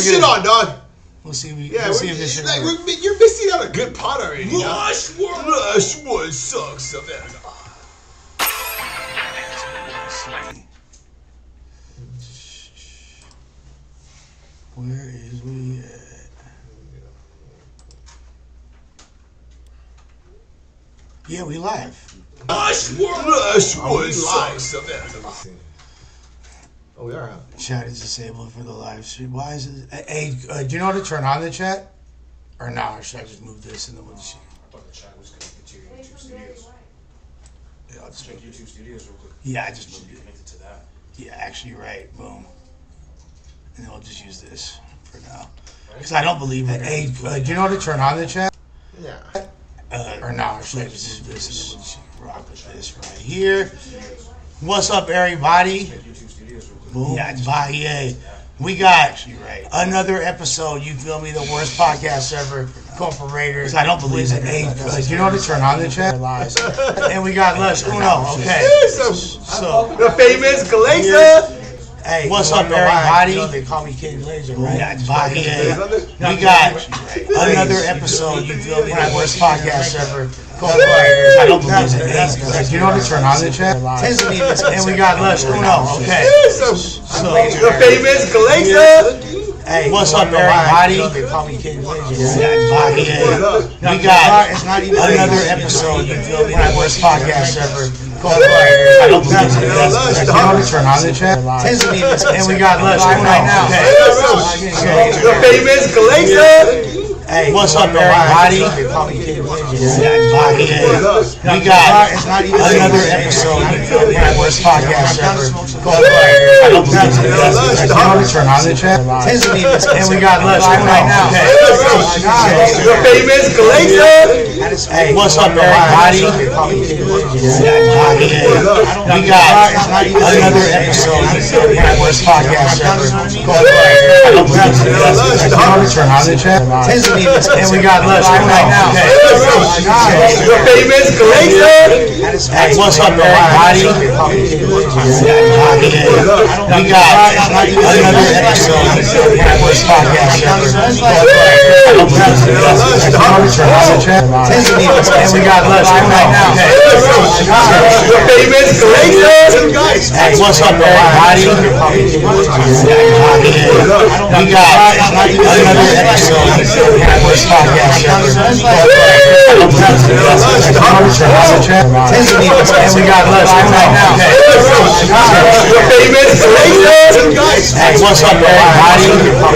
this shit on, dog. We'll see if this shit works. You're missing out a good pot already. Lush World sucks. Where is we at? Yeah, we live. Lush World sucks. Oh, we are, huh? Chat is disabled for the live stream. Why is it? Hey, do you know how to turn on the chat? Or no, or should I just move this and then we'll just... I thought the chat was connected to your YouTube studios. Yeah, I'll just Check YouTube studios real quick. Yeah, I just moved it. Connected to that. Yeah, actually, you're right. Boom. And then we'll just use this for now. Because I don't believe it. Hey, do you know how to turn on the chat? Yeah. Or no, or should I just move this and then we'll just rock with this right here. What's up, everybody? YouTube studios real quick. Boom. Yeah, we got another episode. You feel me? The worst podcast ever. Going for Raiders. I don't believe it. Hey, do you know how to turn on the chat? And we got Lush Uno. Okay. So the famous Glazer. Hey, what's up, everybody? They call me King Glazer, right? We got another episode. You feel me? The worst podcast ever. I don't believe it. Hey, do you know how to turn on the chat? And we got Lush Uno. Okay. So the famous Glazer. Hey, what's up, everybody? They call me King Glazer. We got another episode. You feel me? The worst podcast ever. I don't believe it. Do you know how to turn on the chat? And we got Lush right now. The famous Glazer. Hey, what's up, everybody? They call me King Glazer. We got another episode. You feel me? The worst podcast ever. I don't believe it. Do you know how to turn on the chat? And we got Lush right now. The famous Glazer. Hey, what's up, everybody? They call me King Glazer. We got another episode. You feel me? The worst podcast ever. I don't believe it. Do you know how to turn on the chat? And we got Lush right now. The famous Glazer. Hey, what's up, everybody? We got another episode. You feel me? The worst podcast ever. I don't believe it. Do you know how to turn on the chat? And we got Lush right now. The famous Glazer. Hey, what's up, everybody? We got another episode. You feel me? The worst podcast ever. I don't believe it. Do you know how to turn on the chat? And we got Lush right now. The famous Glazer. Hey, what's up, everybody? We got another episode. You feel me? The worst podcast ever. I don't believe it. Do you know how to turn on the chat? And we got Lush right now. The famous Glazer.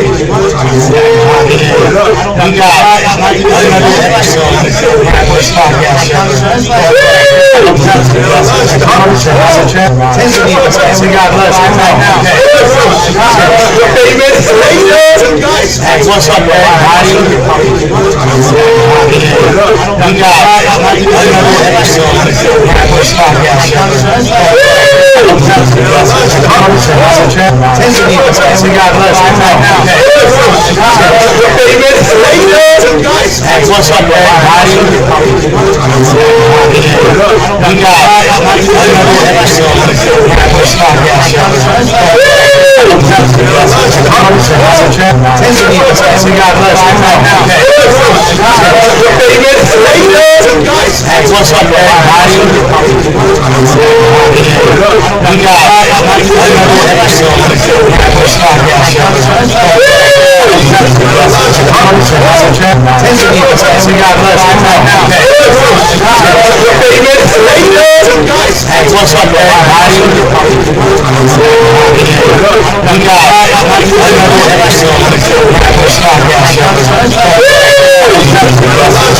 Hey, what's up, everybody? We got another episode. You feel me? The worst podcast ever. I don't believe it. Do you know how to turn on the chat? And we got Lush right now. The famous Glazer. Hey, what's up, everybody? We got another episode. You feel me? The worst podcast ever. I don't believe it. Do you know how to turn on the chat? And we got Lush right now. The famous Glazer. Hey, what's up, everybody? We got another episode. You feel me? The worst podcast ever. I don't believe it. Do you know how to turn on the chat? And we got Lush right now. The famous Glazer. Hey, what's up, everybody? We got another episode. You feel me? The worst podcast ever. I don't believe it. Do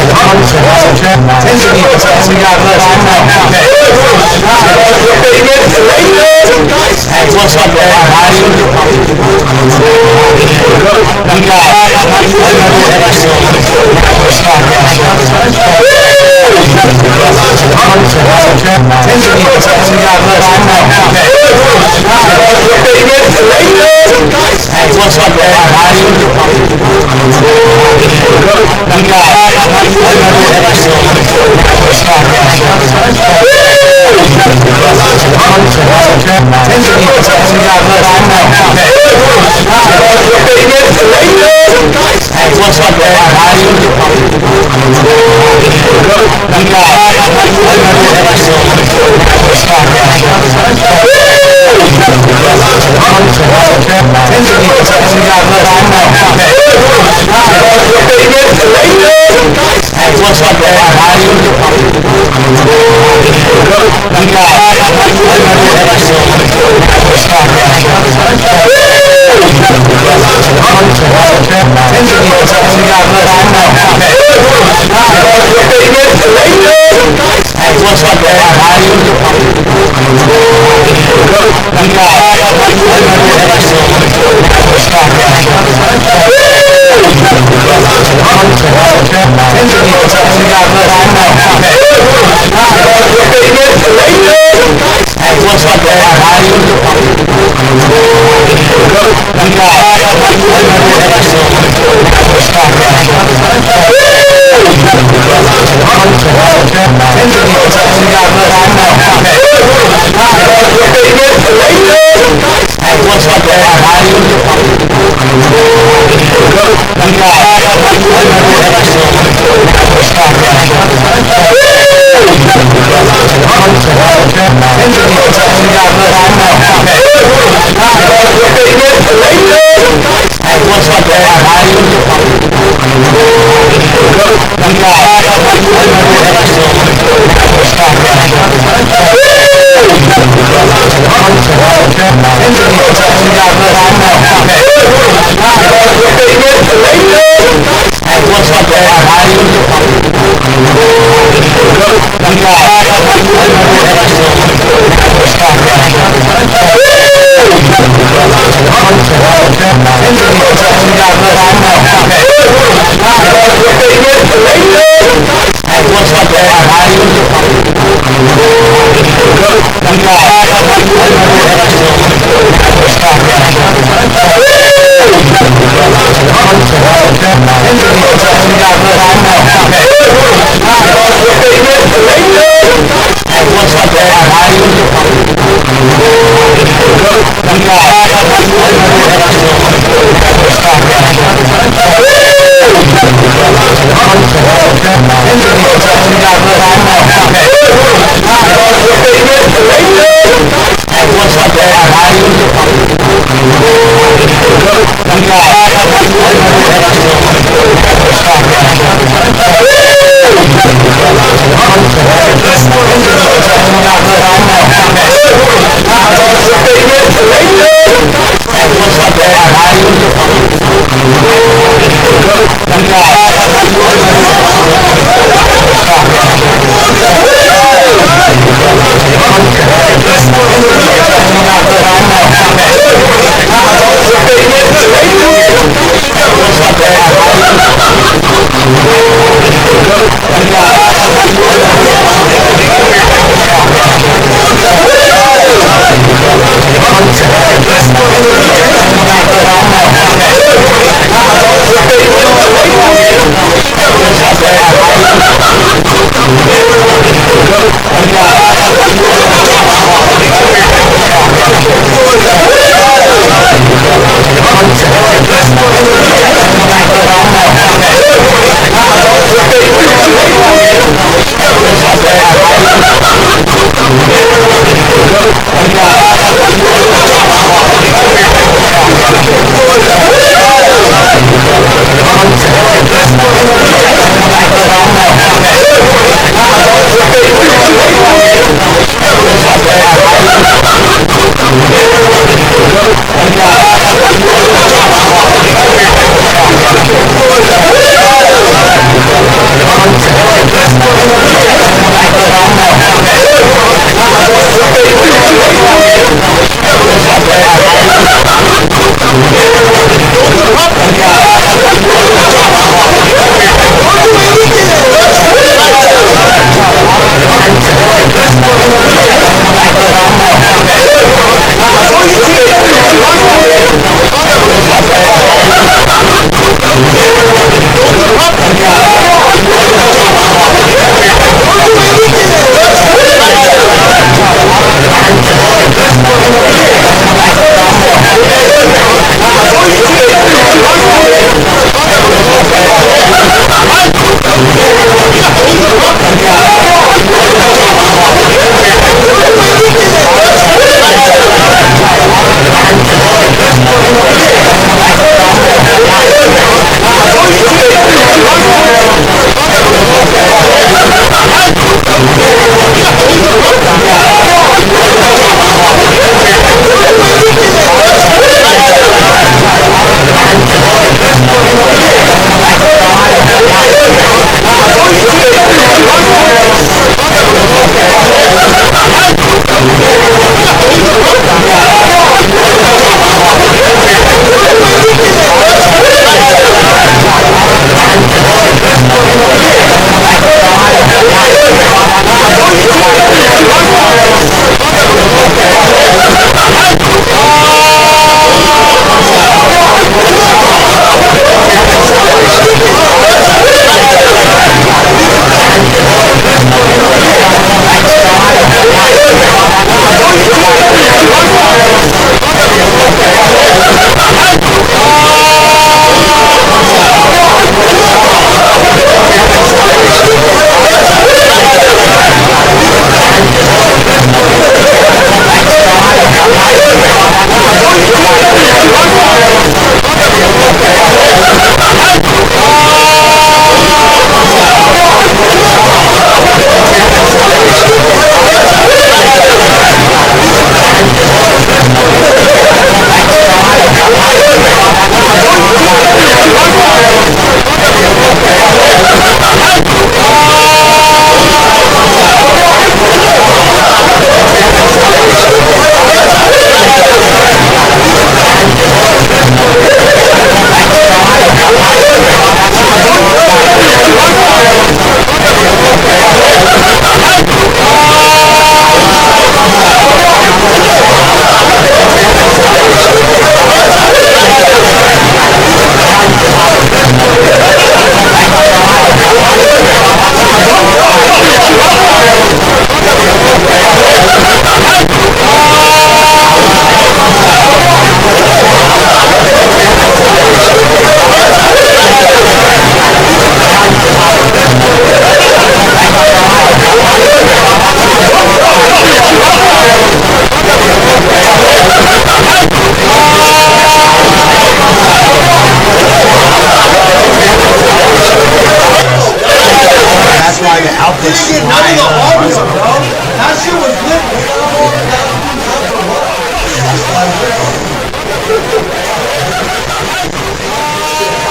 you know how to turn on the chat? And we got Lush right now. The famous Glazer. Hey, what's up, everybody? We got another episode. You feel me? The worst podcast ever. And we got Lush right now. The famous Glazer. Hey, what's up, everybody? We got another episode. You feel me? The worst podcast ever. And we got Lush right now. The famous Glazer. What's up,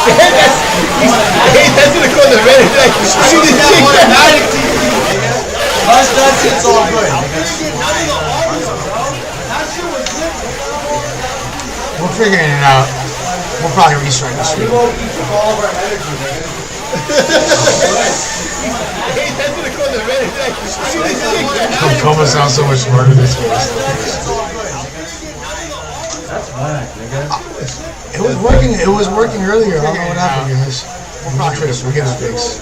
That's gonna go to the red. See this thing? Lush nuts, it's all good. We're figuring it out. We'll probably restart this week. That's gonna go to the red. See this thing? Coma sounds so much smarter this case. It was working. It was working earlier. I don't know what happened, guys. We'll probably try to get it fixed.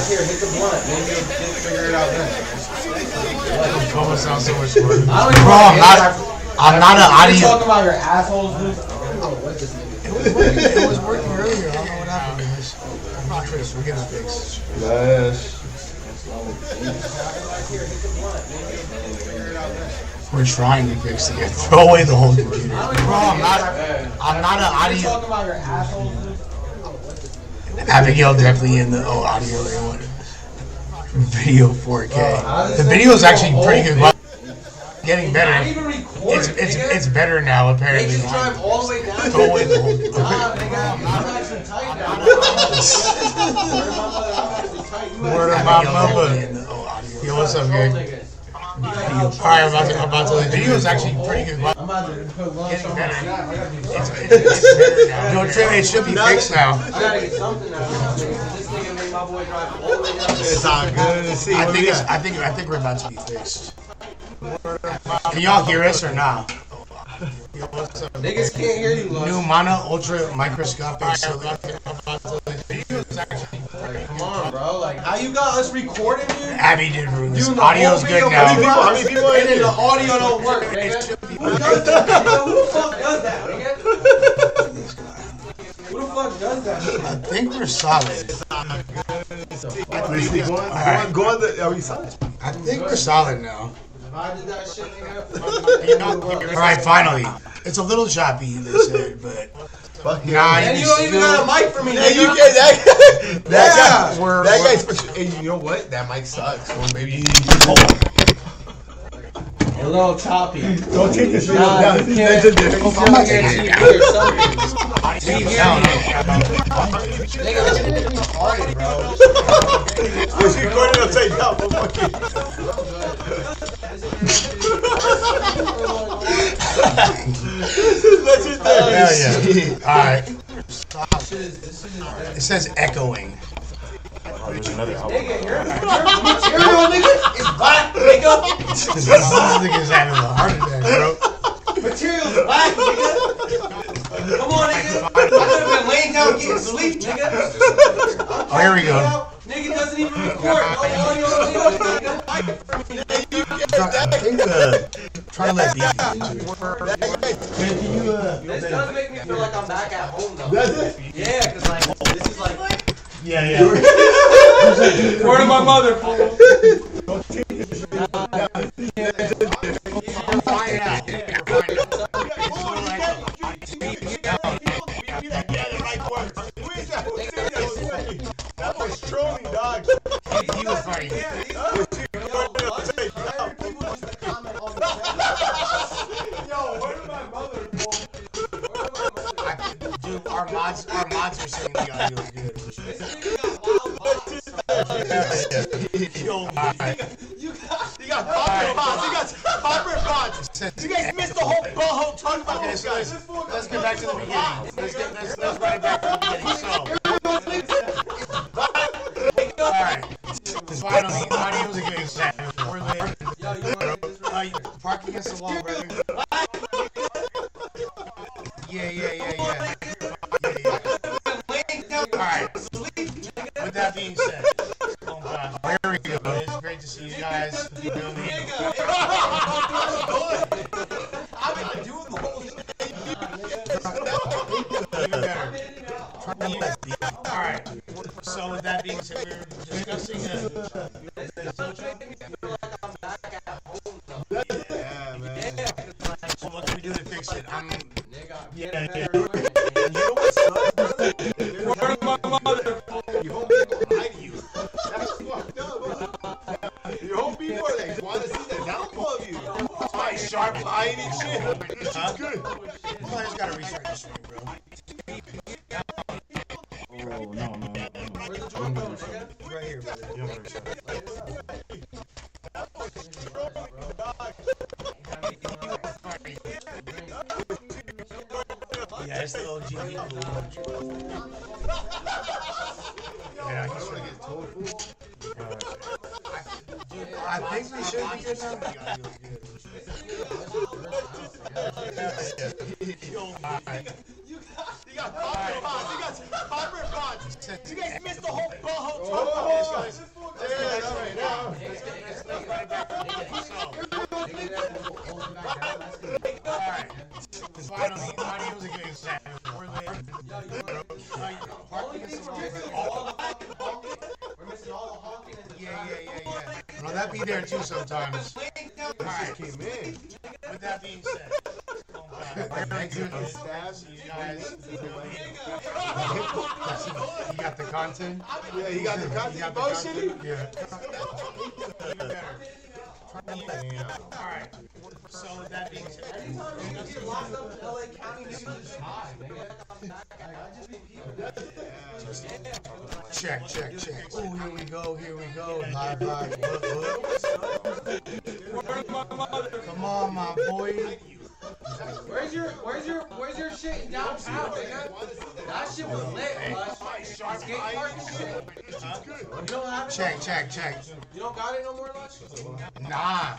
Here, hit the blunt. Maybe you'll figure it out then. Coma sounds so much smarter. Bro, I'm not an audio. You're talking about your assholes, dude. It was working earlier. I don't know what happened, guys. We'll probably try to get it fixed. We're trying to fix it. Throw away the whole computer. Bro, I'm not an audio. You're talking about your assholes, dude. Abigail definitely in the audio layer. Video 4K. The video is actually pretty good. But getting better. It's better now apparently. They just drive all the way down. Throw away the whole computer. Nah, nigga, I'm actually tight now. Word of my mother. Yo, what's up, gang? Alright, I'm about to. The video is actually pretty good. I'm about to put lunch Getting on my better. snap. I gotta do It's better now. Yo, Trey, it should be fixed now. I gotta get something out of this nigga made my boy drive all the way down. It's all good to see. I think we're about to be fixed. Can y'all hear us or not? Yo, what's up? Niggas can't hear you, Lush. New mono ultra microscopic. So the video is actually. Like, come on, bro. Like, how you got us recording you? Abby did ruin this. Dude, the Audio's whole good video now. How many people are in And then the here? audio don't work, nigga. Who does that? Nigga? Who the fuck does that, nigga? Who the fuck does that shit? I think we're solid. Go on the. Are we solid? I think we're solid now. If I did that shit, nigga. Alright, finally. It's a little choppy, they said, but. Nah, And you don't even got a mic for me, Yeah, nigga. you get that. That Yeah. guy. That guy's. Hey, you know what? That mic sucks. Or maybe. A little choppy. Don't take this shit Nah, down. you can't. I'm not Get taking it TV or something. Nigga, this shit is retarded, bro. It's recording upside down. Hell yeah. Alright. It says echoing. Nigga, your material, nigga, is black, nigga. This nigga's having a heart attack, bro. Material's black, nigga. Come on, nigga. I could have been laying down getting sleep, nigga. Oh, here we go. Nigga doesn't even record. No audio, nigga. I think try to let beat into it. This does make me feel like I'm back at home, though. Does it? Yeah, because, like, this is like... Yeah. Word of my mother, fool. That was trolling, dog. He was funny. Dude, our mods are saying the audio is good. You got copper bots. You got copper bots. You guys missed the whole boho talking about this, guys. Let's get back to the beginning. Let's run it back to the beginning. So, alright. Finally, audio's a good example. We're there. Park against the wall, brother. Yeah. Alright. With that being said, here we go. It's great to see you guys. I've been doing the whole thing. Even better. Alright. So with that being said, we were discussing Yeah, man. so what can we do to fix it? You know what's up? Your home people lie to you. That's fucked up. Your home people are like, want to see the downfall of you. That's why sharp lying and shit. This is good. Well, I just gotta restart the stream. Yeah, it's the OG Yeah, he's trying to get told. I think we should be good now. You got popper and pods. You guys missed the whole butthole talk about this, guys. Alright. Audio was a good example. We're missing all the honking and the Yeah. Well, that be there too sometimes. Alright. Came in. With that being said, you got the content? Yeah, he got the content. Motion. Yeah. Alright. So with that being said, LA County niggas check. Oh, here we go. Live. Come on, my boy. Where's your shit in downtown, nigga? That shit was lit, Lush. Skate park and shit. You don't have it? Check. You don't got it no more, Lush? Nah.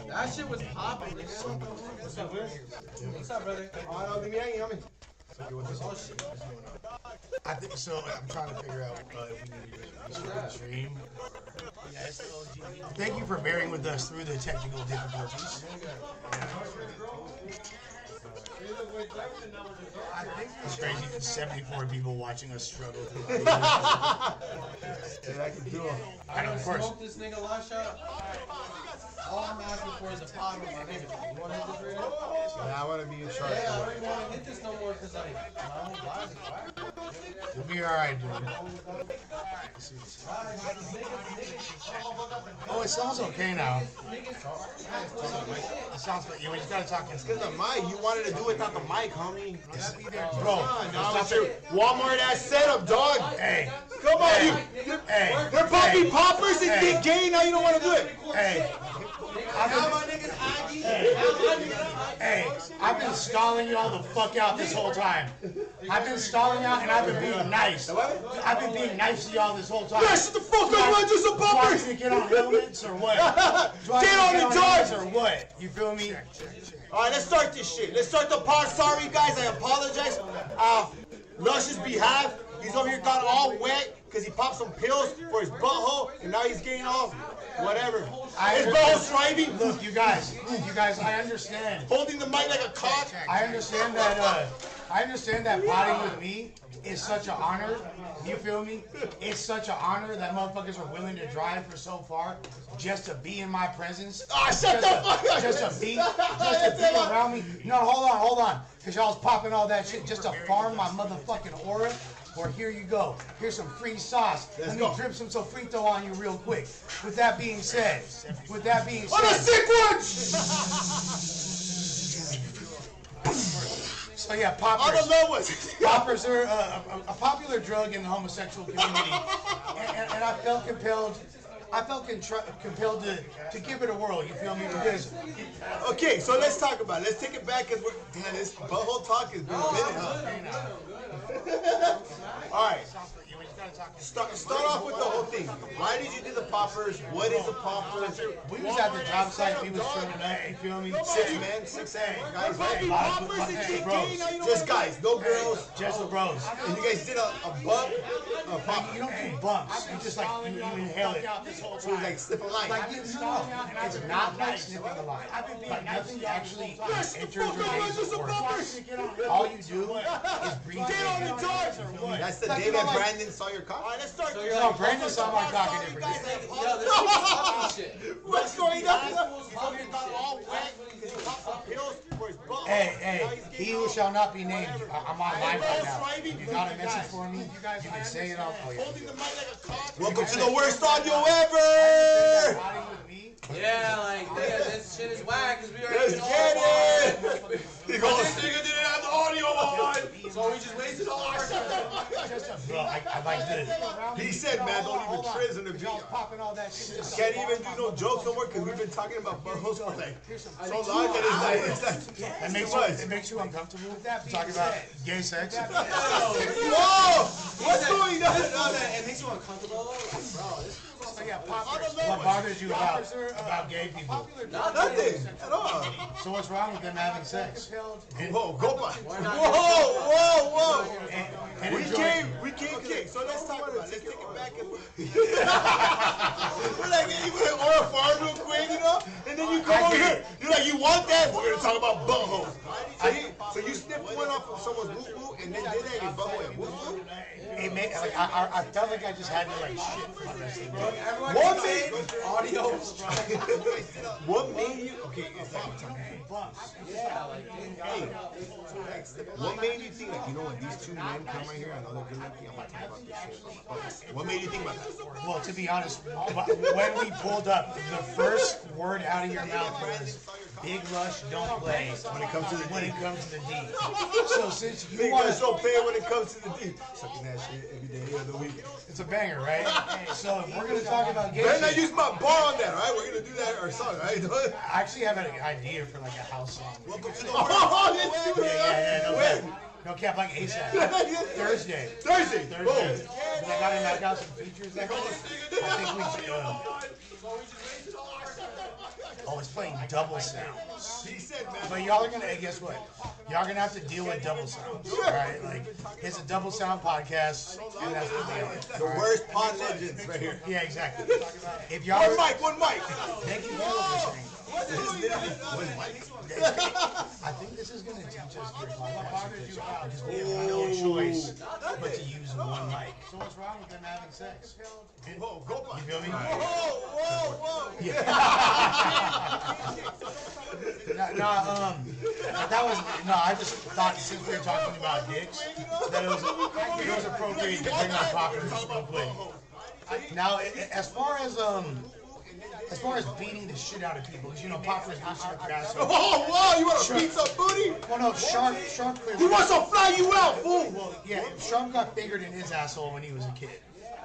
That shit was popping, nigga. What's up, man? What's up, brother? Oh, shit. I think so. I'm trying to figure out if we need to stream. Yeah, it's the OG. Thank you for bearing with us through the technical difficulties. I think it's crazy that 74 people watching us struggle through it. Yeah, I can do it. I know, of course. Smoke this nigga Lush up. All I'm asking for is a pot with my nigga. You want to hit this right now? Yeah, I want to be in charge. Yeah, I don't even want to hit this no more because like my whole body's whack. You'll be alright, dude. Oh, it sounds okay now. It sounds like you just gotta talk. It's because the mic. You wanted to do it without the mic, homie. Bro, Now it's your Walmart ass setup, dog. hey, Come on, hey, they're popping poppers and get gay. Now you don't want to do it. hey. Hey, I've been stalling y'all the fuck out this whole time. I've been stalling y'all and I've been being nice. I've been being nice to y'all this whole time. Yeah, shut the fuck up, man. Do some Do I poppers. need to get on helmets or what? Do I Get on need to the helmets doors. or what? You feel me? All right, let's start this shit. Let's start the pod. Sorry, guys. I apologize. Lush's behalf. He's over here got all wet because he popped some pills for his butthole, and now he's getting all whatever. His butthole's thriving. Look, you guys, I understand. Holding the mic like a cock. I understand that potting with me is such an honor. You feel me? It's such an honor that motherfuckers are willing to drive for so far just to be in my presence. Ah, shut the fuck up. Just to be around me. No, hold on. Because y'all was popping all that shit just to farm my motherfucking aura. Or here you go. Here's some free sauce. Let me drip some sofrito on you real quick. With that being said. On a sick one. So yeah, On the poppers. low ones. Poppers are a popular drug in the homosexual community, and I felt compelled. Compelled to give it a whirl. You feel me? Because Okay, so let's talk about it. Let's take it back because damn, this butthole talk has been a minute, huh? All right. Start off with the whole thing. Why did you do the poppers? What is a popper? we was at the job site, we was chilling out. You feel me? 6 men, 6 guys. Poppers and Just guys, no girls. Just the bros. And you guys did a bump, a pop. You don't do bumps. You just like you inhale it. So it's like slip a line. Like it's not like sniffing a line. Like nothing actually enters your veins or works. All you do is breathe. That's the day that Brandon saw your cock. All right, let's start. No, Brandon saw my cock a different day. Yo, this is popping shit. What's going on? He's got all wet because he popped some pills for his butt. Hey, he who shall not be named. I'm on live right now. You got a message for me? You can say it off. Holding the mic like a cock. Welcome to the worst audio ever. Yeah, like, this shit is whack because we already Let's get it. Because this nigga didn't have the audio on. So we just wasted all our time. Bro, I like this. He said, man, don't even triz in the video. Can't even do no jokes no more because we've been talking about buttholes for like so long that it's like, It makes you uncomfortable talking about gay sex. whoa! What's going on? It makes you uncomfortable. Bro, this What bothers you about gay people? Nothing at all. So what's wrong with them having sex? Whoa, go by. Whoa. And We enjoy- came, okay, so let's talk about it. Let's take it back. We're like, you go to Aura Farm real quick, you know? And then you come over here. You're like, you want that? We're going to talk about buttholes. So you sniffed one off of someone's woo-woo and then did that in your butthole and woo-woo? It made, like, I felt like I just had to like shit for the rest of the day. What made audio. What made you? Okay, it's like Yeah, like, hey, what made you think like you know when these two men come right here? I know they're good looking. I'm not talking about this shit. What made you think about that? Well, to be honest, when we pulled up, the first word out of your mouth was "Big Lush, don't play." When it comes to the when D. it comes to the D. So since you Big want guys to, don't pay when it comes to the D. Sucking that shit every day of the week. it's a banger, right? So if we're gonna talk about gay Better not shit, use my bar on that, right? We're gonna do that our song, right? I actually have an idea for like a house song. Welcome to the world. Oh, let's do it. Yeah, When? no cap, like ASAP. Thursday. Thursday. Thursday. Boom. But I gotta knock out some features. I think we should. Oh, it's playing double sounds. He said, man. But y'all are gonna, hey, guess what? Y'all are gonna have to deal with double sounds, right? Like, it's a double sound podcast, and that's what we are. The worst pod legends right here. Yeah, exactly. If y'all, One mic. thank you for listening. This is literally one mic. I think this is gonna teach us good podcasting because we have no choice but to use one mic. So what's wrong with them having sex? Whoa, go by. You feel me? Whoa. That was I just thought since we were talking about dicks, that it was appropriate to bring our pockets real quick. Now, as far as beating the shit out of people, because you know, Popper's beats up your asshole. Oh, wow, you want to beat some booty? Well, no, Sharp clearly. He wants to fly you out, fool. Well, yeah, Sharp got fingered in his asshole when he was a kid.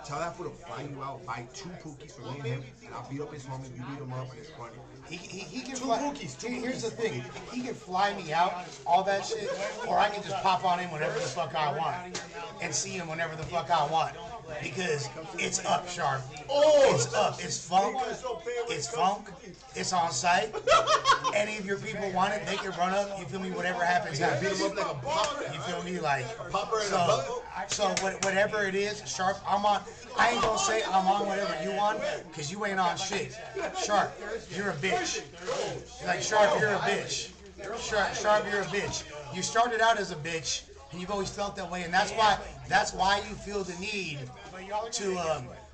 Tell that fool to fly you out, buy 2 pookies for me and him, and I'll beat up his homie, you beat him up, and it's funny. He can Two fly. bookies, two Here's the thing: he can fly me out, all that shit, or I can just pop on him whenever the fuck I want, and see him whenever the fuck I want, because it's up, Sharp. Oh! It's up. It's funk. It's funk. It's on site. Any of your people want it, they can run up. You feel me? Whatever happens, Beat happens. him up like a popper. You feel me? Like Popper and a butt. so whatever it is, Sharp, I'm on. I ain't gonna say I'm on whatever you on, cause you ain't on shit. Sharp, you're a bitch. Like Sharp, you're a bitch. Sharp, you're a bitch. You started out as a bitch, and you've always felt that way, and that's why you feel the need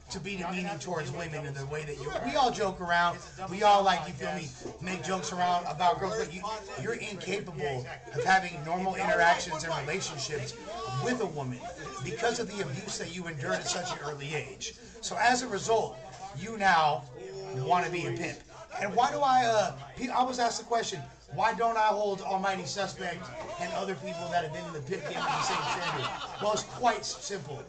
to be demeaning towards women in the way that we all joke around. We all, like, you feel me, make jokes around about girls, but you're incapable of having normal interactions and relationships with a woman because of the abuse that you endured at such an early age. So as a result, you now want to be a pimp. And why do I was asked the question, why don't I hold Almighty Suspect and other people that have been in the pimp game to the same standard? Well, it's quite simple.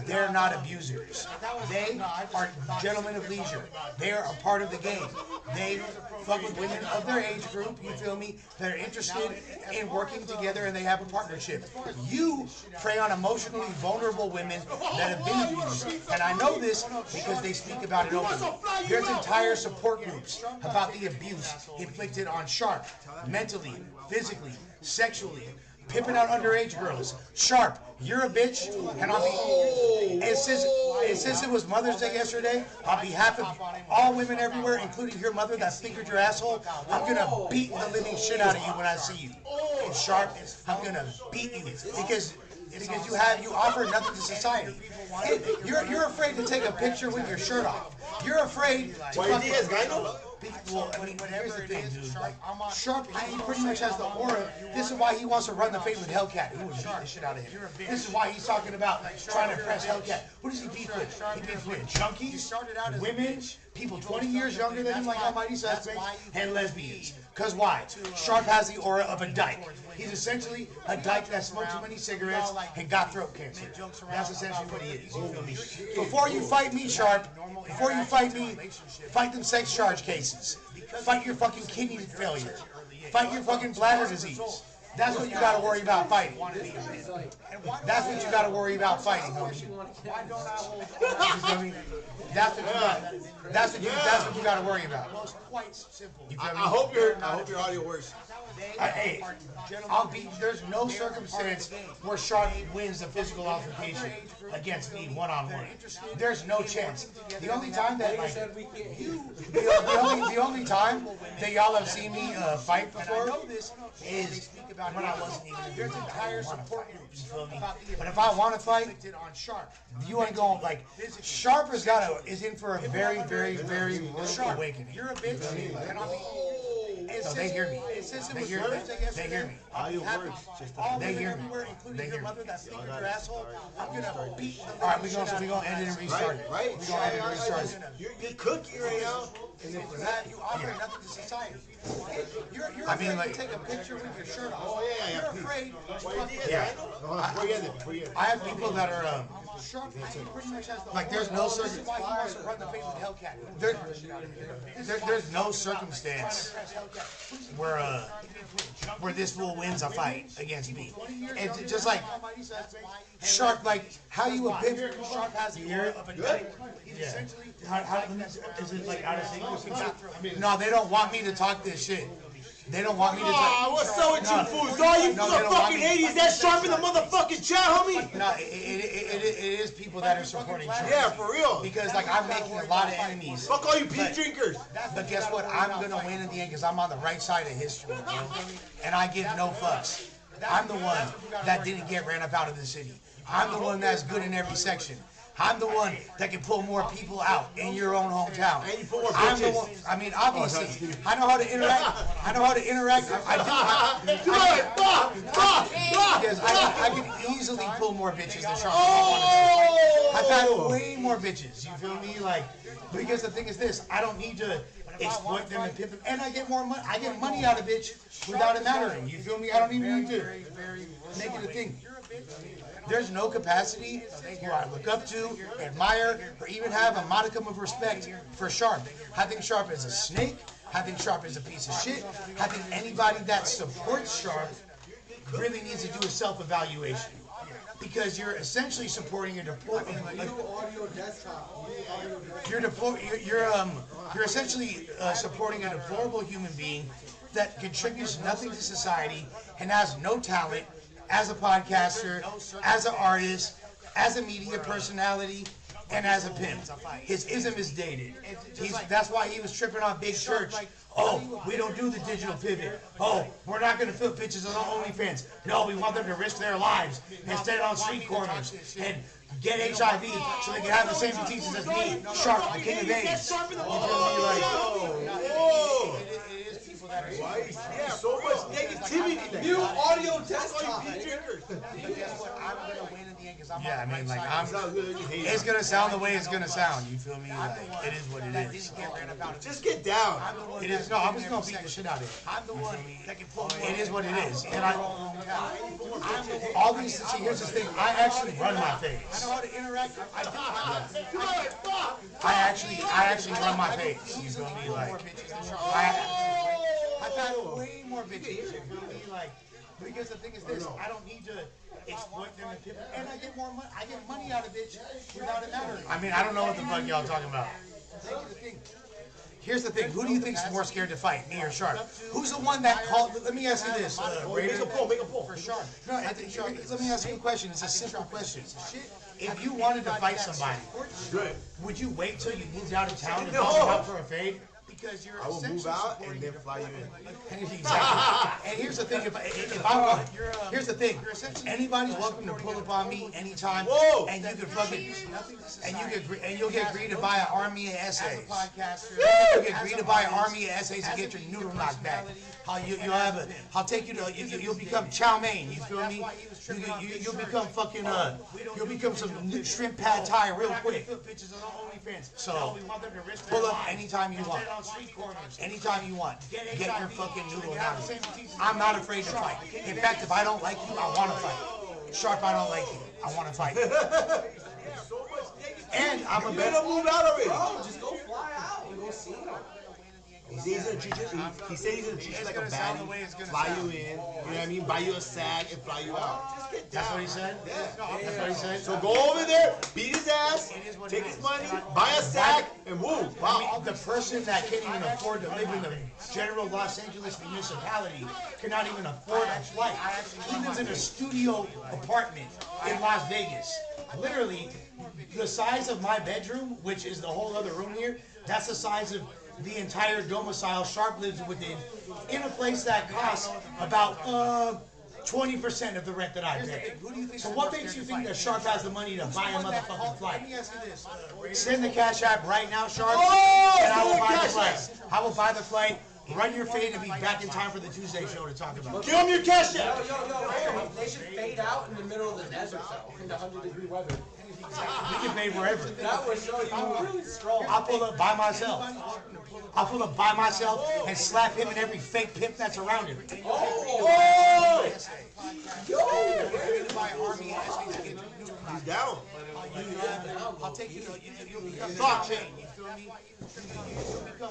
They're not abusers. They are gentlemen of leisure. They are a part of the game. They fuck with women of their age group, you feel me, that are interested in working together and they have a partnership. You prey on emotionally vulnerable women that have been abused. And I know this because they speak about it openly. There's entire support groups about the abuse inflicted on Sharp, mentally, physically, sexually, pimping out underage girls. Sharp, you're a bitch, and I'll be. And since it was Mother's Day yesterday, on behalf of all women everywhere, including your mother that fingered your asshole, I'm gonna beat the living shit out of you when I see you. And Sharp, I'm gonna beat you because you offer nothing to society. And you're afraid to take a picture with your shirt off. You're afraid to. Why you guys got no? Well, I mean, here's the thing, dude. Like, Sharp, he pretty much has the aura. This is why he wants to run the fade with Hellcat. He would beat the shit out of him. This is why he's talking about trying to press Hellcat. What does he beef with? He beefs with junkies, women, people 20 years younger than him, like Almighty Suspect, and lesbians. Because why? Sharp has the aura of a dyke. He's essentially a dyke that smoked too many cigarettes and got throat cancer. That's essentially what he is. You feel me? Before you fight me, Sharp, before you fight me, fight them sex charge cases. Fight your fucking kidney failure. Fight your fucking bladder disease. That's what you gotta worry about fighting. That's what you gotta worry about fighting, homie. That's what you gotta worry about. Quite simple. I hope your audio works. Hey, there's no circumstance where Sharp wins a physical altercation against me one-on-one. There's no chance. The only time that the only time that y'all have seen me fight before is when I wasn't even. There's entire support groups. You feel me? But if I want to fight, you ain't going like Sharp is in for a very, very, very rude awakening. You're a bitch. So they hear me. They hear me. They hear me. Audio works. They hear me. They hear me. I'm gonna beat. All right, we gonna end it and restart it. Right? We gonna end it and restart it. You're cooking right now. And then for that, you offer nothing to society. You're afraid to take a picture with your shirt off. Oh yeah. You're afraid. Yeah. I have people that are like there's no there's no circumstance where this fool wins a fight against me. And just like Sharp, like how you a pimp? Sharp has the aura of a dyke. Yeah. Is it like out of sync? No, they don't want me to talk this shit. They don't want me to talk. What's up with you fools? All you fucking 80s, that Sharp in the motherfucking chat, homie? No, it is people that are supporting Sharp. Yeah, for real. Because like I'm making a lot of enemies. Fuck all you pee drinkers. But guess what? I'm gonna win in the end because I'm on the right side of history, bro. And I give no fucks. I'm the one that didn't get ran up out of the city. I'm the one that's good in every section. I'm the one that can pull more people out in your own hometown. And you pull more I'm the bitches. one. I mean, obviously, I know how to interact. I know how to interact. Because I can easily pull more bitches than Sharp. I've had way more bitches. You feel me? Like, because the thing is this: I don't need to exploit them and pimp them, and I get more money. I get money out of bitch without it mattering. You feel me? I don't even need to make it a thing. There's no capacity who I look up to, admire, or even have a modicum of respect for Sharp. I think Sharp is a snake. I think Sharp is a piece of shit. I think anybody that supports Sharp really needs to do a self-evaluation. Because you're essentially supporting a you're essentially supporting a deplorable human being that contributes nothing to society and has no talent as a podcaster, as an artist, as a media personality, and as a pimp. His ism is dated. That's why he was tripping on Big Church. Oh, we don't do the digital pivot. Oh, we're not going to fill bitches on OnlyFans. No, we want them to risk their lives and stand on street corners and get HIV so they can have the same diseases as me, Sharp, the king of AIDS. Yeah, so much negativity. New audio desktop. Yeah, I mean, like, it's gonna sound the way it's gonna sound. You feel me? Like, it is what it is. Just get down. It is. No, I'm just gonna beat the shit out of it. I'm the one that can pull. It is what it is. And all these. See, here's the thing. I actually run my phase. I know how to interact. I actually run my phase. You feel me? Like, I've had way more bitches. You feel me? Like, because the thing is this, I don't need to exploit them and pimp them, and I get more money. I get money out of bitch without it mattering. I mean, I don't know what the fuck y'all talking about. Here's the thing. Who do you think's more scared to fight, me or Sharp? Who's the one that called? Let me ask you this, Raidher. Make a poll. For Sharp. No, let me ask you a question. It's a simple question. If you wanted to fight somebody, would you wait till you moved out of town and go out for a fade? Because you're I will move out and then fly you in. Exactly. And here's the thing: if I want, here's the thing. Anybody's welcome to pull up on me anytime, and you can fucking, and you'll get agreed to buy an army of essays. You'll get agreed to buy an army of essays and get your noodle knocked back. I'll take you to, you'll become chow mein. You feel me? You'll become fucking you'll become some shrimp pad thai real quick. So pull up anytime you want. Anytime you want. Get your fucking noodle out. I'm not afraid to fight. In fact, if I don't like you, I want to fight. Sharp, I don't like you. I want to fight. And I'm a better move out already. Bro, just go fly out and go see him. He said he's gonna treat you like a baddie, fly you in, you know what I mean? Buy you a sag and fly you out. Just get down. That's what he said? That's what he said? So go over there, beat his ass, take his money, buy a sag, and move. Wow. I mean, the person that can't even afford to live in the general Los Angeles municipality cannot even afford a flight. He lives in a studio apartment in Las Vegas. Literally, the size of my bedroom, which is the whole other room here, that's the size of the entire domicile Sharp lives within, in a place that costs about 20% of the rent that I pay. So what makes you think that Sharp has the money to buy a motherfucking flight? Send the Cash App right now, Sharp, and I will buy the flight. I will buy the flight. Run your fade and be back in time for the Tuesday show to talk about. Give him your Cash App. Yo, they should fade out in the middle of the desert, though, in the 100-degree weather. We can fade wherever. That would show you really strong. I'll pull up by myself. I'll pull up by myself and slap him and every fake pimp that's around him. Oh! Yo! He's down. I'll take you. You'll become Fuck him. you feel me?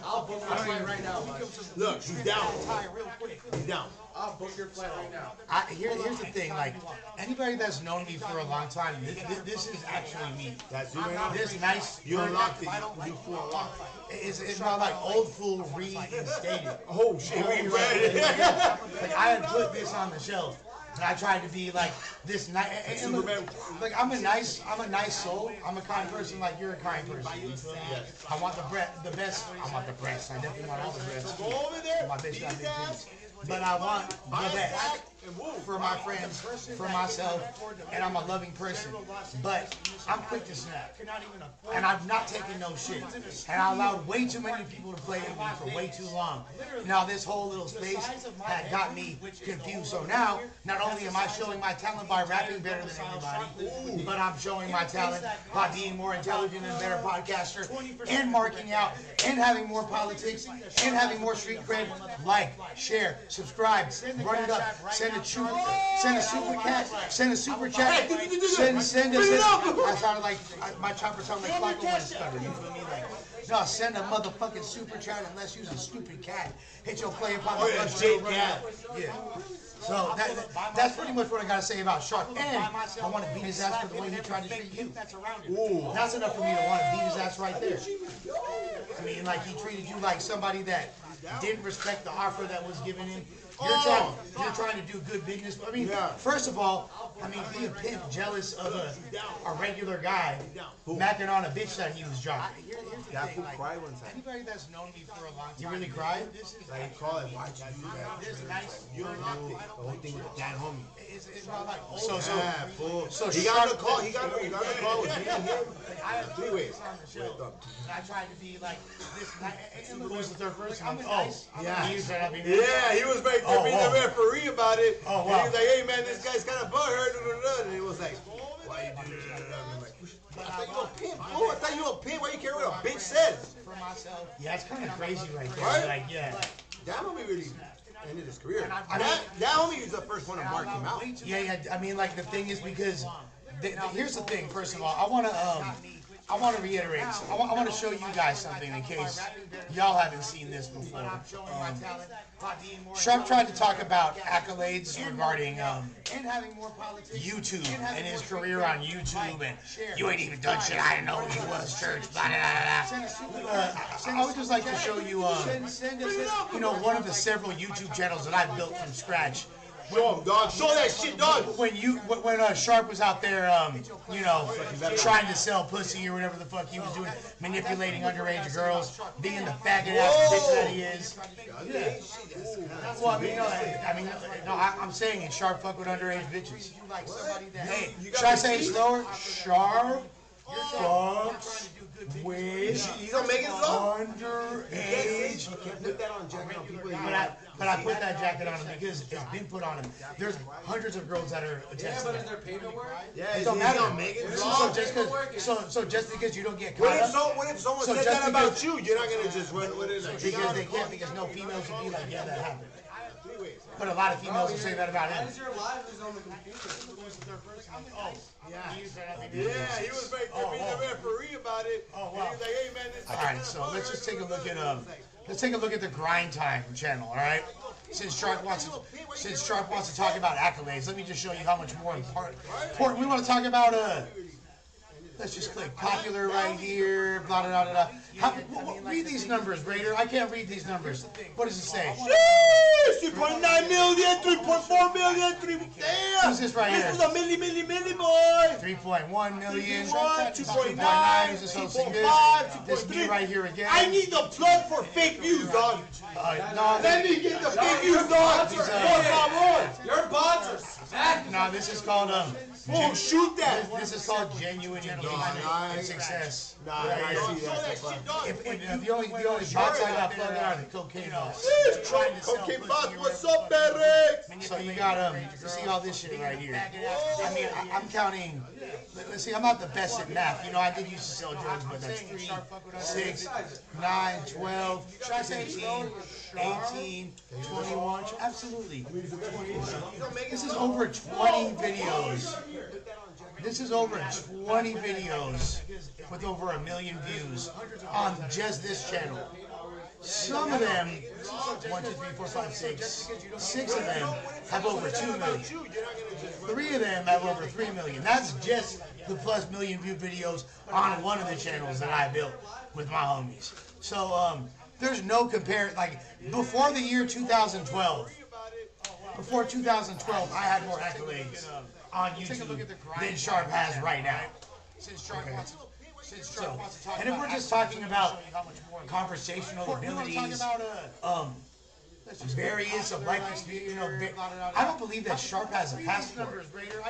I'll book your flight right now, man. Look, he's down. He's down. I'll book your flight right now. Here's the thing, like, anybody that's known me for a long time, this is actually me. That's you right now? This nice. You unlocked it. You full unlocked. It's not like old fool reinstated. Oh shit, we ready. Like, I had put this on the shelf. And I tried to be like this nice. Like I'm a nice soul. I'm a kind person. Like you're a kind person. You feel me? I want the best. I want the breast. I definitely want all the breasts. Go over there. My bitch got big titties. But I want the best for my friends, for myself, and I'm a loving person. But I'm quick to snap. And I've not taken no shit. And I allowed way too many people to play with me for way too long. Now this whole little space had got me confused. So now, not only am I showing my talent by rapping better than everybody, but I'm showing my talent by being more intelligent and better podcaster, and marking out, and having more politics, and having more street cred. Like, share, subscribe, run it up, send a super chat, send a super chat, send us. I sounded like my chopper sounded like Flacco when it stuttered. You feel me? Like, no, send a motherfucking super chat unless you're a stupid cat. Hit your play upon the Lush cat. Yeah. So that's pretty much what I gotta say about Shark. And I want to beat his ass for the way he tried to treat you. Ooh, that's enough for me to want to beat his ass right there. I mean, like he treated you like somebody that didn't respect the offer that was given him. You're trying to do good business. I mean, first of all, be a pimp jealous of a regular guy macking on a bitch that he was jogging. That fool cried one time. Anybody that's known me for a long time. You really cried? Like he called it, why'd you do that? You unlocked it. The whole thing with that homie. It's not like So he got on the call. He got on the call with me and him. Three ways. I tried to be like this. Who was the third person? Yeah. He was trying to be Yeah, he was right there being the referee about it. Oh, wow. And he was like, hey man, this guy's kind of butthurt. And he was like, why you do that? I'm like, I thought you were a pimp. Oh, I thought you were a pimp. Why you care what a bitch said? For myself. Yeah, it's kind of crazy right there. Right? Like, yeah. That homie really ended his career. That homie was the first one to mark him out. Yeah. I mean, like the thing is because here's the thing. First of all, I want to reiterate. I want to show you guys something in case y'all haven't seen this before. Sharp tried to talk about accolades regarding YouTube and his career on YouTube, and you ain't even done shit. I didn't know who you was, church. Blah, blah, blah. I would just like to show you, one of the several YouTube channels that I built from scratch. Show him, dog. Show that shit, dog. When Sharp was out there, trying to sell pussy or whatever the fuck he was doing, manipulating underage girls, being the faggot ass bitch that he is. Yeah. Well, I'm saying it. Sharp fuck with underage bitches. Hey, should I say it slower? Sharp fucks with You gonna make it slow? underage. You can't put that on general people. But I put that jacket on him because it's been put on him. There's hundreds of girls that are Yeah, attached but to is that. there paperwork? Yeah, It don't matter. So Just because you don't get what caught if, up, what if someone So said just that about because- you? You're not gonna just run with it like because they can't, because no females would be like, yeah, that happened. But a lot of females will say that about Why him. is your live is on the computer? Yeah, he was very the referee about it. Oh, And wow. he was like, hey man, this All right, so let's just take a look at the Grind Time channel. All right, since Sharp wants to talk about accolades, let me just show you how much more important we want to talk about. Let's just click popular right here. Blah blah blah blah. Read these numbers, Raidher. I can't read these numbers. What does it say? 3.9 million, 3.4 million, 3. Damn! Who's this right here? This is a milli boy. 3.1 million. 2.9, 2.9. Who's this hosting this? 2.5, This me right here again. I need the plug for fake views, dog. No, Let me get the fake views, dog. These, Por favor. Your bots are smack. no, this is called Oh, shoot that. This is called genuine engagement and success. Nah, I see that. If the only bots I got plugged in are the cocaine bots. Cocaine boss, what's up, Eric? So you got you see all this shit right here. I mean, I'm counting. Let's see, I'm not the best at math. You know, I did used to sell drugs, but that's 3, 6, 9, 12, 15, 18, 21. Absolutely. This is over 20 videos. This is over 20 videos with over 1 million views on just this channel. Some of them, 1, 2, 3, 4, 5, 6, 6 of them have over 2 million. 3 of them have over 3 million. That's just the plus million view videos on one of the channels that I built with my homies. So there's no compare. Like before the year 2012, before 2012, I had more accolades on YouTube than Sharp has right now. So, and if we're just talking about conversational abilities, various of life experience, you know, I don't believe that Sharp has a passport.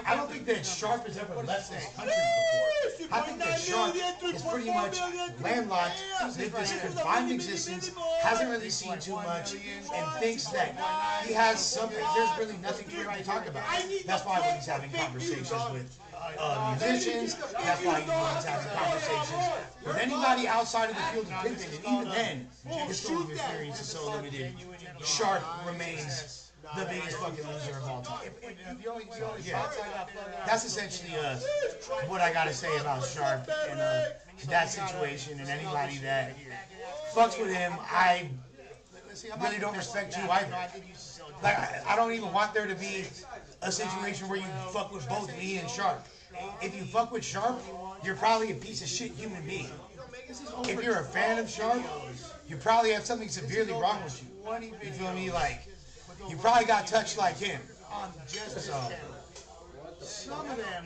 I don't think that Sharp has ever left this country before. I think that Sharp is pretty much landlocked, lived this confined existence, hasn't really seen too much, and thinks that he has something. There's really nothing for him to talk about. That's why when he's having conversations with musicians, that's why he's having conversations with anybody outside of the field of pimping, and even then, his field of experience is so limited. Sharp remains the biggest fucking loser of all time. Yeah, that's essentially what I gotta say about Sharp and that situation, and anybody that fucks with him. I really don't respect you either. Like, I don't even want there to be a situation where you fuck with both me and Sharp. If you fuck with Sharp, you're probably a piece of shit human being. If you're a fan of Sharp, you probably have something severely wrong with you. You feel me? Like, you probably got touched like him. So, some of them,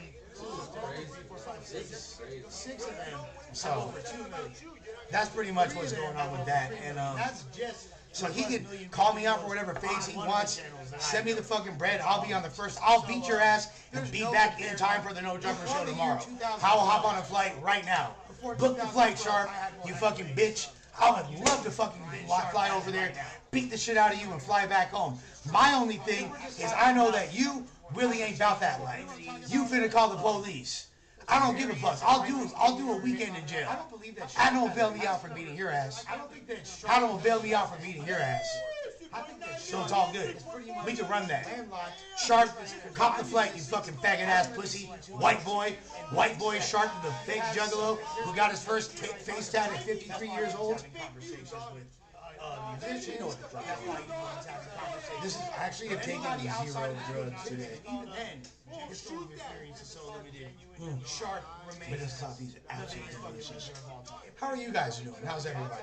6 of them. So, that's pretty much what's going on with that. And so he can call me out for whatever face he wants. Send me the fucking bread. I'll be on the first. I'll beat your ass and be back in time for the No Jumper show tomorrow. I'll hop on a flight right now. Book the flight, Sharp. You fucking bitch. I would love to fucking fly over there, beat the shit out of you, and fly back home. My only thing is I know that you really ain't about that life. You finna call the police. I don't give a fuck. I'll do a weekend in jail. I don't bail me out for beating your ass. I don't bail me out for beating your ass. So it's all good. We can run that. Sharp, cop the flight, you fucking faggot ass pussy. White boy Sharp, the fake juggalo who got his first face tat at 53 years old. You know what the fuck. This is actually a taking 0 drugs today. Even then, his food experience is so limited. Sharp remains. But this coffee is absolutely delicious. How are you guys doing? How's everybody?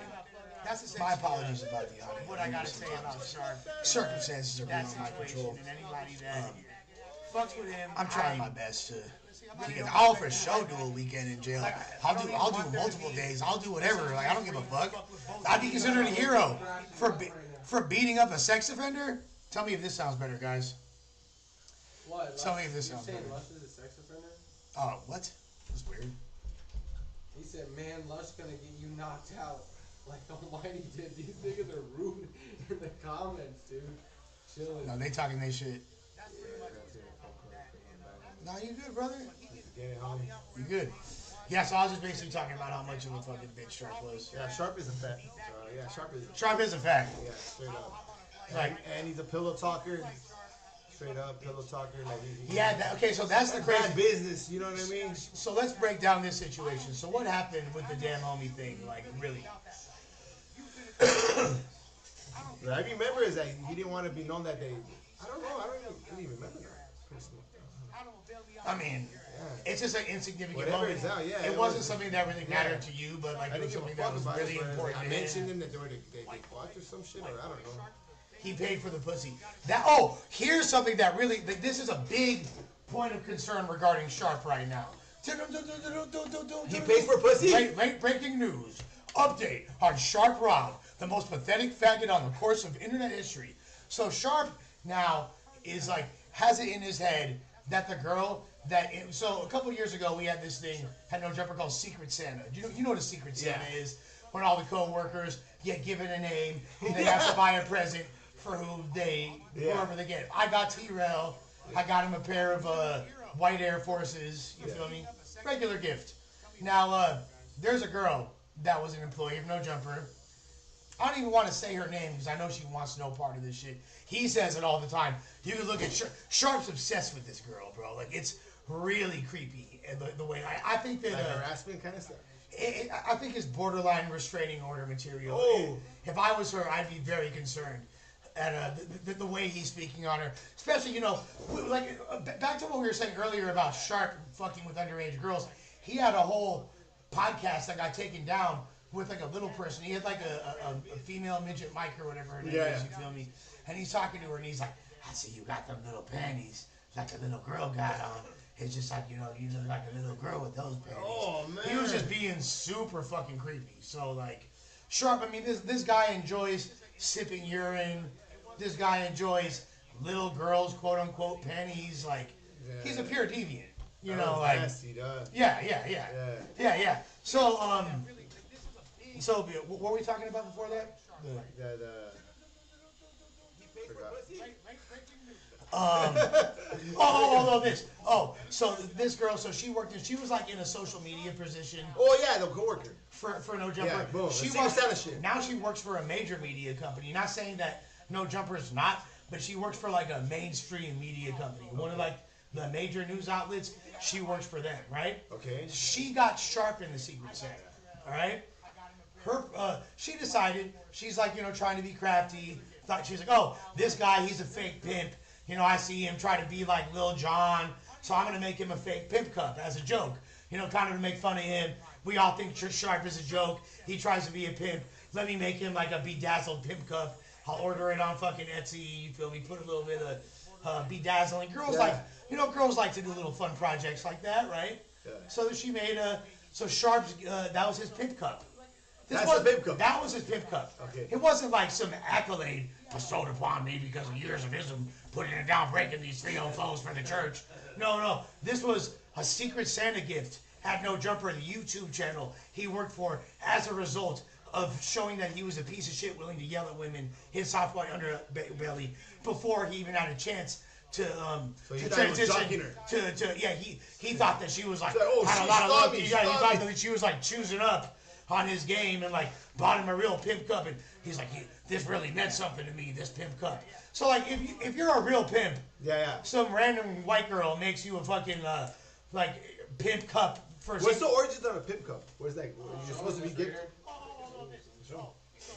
My apologies about the audio. What I gotta say about Sharp. Circumstances are beyond my control. I'm trying my best to. I'll for sure do a weekend in jail. I'll do multiple days. I'll do whatever. Like, I don't give a fuck. I'd be considered a hero for beating up a sex offender. Tell me if this sounds better, guys. What? Tell me if this sounds better. Lush is a sex offender? Oh, what? That's weird. He said, man, Lush gonna get you knocked out. like Almighty did. These niggas are rude in the comments, dude. Chilling. No, they talking they shit. No, you good, brother? Get it, homie. You good? Yeah, so I was just basically talking about how much of a fucking bitch Sharp was. Yeah, Sharp is a fact. Yeah, Sharp is. Sharp is a fact. Yeah, straight up. Like, And he's a pillow talker. Straight up pillow talker. Like yeah, okay, so that's the crazy bad business. You know what I mean? So let's break down this situation. So what happened with the damn homie thing? Like, really? What I remember is that he didn't want to be known that they. I don't know. I don't even remember that. Personally. I mean, it's just an insignificant Whatever moment. it's out, yeah, it wasn't something that really mattered to you, but like I it was didn't give something a that fuck was about really it. But important. I to mentioned him. them that they fucked or some shit, or I don't know. He paid for the pussy. Here's something that really, this is a big point of concern regarding Sharp right now. He pays for pussy? Late breaking news. Update on Sharp Rob, the most pathetic faggot on the course of internet history. So Sharp now is like, has it in his head that the girl so a couple years ago we had this thing, had no jumper called Secret Santa. You know what a Secret Santa is? When all the co-workers get given a name, they have to buy a present for whoever they get. I got T-Rail. I got him a pair of white Air Forces. You feel me? Regular gift. Now, there's a girl that was an employee of No Jumper. I don't even want to say her name because I know she wants no part of this shit. He says it all the time. You can look at Sharp's obsessed with this girl, bro. Like, it's really creepy the way I think that Like harassment kind of stuff. I think it's borderline restraining order material. Oh. If I was her, I'd be very concerned at the way he's speaking on her. Especially, back to what we were saying earlier about Sharp fucking with underage girls. He had a whole podcast that got taken down with like a little person. He had like a female midget mic or whatever her name is, you feel me? And he's talking to her and he's like, I see you got them little panties like a little girl got on. It's just like, you look like a little girl with those panties. Oh, man. He was just being super fucking creepy. So, like, Sharp, I mean, this guy enjoys sipping urine. This guy enjoys little girls, quote-unquote, panties. Like, he's a pure deviant. You know, like... Nasty, dog. Yeah. So, what were we talking about before that? So this girl, she was like in a social media position. Oh yeah, the coworker. For No Jumper. Yeah, boom. Now she works for a major media company. Not saying that No Jumper's not, but she works for like a mainstream media company. One of like the major news outlets. She works for them, right? Okay. She got Sharp in the Secret Santa. All right. She decided she's like trying to be crafty. Thought she's like, oh, this guy, he's a fake pimp. I see him try to be like Lil Jon, so I'm gonna make him a fake pimp cup as a joke. Kind of to make fun of him. We all think Sharp is a joke. He tries to be a pimp. Let me make him like a bedazzled pimp cup. I'll order it on fucking Etsy. You feel me? Put a little bit of bedazzling. Girls like to do little fun projects like that, right? Yeah. So she made so Sharp's that was his pimp cup. That's a pimp cup. That was his pimp cup. Okay. It wasn't like some accolade bestowed upon me because of years of ism, putting it down, breaking these 304s for the church. No. This was a Secret Santa gift at No Jumper, the YouTube channel he worked for, as a result of showing that he was a piece of shit willing to yell at women, his soft white underbelly, before he even had a chance to transition he thought that she was like had a lot of love. He thought that she was like choosing up on his game and like bought him a real pimp cup, and he's like, this really meant something to me, this pimp cup. So like if you're a real pimp, some random white girl makes you a fucking like pimp cup. What's the origin of a pimp cup? Where's that? You're supposed to be gift.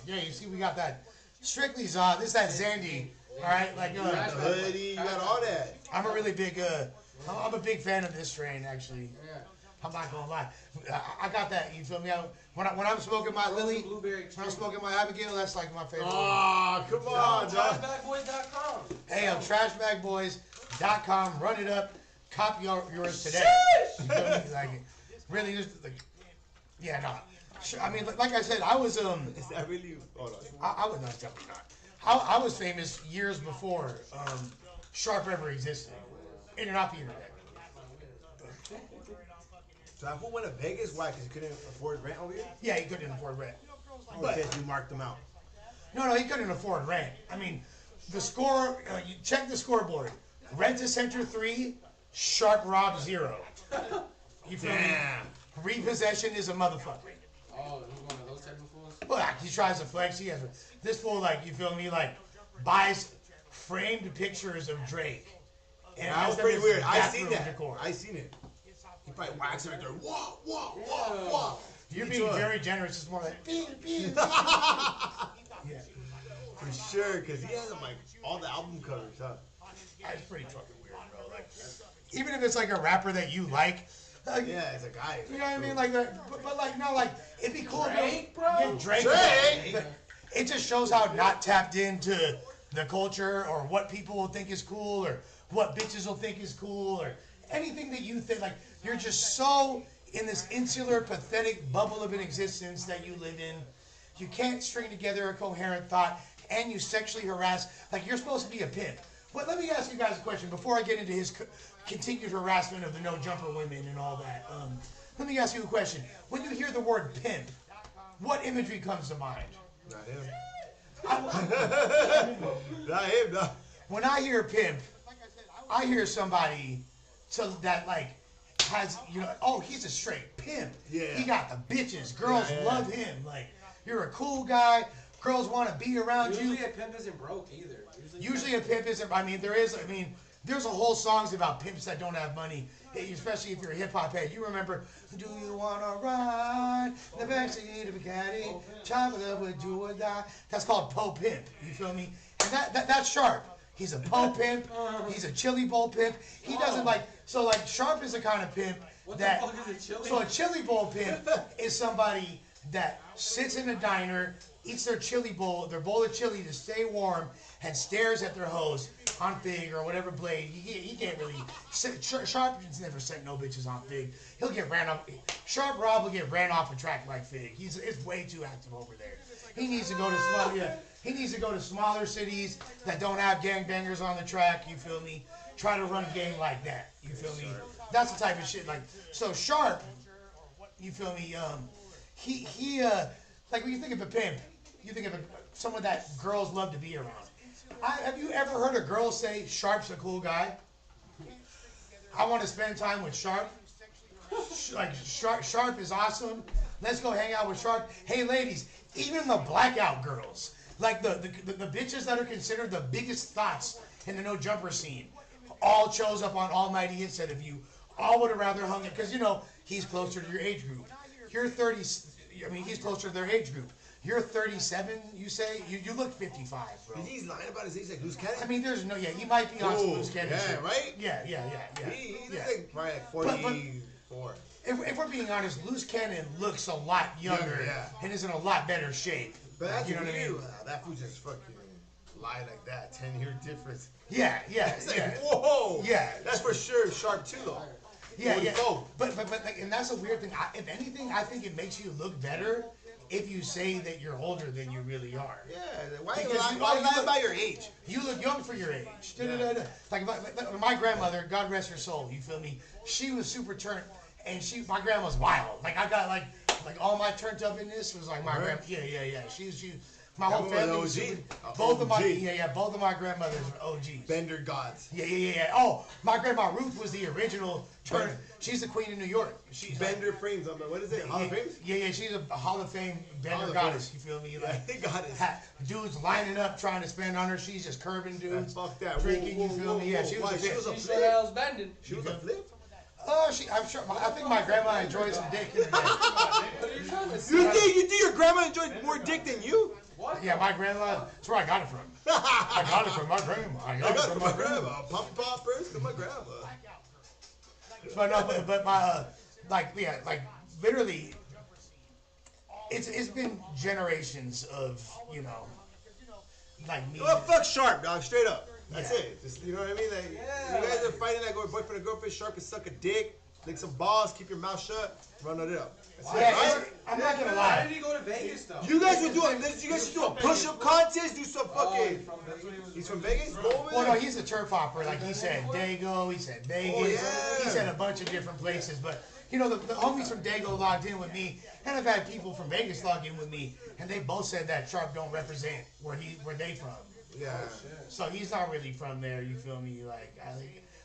Yeah, you see, we got that. Strictly's this is that Zandy. All right, like hoodie, you got all that. I'm a really big I'm a big fan of this strain actually. I'm not gonna lie. I got that. You feel me? When I'm smoking my Lily, when I'm smoking my Abigail, that's like my favorite. Oh, come on, dog. Trashbagboys.com. Hey, I'm trashbagboys.com. Run it up. Copy yours today. You feel me? Like, really, just like, yeah, no. I mean, like I said, I was Is that really? Hold on. I was not definitely not. I was famous years before Sharp ever existed, in and off the internet. So who went to Vegas? Why? Because he couldn't afford rent over here? Yeah, he couldn't afford rent. Because you marked them out. No, he couldn't afford rent. I mean, the score. You check the scoreboard. Rent a Center 3, Sharp Rob 0. You feel me? Repossession is a motherfucker. Oh, he's one of those type of fools? Well, he tries to flex. He has this fool, like, you feel me, like, buys framed pictures of Drake. And That was has them pretty as weird. I bathroom seen that. decor. I seen it. He probably whacks it right there. Whoa. You're being very generous. It's more like, yeah. For sure, because he has like all the album covers, huh? That's pretty fucking weird, bro. Like, even if it's like a rapper that you like, Yeah, it's a guy. you know what I mean? Like, but like, no, like, it'd be cool. Drake, bro? Yeah, Drake. It just shows how not tapped into the culture or what people will think is cool or what bitches will think is cool or anything that you think. Like, you're just so in this insular, pathetic bubble of an existence that you live in. You can't string together a coherent thought, and you sexually harass. Like, you're supposed to be a pimp. But let me ask you guys a question before I get into his continued harassment of the no-jumper women and all that. Let me ask you a question. When you hear the word pimp, what imagery comes to mind? Not him. Not him, no. When I hear pimp, I hear somebody that, like, has, you know, oh, he's a straight pimp. Yeah. He got the bitches. Girls Yeah. love him. Like, you're a cool guy. Girls want to be around you. Usually a pimp isn't broke either. Usually a pimp isn't, there's a whole songs about pimps that don't have money, especially if you're a hip-hop head. You remember, do you want to ride in the backseat of a caddy, chop it up with do or die? That's called Po Pimp, you feel me? And that's Sharp. He's a Po Pimp, he's a chili bowl pimp. He doesn't like, so like Sharp is the kind of pimp that, What the fuck is a chili? so a chili bowl pimp is somebody that sits in a diner, eats their bowl of chili to stay warm, and stares at their hose on Fig or whatever blade. He can't really. Sharp's never sent no bitches on Fig. He'll get ran off. Sharp Rob will get ran off a track like Fig. It's way too active over there. He needs to go to He needs to go to smaller cities that don't have gangbangers on the track. You feel me? Try to run a gang like that. You feel me? That's the type of shit. Like, so Sharp. You feel me? He like when you think of a pimp, you think of someone that girls love to be around. Have you ever heard a girl say Sharp's a cool guy? I want to spend time with Sharp. Like Sharp is awesome. Let's go hang out with Sharp. Hey ladies, even the blackout girls, like the bitches that are considered the biggest thoughts in the no jumper scene, all chose up on Almighty instead of you. All would have rather hung it because you know he's closer to your age group. You're 30. I mean, he's closer to their age group. You're 37, you say? You look 55, bro. He's lying about his age like loose cannon? I mean, there's no, he might be on some loose cannon yeah, shit. right? Yeah. He's like probably like 44. If we're being honest, loose cannon looks a lot younger and is in a lot better shape. But that's you know what I mean? That fool just fucking lied like that. 10-year difference. Yeah. It's like, whoa. Yeah. That's for sure Sharp too, though. Yeah. But like, and that's a weird thing. If anything, I think it makes you look better if you say that you're older than you really are. Yeah, why lie about your age? You look young for your age. Yeah. Like my grandmother, God rest her soul, you feel me? She was super turned, and my grandma's wild. Like I got like all my turned up in this was like my grandma. Yeah. She my whole family was both of my grandmothers were OGs. Bender gods. Yeah. Oh, my grandma Ruth was the original turn. She's the queen of New York. She's Bender frames. What is it? Hall of Fame? Yeah. She's a Hall of Fame Bender goddess. You feel me? Like goddess. Dudes lining up trying to spend on her. She's just curving dudes. Fuck that. Drinking. You feel me? Yeah. She was a flip. She was bending. She was a flip. I'm sure. I think my grandma enjoyed some dick in her day. What are you trying to say? You think your grandma enjoyed more dick than you? What? Yeah, my grandma. That's where I got it from. I got it from my grandma. I got it from my grandma. Pop first to my grandma. But my like literally, it's been generations of like me. Well, fuck Sharp, dog. Straight up. That's it. Just, you know what I mean? Like, you guys are fighting like boyfriend and girlfriend. Sharp can suck a dick. lick some balls, keep your mouth shut, run it up. Yeah, I'm not gonna Why lie. did he go to Vegas though? You guys should do a push-up contest, do some fucking. From Vegas. He's from Vegas? Go over Well, there. no, he's a turf hopper. Like he said, Dago. He said Vegas. Oh, yeah. He said a bunch of different places. But you know, the homies from Dago logged in with me, and I've had people from Vegas log in with me, and they both said that Sharp don't represent where they from. Yeah. So he's not really from there. You feel me? Like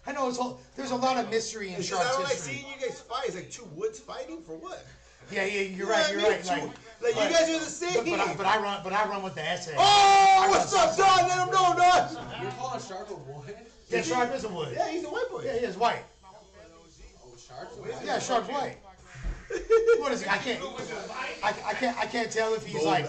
I know there's a lot of mystery in It's just, I Sharp's don't like history. seeing you guys fight. It's like two woods fighting for what? Yeah, you're know right. what I You're mean? right. Like you guys are the same. But I run with the essay. Oh, what's up, Don? Let him know, Don. You're calling Sharp a wood? Yeah, Sharp is a wood. Yeah, he's a white boy. Yeah, he is white. Oh, Sharp's a wood? Yeah, Sharp's white. What is he? I can't tell if he's like.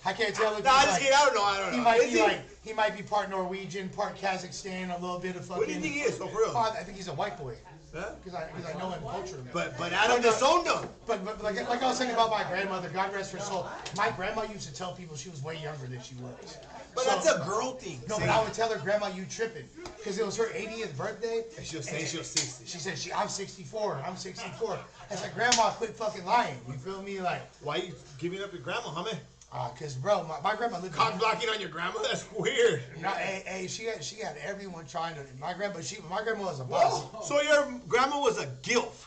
I can't tell if Nah, I he's just like. kidding. I don't know. He might Is be like. He might be part Norwegian, part Kazakhstan, a little bit of fucking. What do you think he is? So for real? Oh, I think he's a white boy. Huh? Because I know him culturally. But Adam disowned him. But like I was saying about my grandmother, God rest her soul. My grandma used to tell people she was way younger than she was. But So- that's a girl thing. No, but I would tell her, Grandma, you tripping. Because it was her 80th birthday. And she'll say she was 60. She said, I'm 64. I'm 64. I said, Grandma, quit fucking lying. You feel me? Like, Why you giving up your grandma, huh, man? because, bro, my grandma lived Cock blocking on your grandma? That's weird. No, hey, she had everyone trying to. My grandma was a boss. Whoa. So your grandma was a gilf.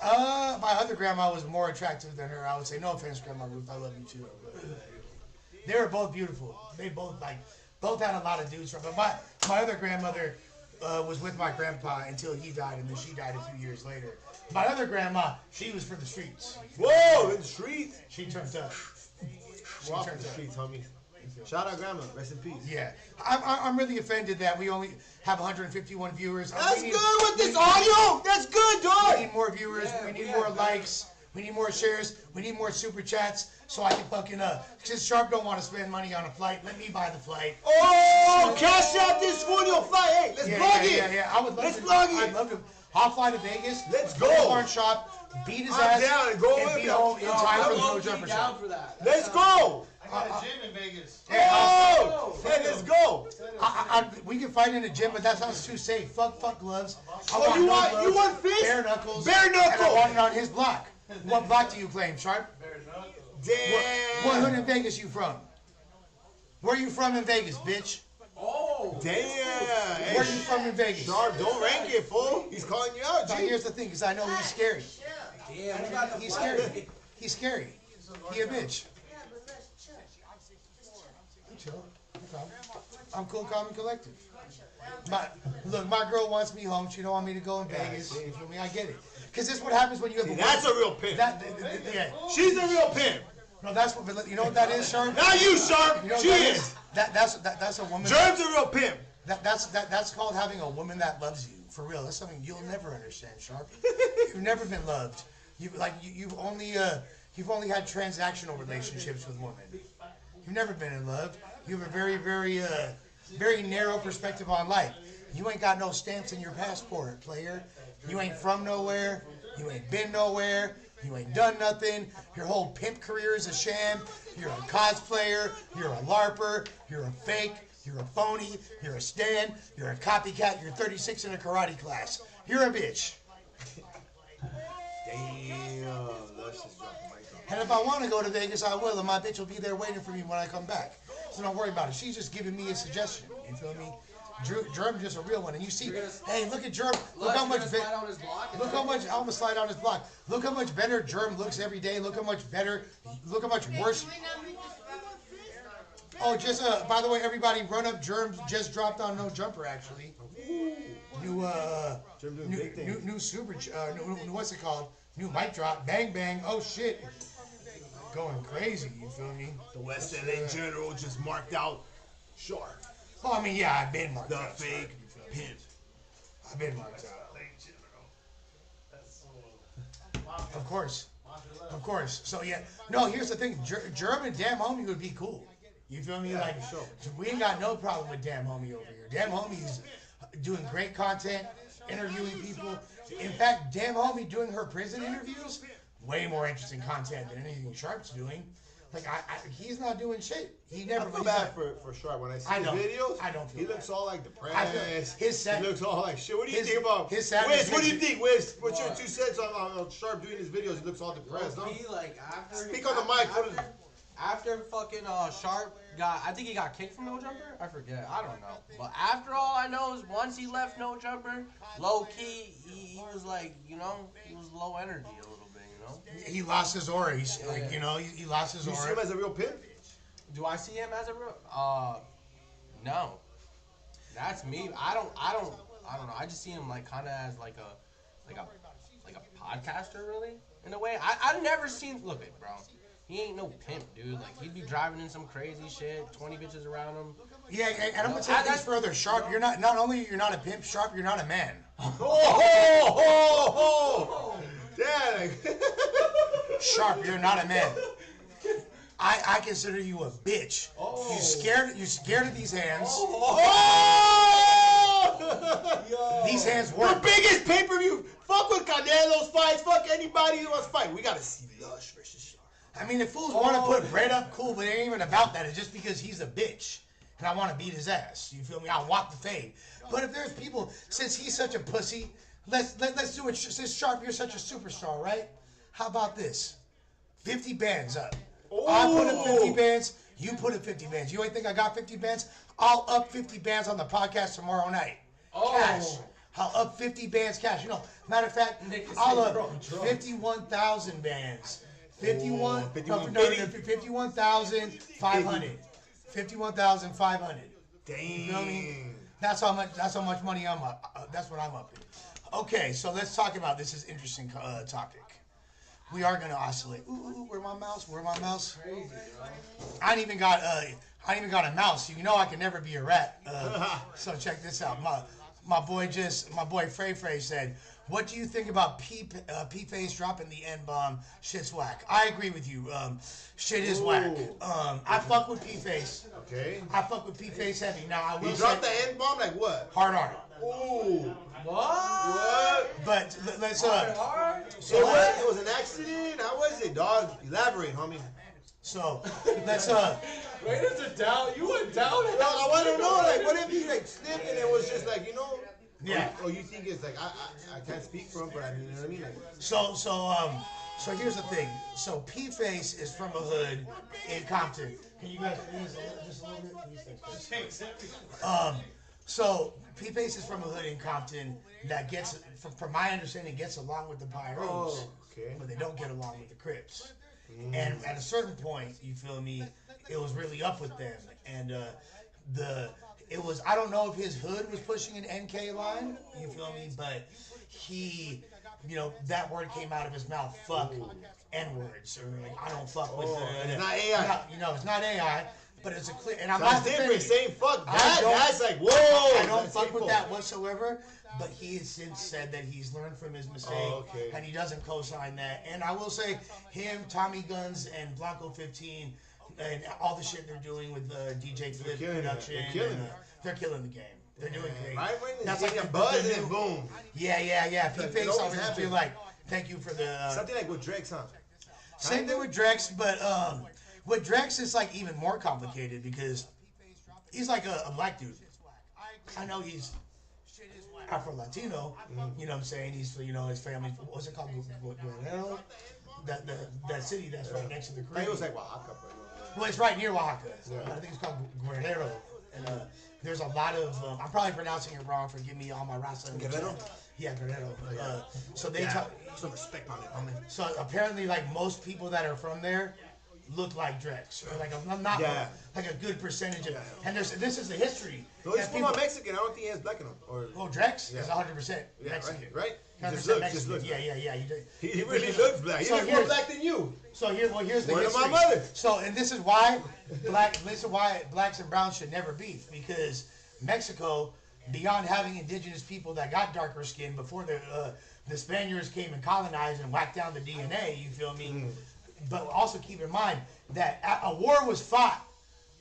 My other grandma was more attractive than her. I would say, no offense, Grandma Ruth, I love you too. But they were both beautiful. They both had a lot of dudes from. But my other grandmother was with my grandpa until he died, and then she died a few years later. My other grandma, she was for the streets. Whoa, in the streets. She turned up. We're off in the streets, homies. Shout out grandma. Rest in peace. Yeah, I'm really offended that we only have 151 viewers. That's good with this audio. That's good, We dog. need more viewers. We need more likes. We need more shares. We need more super chats so I can fucking Since Sharp don't want to spend money on a flight, let me buy the flight. Oh, cash out this one. You'll fly. Hey, let's vlog it. Yeah. I would love Let's to. vlog it. I'd love to. I'll fly to Vegas. Let's to the go. Barn shop, beat his I'm ass, down and go and with be you. home in time for the I'm no jumper down shot. for that. Let's go. I got a gym in Vegas. Oh, hey, let's go. We can fight in the gym, but that sounds too safe. Fuck gloves. Oh, you want fist? Bare knuckles. Bare knuckle. And I want it on his block. What block do you claim, Sharp? Damn. What hood in Vegas you from? Where you from in Vegas, bitch? Oh! Damn. Hey, Where you from in Vegas? Sharp, don't rank it, fool. He's calling you out, Now, G. here's the thing, because I know he's scary. Damn, we got the He's flight. scary. He's scary. He a bitch. I'm chill. I'm cool, calm, and collective. My girl wants me home. She don't want me to go in Vegas. You feel me? I get it. Because this is what happens when you have a That's a real pimp. yeah. She's a real pimp. No, that's what. But you know what that is, Sharp? Not you, Sharp. You know what She that is. That's a woman. Germ's a real pimp. That's called having a woman that loves you for real. That's something you'll never understand, Sharp. You've never been loved. You've only had transactional relationships with women. You've never been in love. You have a very narrow perspective on life. You ain't got no stamps in your passport, player. You ain't from nowhere. You ain't been nowhere. You ain't done nothing. Your whole pimp career is a sham. You're a cosplayer. You're a LARPer. You're a fake. You're a phony. You're a stan. You're a copycat. You're 36 in a karate class. You're a bitch. Damn. Lush is dropping my phone. And if I want to go to Vegas, I will. And my bitch will be there waiting for me when I come back. So don't worry about it. She's just giving me a suggestion. You feel me? Germ's just a real one. And you see, hey, look at Germ. Look how much better. Look how much. I'm gonna slide on his block. Look how much better Germ looks every day. Look how much better. Look how much worse. Oh, just by the way, everybody, run up. Germ just dropped on No Jumper actually. New super. What's it called? New mic drop. Bang bang. Oh shit. Going crazy. You feel me? The West LA General just marked out Sharp. Well, I mean, yeah, I've been marked The out. fake pimp. I've been marked out. Of course. So yeah, no. Here's the thing. German Damn Homie would be cool. You feel me? Like, we ain't got no problem with Damn Homie over here. Damn Homie's doing great content, interviewing people. In fact, Damn Homie doing her prison interviews, way more interesting content than anything Sharp's doing. Like he's not doing shit. He never. I feel bad for Sharp when I see the videos. I don't feel he bad. looks all like depressed. He looks all like shit. What do you think about Wiz? What do you think, Wiz? What's your 2 cents on Sharp doing his videos? He looks all depressed. He like after speak on the mic. After fucking Sharp I think he got kicked from No Jumper. I forget. I don't know. But after all I know is once he left No Jumper, low key he was like, you know, he was low energy a little bit, you know. He lost his aura. He's like, you know, he lost his aura. You see him as a real pimp? Do I see him as a real? No. That's me. I don't know. I just see him like kind of as like a podcaster, really, in a way. I've never seen. Look at bro. He ain't no pimp, dude. Like he'd be driving in some crazy shit, 20 bitches around him. Yeah, and I'm gonna take this further. Sharp, you're not only you're not a pimp. Sharp, you're not a man. Yeah. Sharp, you're not a man. I consider you a bitch. You scared of these hands. These hands work. The biggest pay-per-view. Fuck with Canelo's fights. Fuck anybody who wants to fight. We gotta see Lush versus Sharp. I mean, if fools want to put Red up, cool, but it ain't even about that. It's just because he's a bitch. And I want to beat his ass. You feel me? I want the fade. But if there's people, since he's such a pussy, let's do it. Since Sharp, you're such a superstar, right? How about this? 50 bands up. I put in 50 bands. You put in 50 bands. You ain't think I got 50 bands? I'll up 50 bands on the podcast tomorrow night. Cash. I'll up 50 bands cash. You know, matter of fact, I'll up 51,000 bands. 51,500. 51,500. Damn. You know what I mean? That's how much money I'm up. That's what I'm up in. Okay, so let's talk about this. Is interesting topic. We are gonna oscillate. Ooh, where my mouse? Crazy, bro. I ain't even got a mouse. You know I can never be a rat. So check this out. My boy Frey said, "What do you think about P-Face dropping the N-bomb? Shit's whack." I agree with you. Shit is whack. I fuck with P-Face. Okay. I fuck with P-Face heavy. Now I will He dropped the N-bomb like what? hard on. Ooh. What? But let's So it was an accident. How was it, dog? Elaborate, homie. So let's Raiders are down. You went down. No, I want to know, like, what if he like slipped and it was just like, you know? Yeah. Or you think it's like I can't speak for him, but I mean, you know what I mean? Like, So here's the thing. So P-Face is from a hood in Compton. Can you guys please just a little bit? Please, so P-Face is from a hood in Compton that gets, from my understanding, gets along with the Pyros, but they don't get along with the Crips. And at a certain point, you feel me, it was really up with them. And I don't know if his hood was pushing an NK line, you feel me, but he, you know, that word came out of his mouth, fuck, N-words, or like, I don't fuck with it's not AI. It's not AI, but it's a clear, and I'm that's not different. Saying fuck that, that's like, whoa. I don't fuck with that whatsoever, but he has since said that he's learned from his mistake, and he doesn't co-sign that. And I will say, him, Tommy Guns, and Blanco 15, and all the shit they're doing with DJ Flip production, they're killing the game. They're doing great. That's like a buzz and then boom. Yeah. P-Face always feel like, thank you for the... something like with Drex, huh? Same thing with Drex, but with Drex it's like even more complicated because he's like a black dude. I know he's Afro-Latino, you know what I'm saying? He's, you know, his family, what's it called? Guerrero? That city that's right next to the Caribbean. It was like Oaxaca. Well, it's right near Oaxaca. I think it's called Guerrero. And there's a lot of, I'm probably pronouncing it wrong, forgive me, all my Rasta. Guerrero? Yeah, Guerrero. So they talk. Some respect on it, homie. So apparently, like most people that are from there look like Drex, or like like a good percentage of. And this is the history. So he's from Mexican. I don't think he has black in him. Drex is 100% Mexican. Right? Just looks. Yeah. He really looks black. He's more black than you. So here's the Word history. of my mother. So and this is why blacks and browns should never beef, because Mexico, beyond having indigenous people that got darker skin before the Spaniards came and colonized and whacked down the DNA, you feel me? But also keep in mind that a war was fought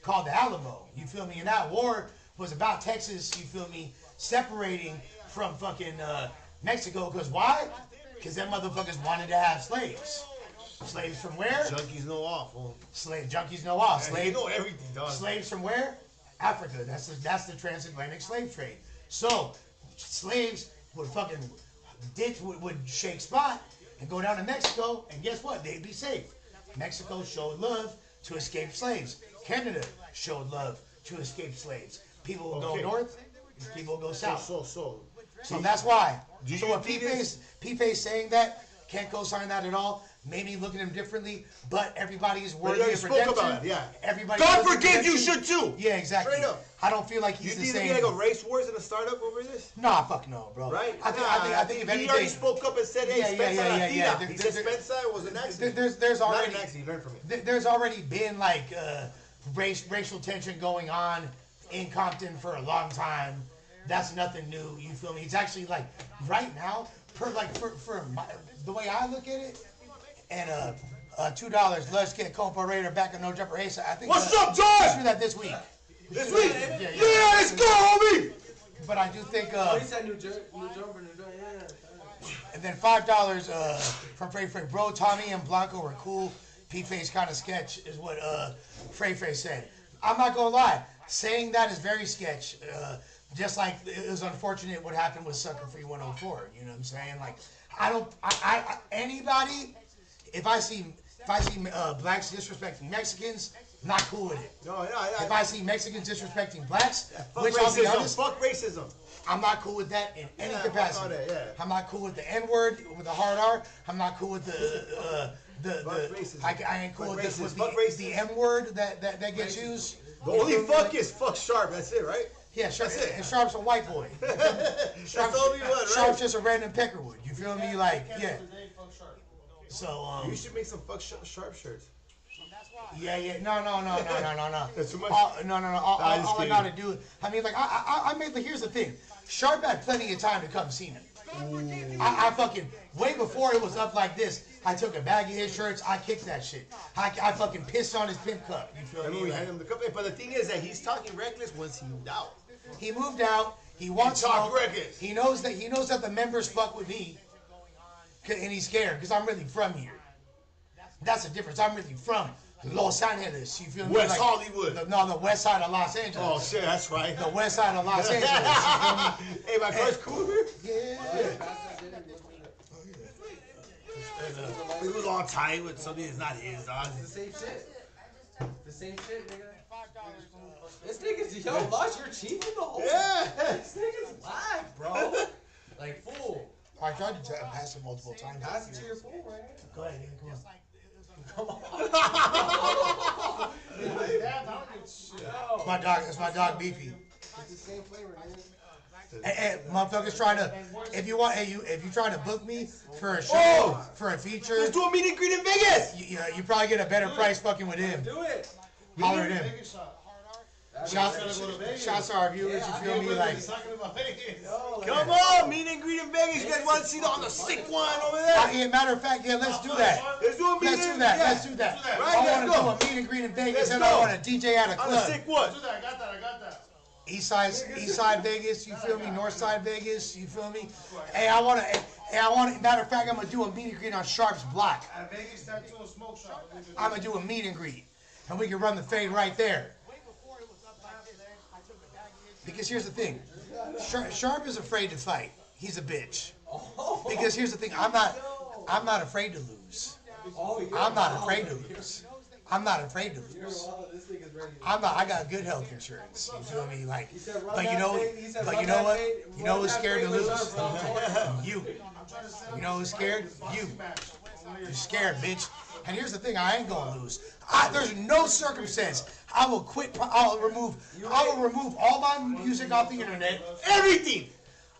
called the Alamo, you feel me? And that war was about Texas, you feel me, separating from fucking Mexico. Because why? Because them motherfuckers wanted to have slaves. Slaves from where? Junkies know off. Slave junkies know off. They Slave know everything, dog. Slaves from where? Africa. That's the transatlantic slave trade. So slaves would fucking would shake spot and go down to Mexico, and guess what? They'd be safe. Mexico showed love to escape slaves. Canada showed love to escape slaves. People will go north, people will go south. So that's why. So what Pipe's saying that, can't co-sign that at all. Maybe look at him differently, but everybody is worthy of redemption. About it, yeah. Everybody God forgive you should too. Yeah, exactly. Straight up. I don't feel like he's the same. You think like a race wars in a startup over this? Nah, fuck no, bro. Right? I think if anything, he already spoke up and said, "Hey, Spencer, He said Spencer was an accident." There's already not an accident. He learned from it. There's already been like racial tension going on in Compton for a long time. That's nothing new. You feel me? It's actually like right now, for the way I look at it, and $2. Let's get Compa Raidher back in No Jumper Ace. I think. What's up, George? Let's do that this week. This week? Yeah, let's go, homie. But I do think. He said New Jumper, yeah. And then $5 from Frey Frey. Bro, Tommy and Blanco were cool. P-Face kind of sketch is what Frey Frey said. I'm not gonna lie, saying that is very sketch. Just like it was unfortunate what happened with Sucker Free 104. You know what I'm saying? Like, anybody, if I see blacks disrespecting Mexicans, not cool with it. If I see Mexicans disrespecting blacks, which I'll be honest, fuck racism. I'm not cool with that in any capacity. I'm not cool with the N-word, with the hard R. I'm not cool with the I ain't cool with the M-word that gets used. The only fuck is fuck Sharp. That's it, right? Yeah, Sharp, and Sharp's a white boy. That's the only one, right? Sharp's just a random peckerwood. You feel me? Like, yeah. So you should make some fuck Sharp shirts. Yeah. No. That's too much. No. All I gotta do. I mean, like, I made. Like, here's the thing. Sharp had plenty of time to come see me. I fucking way before it was up like this. I took a bag of his shirts. I kicked that shit. I fucking pissed on his pimp cup. You feel me? We had him the cup. But the thing is that he's talking reckless once he moved out. He moved out. He wants to talk reckless. He knows that the members fuck with me, and he's scared because I'm really from here. That's the difference. I'm really from Los Angeles. You feel me? West Hollywood. The west side of Los Angeles. Oh shit, that's right. The west side of Los Angeles. You feel me? Hey, my car's cooler. Yeah. He was on time with something that's not his, dog. It's the same shit. The same shit, nigga. This nigga's, yo, Lush, you're cheating the whole Yeah. This nigga's lag, bro. Like, fool. I tried to pass it multiple times. Pass it to your fool, right? Go ahead, Ian, come on. My dog, it's my dog Beefy. It's the same flavor, nigga. Hey, motherfuckers trying to, if you trying to book me for a show, for a feature, Let's do a meet and greet in Vegas. You probably get a better price fucking with him. Do it. Holler at him. Shouts to our viewers, you feel me? Like, come on, meet and greet in Vegas. You guys want to see on the sick one over there? matter of fact, yeah, let's do that. Let's do a meet and greet. Let's do that. Right, I want to do a meet and greet in Vegas, and I want to DJ at a club. On the sick one. I got that. East side Vegas, you feel me? North side Vegas, you feel me? Hey, I want to, matter of fact, I'm going to do a meet and greet on Sharp's block. At Vegas Tattoo Smoke Shop. I'm going to do a meet and greet, and we can run the fade right there. Because here's the thing, Sharp is afraid to fight. He's a bitch. Because here's the thing, I'm not afraid to lose. I'm not afraid to lose. I'm not afraid to lose. I got good health insurance. You feel me? Like, but you know what? You know who's scared to lose? You. You know who's scared? You. You're scared, bitch. And here's the thing, I ain't gonna lose. There's no circumstance. I will quit. I will remove all my music off the internet. Everything.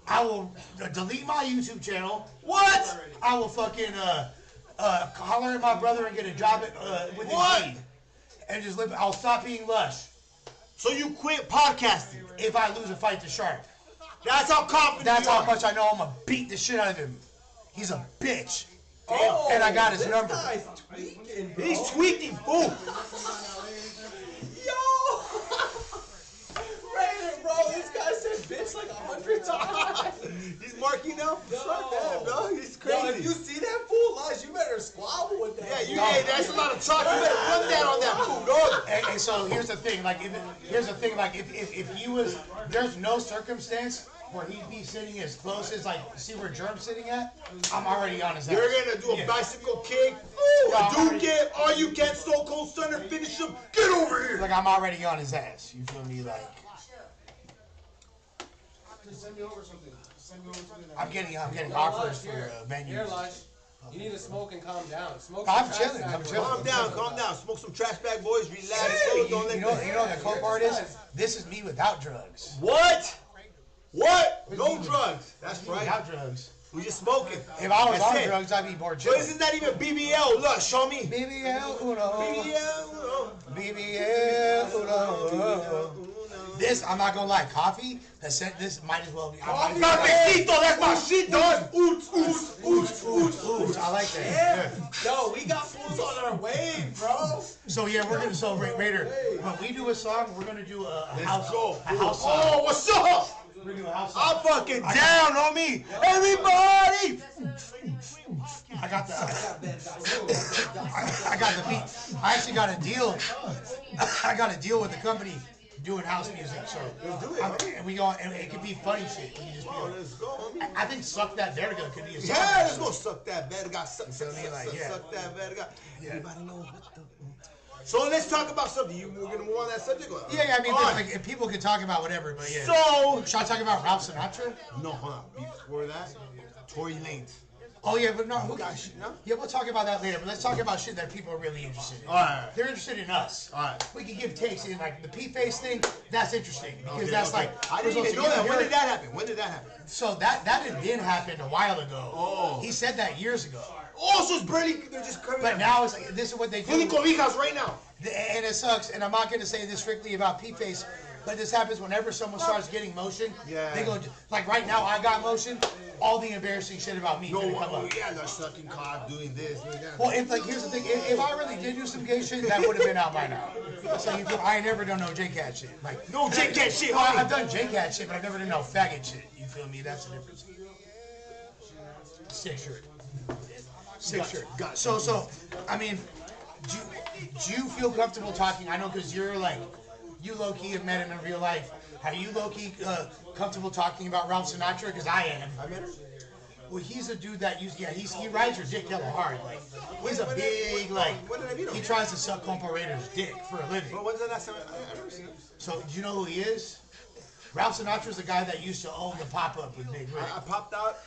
I will delete my YouTube channel. What? I will fucking holler at my brother and get a job with Indeed. And just live. I'll stop being Lush. So you quit podcasting if I lose a fight to Sharp. That's how confident That's you how are. much I know I'm gonna beat the shit out of him. He's a bitch. And I got his number. He's tweaking, fool. Yo! Raidher, bro, this guy said bitch like 100 times. He's marking out. Fuck that, bro. He's crazy. Yo, if you see that fool, Lush, you better squabble with that. Yeah, hey, that's a lot of talk. You better run that on that food, dog. And so here's the thing, like if he was, there's no circumstance where he'd be sitting as close as like see where Germ's sitting at. I'm already on his ass. You're gonna do a bicycle kick. Ooh, a dude get all you can, Stone Cold Stunner, finish him. Get over here. Like I'm already on his ass. You feel me? Like Just send me over something. Send me over something. I'm getting offers for menus. Here, Lush. You need to smoke and calm down. Smoke. I'm some chilling. trash I'm bag, chilling. boys. Calm down. Smoke some trash bag, boys. Relax. You Don't let know what the cool part is? This is me without drugs. What? No drugs. That's right. Without drugs. We just smoking. If I was That's on it. drugs, I'd be more But chill. isn't that even BBL? Look, show me. BBL Uno. BBL. BBL Uno. This, I'm not gonna lie, coffee, this might as well be. Cafecito, that's my shit, dog. Oots. I like that. Yo, we got fools on our way, bro. So yeah, we're gonna, so Raidher, when we do a song, we're gonna do a house song. Oh, what's up? We're gonna do a house song. I'm fucking down on me. Everybody. I got the beat. I actually got a deal. I got a deal with the company doing house music, so and we go and it could be funny shit. We can just be like, Let's go, homie. I think "Suck That Verga" could be a song. Yeah, let's go suck that verga. Suck Suck that verga. Yeah. Everybody knows what the... So let's talk about something. We're gonna move on that subject. Yeah, I mean, All right. like, people can talk about whatever, but yeah. So Should I talk about Ralph Sinatra? no, hold on. Before that, Tory Lanez. Oh yeah, but no, who Got shit, no? Yeah, we'll talk about that later. But let's talk about shit that people are really interested in. All right. They're interested in us. All right. We can give takes in like the P-face thing. That's interesting because that's like I didn't even know that. When did that happen? So that did happen a while ago. Oh. He said that years ago. Oh, so it's barely. They're just coming. But now it's like, this is what they do. Fully cobijas right now. And it sucks. And I'm not going to say this strictly about P-face, but this happens whenever someone starts getting motion. Yeah. They go like right now. I got motion. All the embarrassing shit about me. No, gonna come up. yeah, they're sucking cock, doing this, doing that. Well, if like here's the thing, if I really did do some gay shit, that would have been out by now. So you feel, I ain't never done no J-Cat shit. Like No J-Cat shit, Well, homie. I've done J-Cat shit, but I've never done no faggot shit. You feel me? That's the difference. Sick shirt. Gotcha. So, I mean, do you feel comfortable talking? I know because you're like, you low-key have met him in real life. Are you low-key comfortable talking about Ralph Sinatra? Because I am. I met her. Well, he's a dude that he rides your dick hella hard. Like, he's a big, like, When did I meet him? he tries to suck comparator's dick for a living. But when's the last time I've never seen him? So, do you know who he is? Ralph Sinatra's the guy that used to own the pop-up with Big Rick. I popped out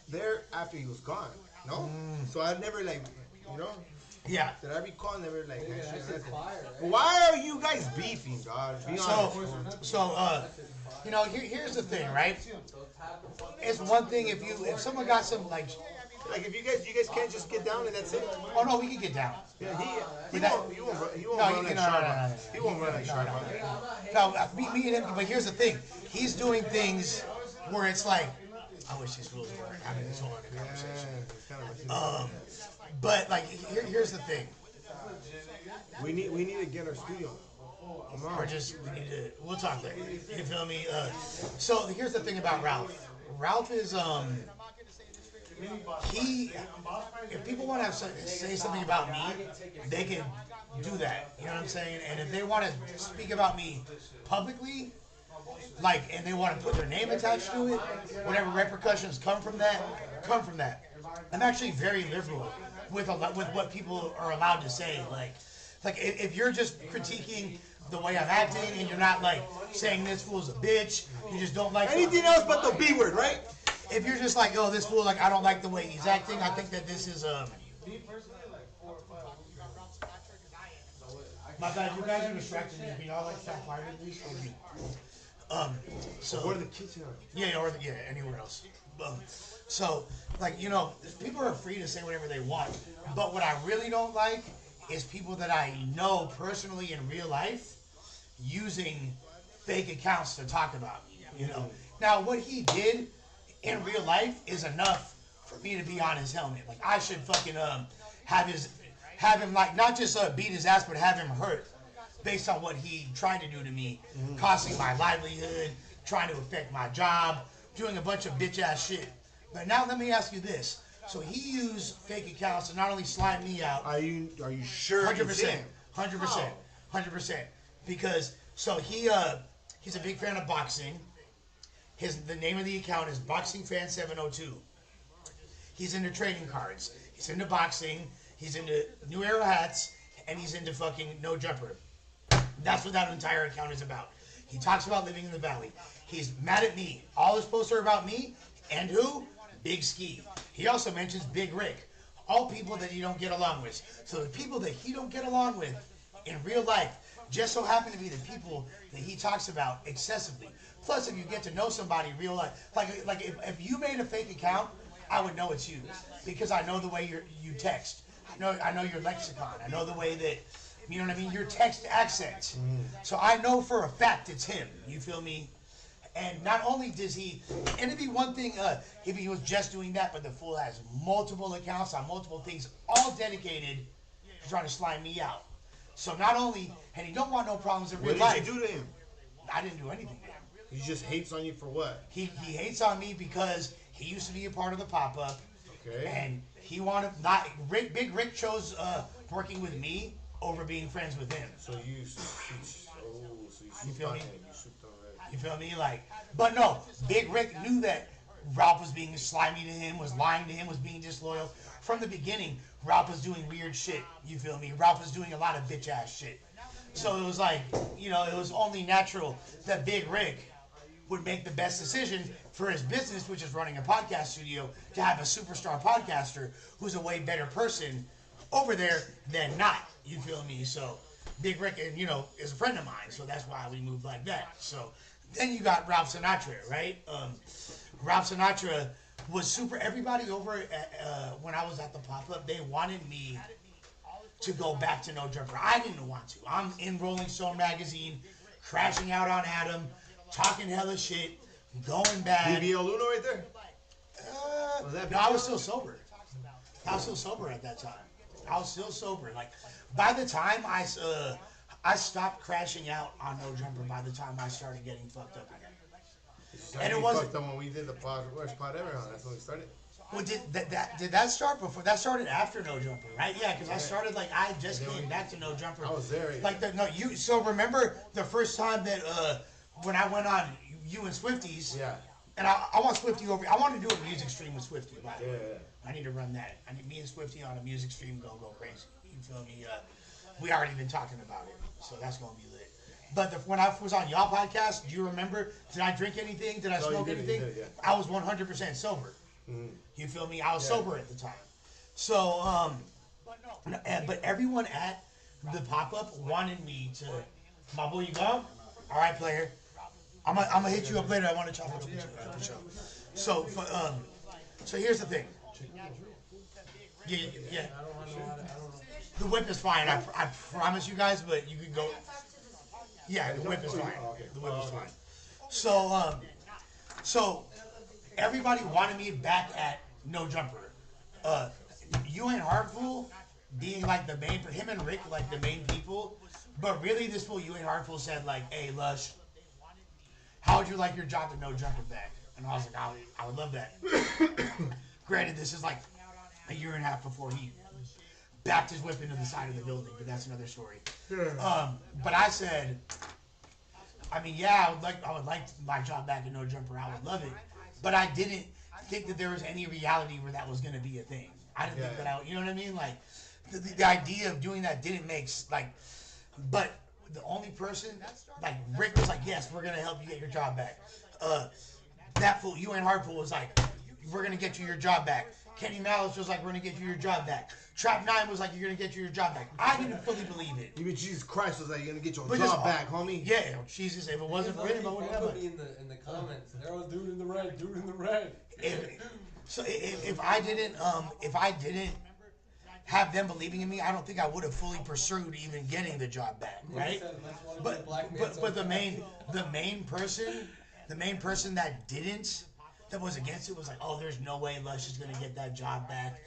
there after he was gone. No? So I never, like, you know? Yeah. Did I recall? Never, like, But why are you guys beefing, dog? Be honest. You know, here's the thing, right? It's one thing if someone got some like Like, if you guys can't just get down and that's it. oh no, we can get down. Yeah, he that- won't No, run you like can- Sharp. no. He won't run like Sharp. No, me and him. But here's the thing: he's doing things where it's like, I wish these rules were having this whole other conversation. But like, here's the thing: We need to get our studio. Come on. we'll talk later. You feel me? So here's the thing about Ralph. Ralph is if people want to say something about me, they can do that. You know what I'm saying? And if they want to speak about me publicly, like, and they want to put their name attached to it, whatever repercussions come from that, come from that. I'm actually very liberal with what people are allowed to say. Like if you're just critiquing the way I'm acting and you're not like saying this fool's a bitch, you just don't like Anything else but the B word, right? if you're just like, oh, this fool, like, I don't like the way he's acting, I think that this is, my bad, you guys are distracting me. Can y'all, like, stop quiet at least? So. Or the kitchen. Yeah, anywhere else. So, like, you know, people are free to say whatever they want. But what I really don't like is people that I know personally in real life using fake accounts to talk about me, you know? Now, what he did in real life is enough for me to be on his helmet. Like, I should fucking have him like not just beat his ass, but have him hurt based on what he tried to do to me, costing my livelihood, trying to affect my job, doing a bunch of bitch ass shit. But now let me ask you this: So he used fake accounts to not only slime me out. Are you sure? 100%. 100%. Because so he's a big fan of boxing. The name of the account is BoxingFan702. He's into trading cards. He's into boxing. He's into New Era hats, and he's into fucking No Jumper. That's what that entire account is about. He talks about living in the valley. He's mad at me. All his posts are about me, and who? Big Ski. He also mentions Big Rick. All people that he don't get along with. So the people that he don't get along with in real life just so happen to be the people that he talks about excessively. Plus, if you get to know somebody real life, like if you made a fake account, I would know it's you because I know the way you text. I know your lexicon. I know the way that, you know what I mean, your text accent. So I know for a fact it's him. You feel me? And not only does he, and it'd be one thing if he was just doing that, but the fool has multiple accounts on multiple things, all dedicated to trying to slime me out. So not only, and he don't want no problems in real life. What did you do to him? I didn't do anything to him. He just hates on you for what? He hates on me because he used to be a part of the pop-up. Okay. And he wanted, Big Rick chose working with me over being friends with him. So you feel me? You feel me? But no, Big Rick knew that Ralph was being slimy to him, was lying to him, was being disloyal. From the beginning, Ralph was doing weird shit. You feel me? Ralph was doing a lot of bitch-ass shit. So it was like, it was only natural that Big Rick would make the best decision for his business, which is running a podcast studio, to have a superstar podcaster who's a way better person over there than not. You feel me? So Big Rick, is a friend of mine, so that's why we moved like that. So then you got Ralph Sinatra, right? Ralph Sinatra was super. Everybody over at, when I was at the pop-up, they wanted me to go back to No Jumper. I didn't want to. I'm in Rolling Stone magazine, crashing out on Adam, talking hella shit, going bad. BBL Luna right there? No, I was still sober. I was still sober at that time. I was still sober. Like, by the time I stopped crashing out on No Jumper, by the time I started getting fucked up again. And it wasn't when we did the worst pod ever on. That's when we started. Well, did that start before? That started after No Jumper, right? Yeah, because I started I just came back to No Jumper. I was there. So remember the first time that when I went on you and Swifties. Yeah. And I want Swifty over. I want to do a music stream with Swifty. By the way. Yeah. I need to run that. I need me and Swifty on a music stream. Go crazy. You feel me? We already been talking about it, so that's gonna be lit. But when I was on y'all podcast, do you remember? Did I drink anything? Did I smoke anything? You did, yeah. I was 100% sober. Mm-hmm. You feel me? I was sober at the time. So, but everyone at the pop-up wanted me to. My boy, you go? All right, player. I'm gonna hit you up later. I want to chop it up with you for sure. So here's the thing. Yeah. The whip is fine. I promise you guys, but you can go. Yeah, the whip is fine. The whip is fine. So everybody wanted me back at No Jumper. You and Hartful being the main, him and Rick the main people, but really this fool, you and Hartful said hey Lush, how would you like your job at No Jumper back? And I was like, I would love that. Granted, this is a year and a half before he backed his whip into the side of the building, but that's another story. But I said, I would like my job back at No Jumper. I would love it, but I didn't think that there was any reality where that was going to be a thing. I didn't think that you know what I mean? The idea of doing that didn't make but the only person Rick was yes, we're gonna help you get your job back. That fool, you and Hartful was we're gonna get you your job back. Kenny Malice was we're gonna get you your job back. Trap 9 was you're gonna get you your job back. I didn't fully believe it. Even Jesus Christ was you're gonna get your job back, homie. Yeah, Jesus, if it wasn't for him, I wouldn't have it. In the comments, there was dude in the red. If I didn't have them believing in me, I don't think I would have fully pursued even getting the job back, right? But the main person that was against it was oh, there's no way Lush is gonna get that job back.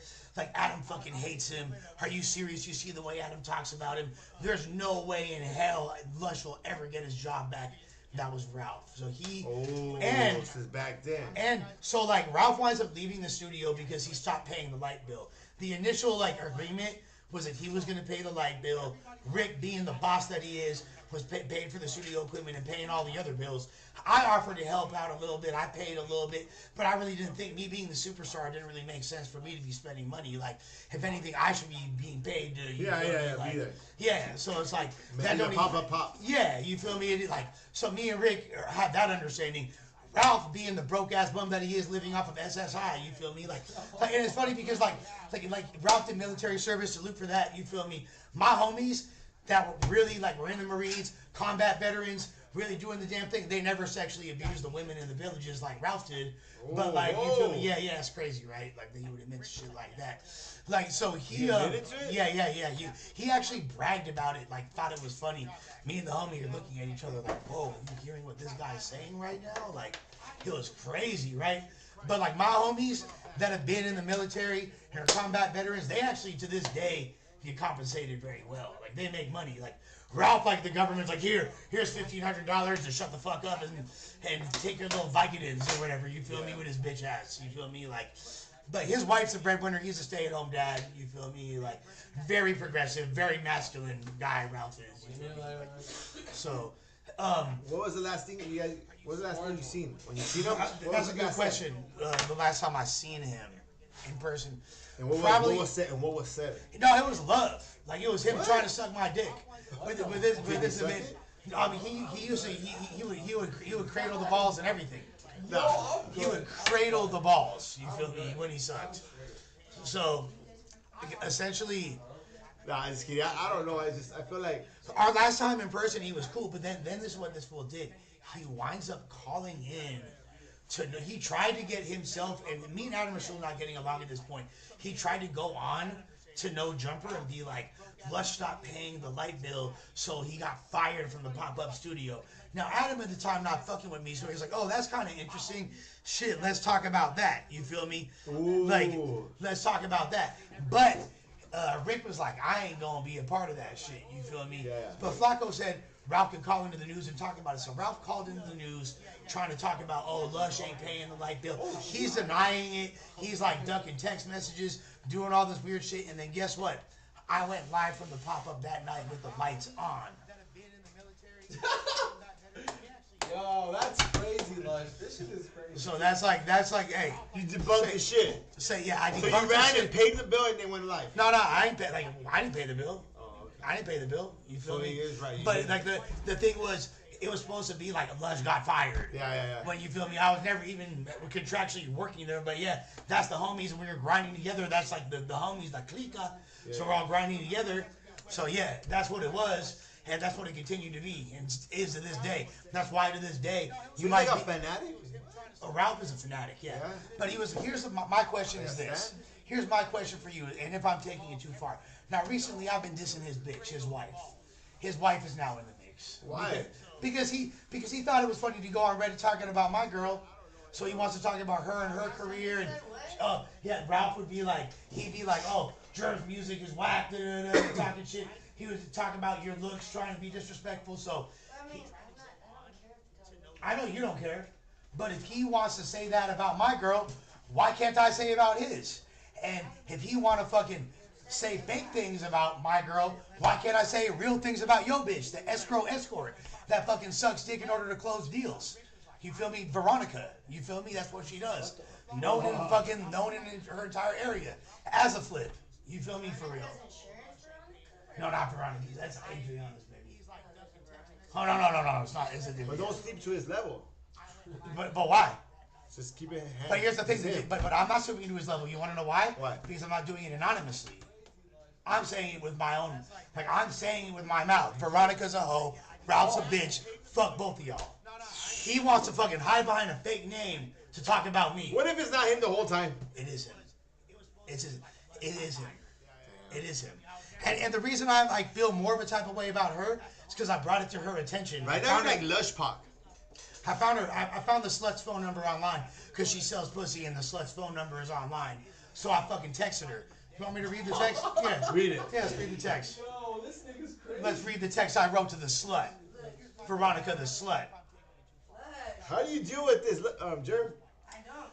Adam fucking hates him. Are you serious? You see the way Adam talks about him? There's no way in hell Lush will ever get his job back. that was Ralph. So he since back then. and so like Ralph winds up leaving the studio because he stopped paying the light bill. The initial like agreement was that he was going to pay the light bill. Rick, being the boss that he is, was paid for the studio equipment and paying all the other bills. I offered to help out a little bit. I paid a little bit, but I really didn't think, me being the superstar, it didn't really make sense for me to be spending money. Like, if anything, I should be being paid to. Be there. Yeah, so it's like that don't pop. Yeah, you feel me? It, like, so me and Rick had that understanding. Ralph, being the broke ass bum that he is, living off of SSI, you feel me? Like, and it's funny because like Ralph did military service, salute for that, you feel me? My homies that were really like were in the Marines, combat veterans, really doing the damn thing. They never sexually abused the women in the villages like Ralph did. But like, you feel me? Yeah, it's crazy, right? Like that he would admit shit like that. Like, so he he actually bragged about it, like thought it was funny. Me and the homie are looking at each other like, whoa, you hearing what this guy's saying right now? Like, it was crazy, right? But like my homies that have been in the military and are combat veterans, they actually to this day get compensated very well. Like they make money. Like Ralph, like the government's like, here's $1,500 to shut the fuck up and take your little Vicodins or whatever. You feel me, with his bitch ass. You feel me, like. But his wife's a breadwinner. He's a stay-at-home dad. You feel me, like very progressive, very masculine guy. Ralph is. You feel me? So, what was the last thing you guys? What was the last thing you seen? When you seen him? That's a good question. The last time I seen him in person. And what was said? And what was said? No, it was love. Like it was him trying to suck my dick. With this event, I mean, he would cradle the balls and everything. No, he would cradle the balls. You feel me, when he sucked. So, essentially. Nah, I'm just kidding. I don't know. I feel like our last time in person, he was cool. But then this is what this fool did. He winds up calling in. He tried to get himself, and me and Adam are still not getting along at this point. He tried to go on to No Jumper and be like, Lush stopped paying the light bill, so he got fired from the pop-up studio. Now, Adam at the time not fucking with me, so he's like, oh, that's kind of interesting. Shit, let's talk about that. You feel me? Ooh. Like, let's talk about that. But Rick was like, I ain't going to be a part of that shit. You feel me? Yeah. But Flacco said Ralph can call into the news and talk about it. So Ralph called into the news trying to talk about, oh, Lush ain't paying the light bill. He's denying it. He's like ducking text messages, doing all this weird shit. And then guess what? I went live from the pop-up that night with the lights on. Yo, that's crazy, Lush. This shit is crazy. So that's like, hey, you debunked the shit. Say, yeah, I debunked so you ran the and paid the bill and then went live. No, I ain't pay. Like, I didn't pay the bill. Oh, okay. I didn't pay the bill. You feel so me? He is right. But like the thing was, it was supposed to be like Lush got fired. Yeah. When you feel me, I was never even contractually working there. But yeah, that's the homies, and we were grinding together. That's like the homies, the clica. Yeah. So we're all grinding together. So yeah, that's what it was. And that's what it continued to be, and is to this day. That's why to this day you might be a fanatic. Ralph is a fanatic, yeah. But my question is this. Here's my question for you, and if I'm taking it too far. Now, recently I've been dissing his bitch, his wife. His wife is now in the mix. Why? Because he thought it was funny to go on Reddit talking about my girl, so he wants to talk about her and her career. And Ralph would be like, oh, Germ's music is whack, talking shit. He would talk about your looks, trying to be disrespectful. So, I know you don't care, but if he wants to say that about my girl, why can't I say about his? And if he want to fucking say fake things about my girl, why can't I say real things about your bitch, the escrow escort that fucking sucks dick in order to close deals? You feel me? Veronica. You feel me? That's what she does. Known in her entire area as a flip. You feel me? For real. No, not Veronica. That's Adriana's baby. Oh, no. It's not. It's a different. But don't sleep to his level. But why? Just keep it. But here's the thing. But I'm not sleeping to his level. You want to know why? Why? Because I'm not doing it anonymously. I'm saying it with my own. Like, I'm saying it with my mouth. Veronica's a hoe. Ralph's a bitch. Fuck both of y'all. He wants to fucking hide behind a fake name to talk about me. What if it's not him the whole time? It is him. It is him. And the reason I like feel more of a type of way about her is because I brought it to her attention. Right now, you're like Lush Pac. I found the slut's phone number online because she sells pussy and the slut's phone number is online. So I fucking texted her. You want me to read the text? Yeah. Read it. Yeah, let's read the text. Yo, this nigga's crazy. Let's read the text I wrote to the slut. Veronica the slut. How do you deal with this, Germ? I don't.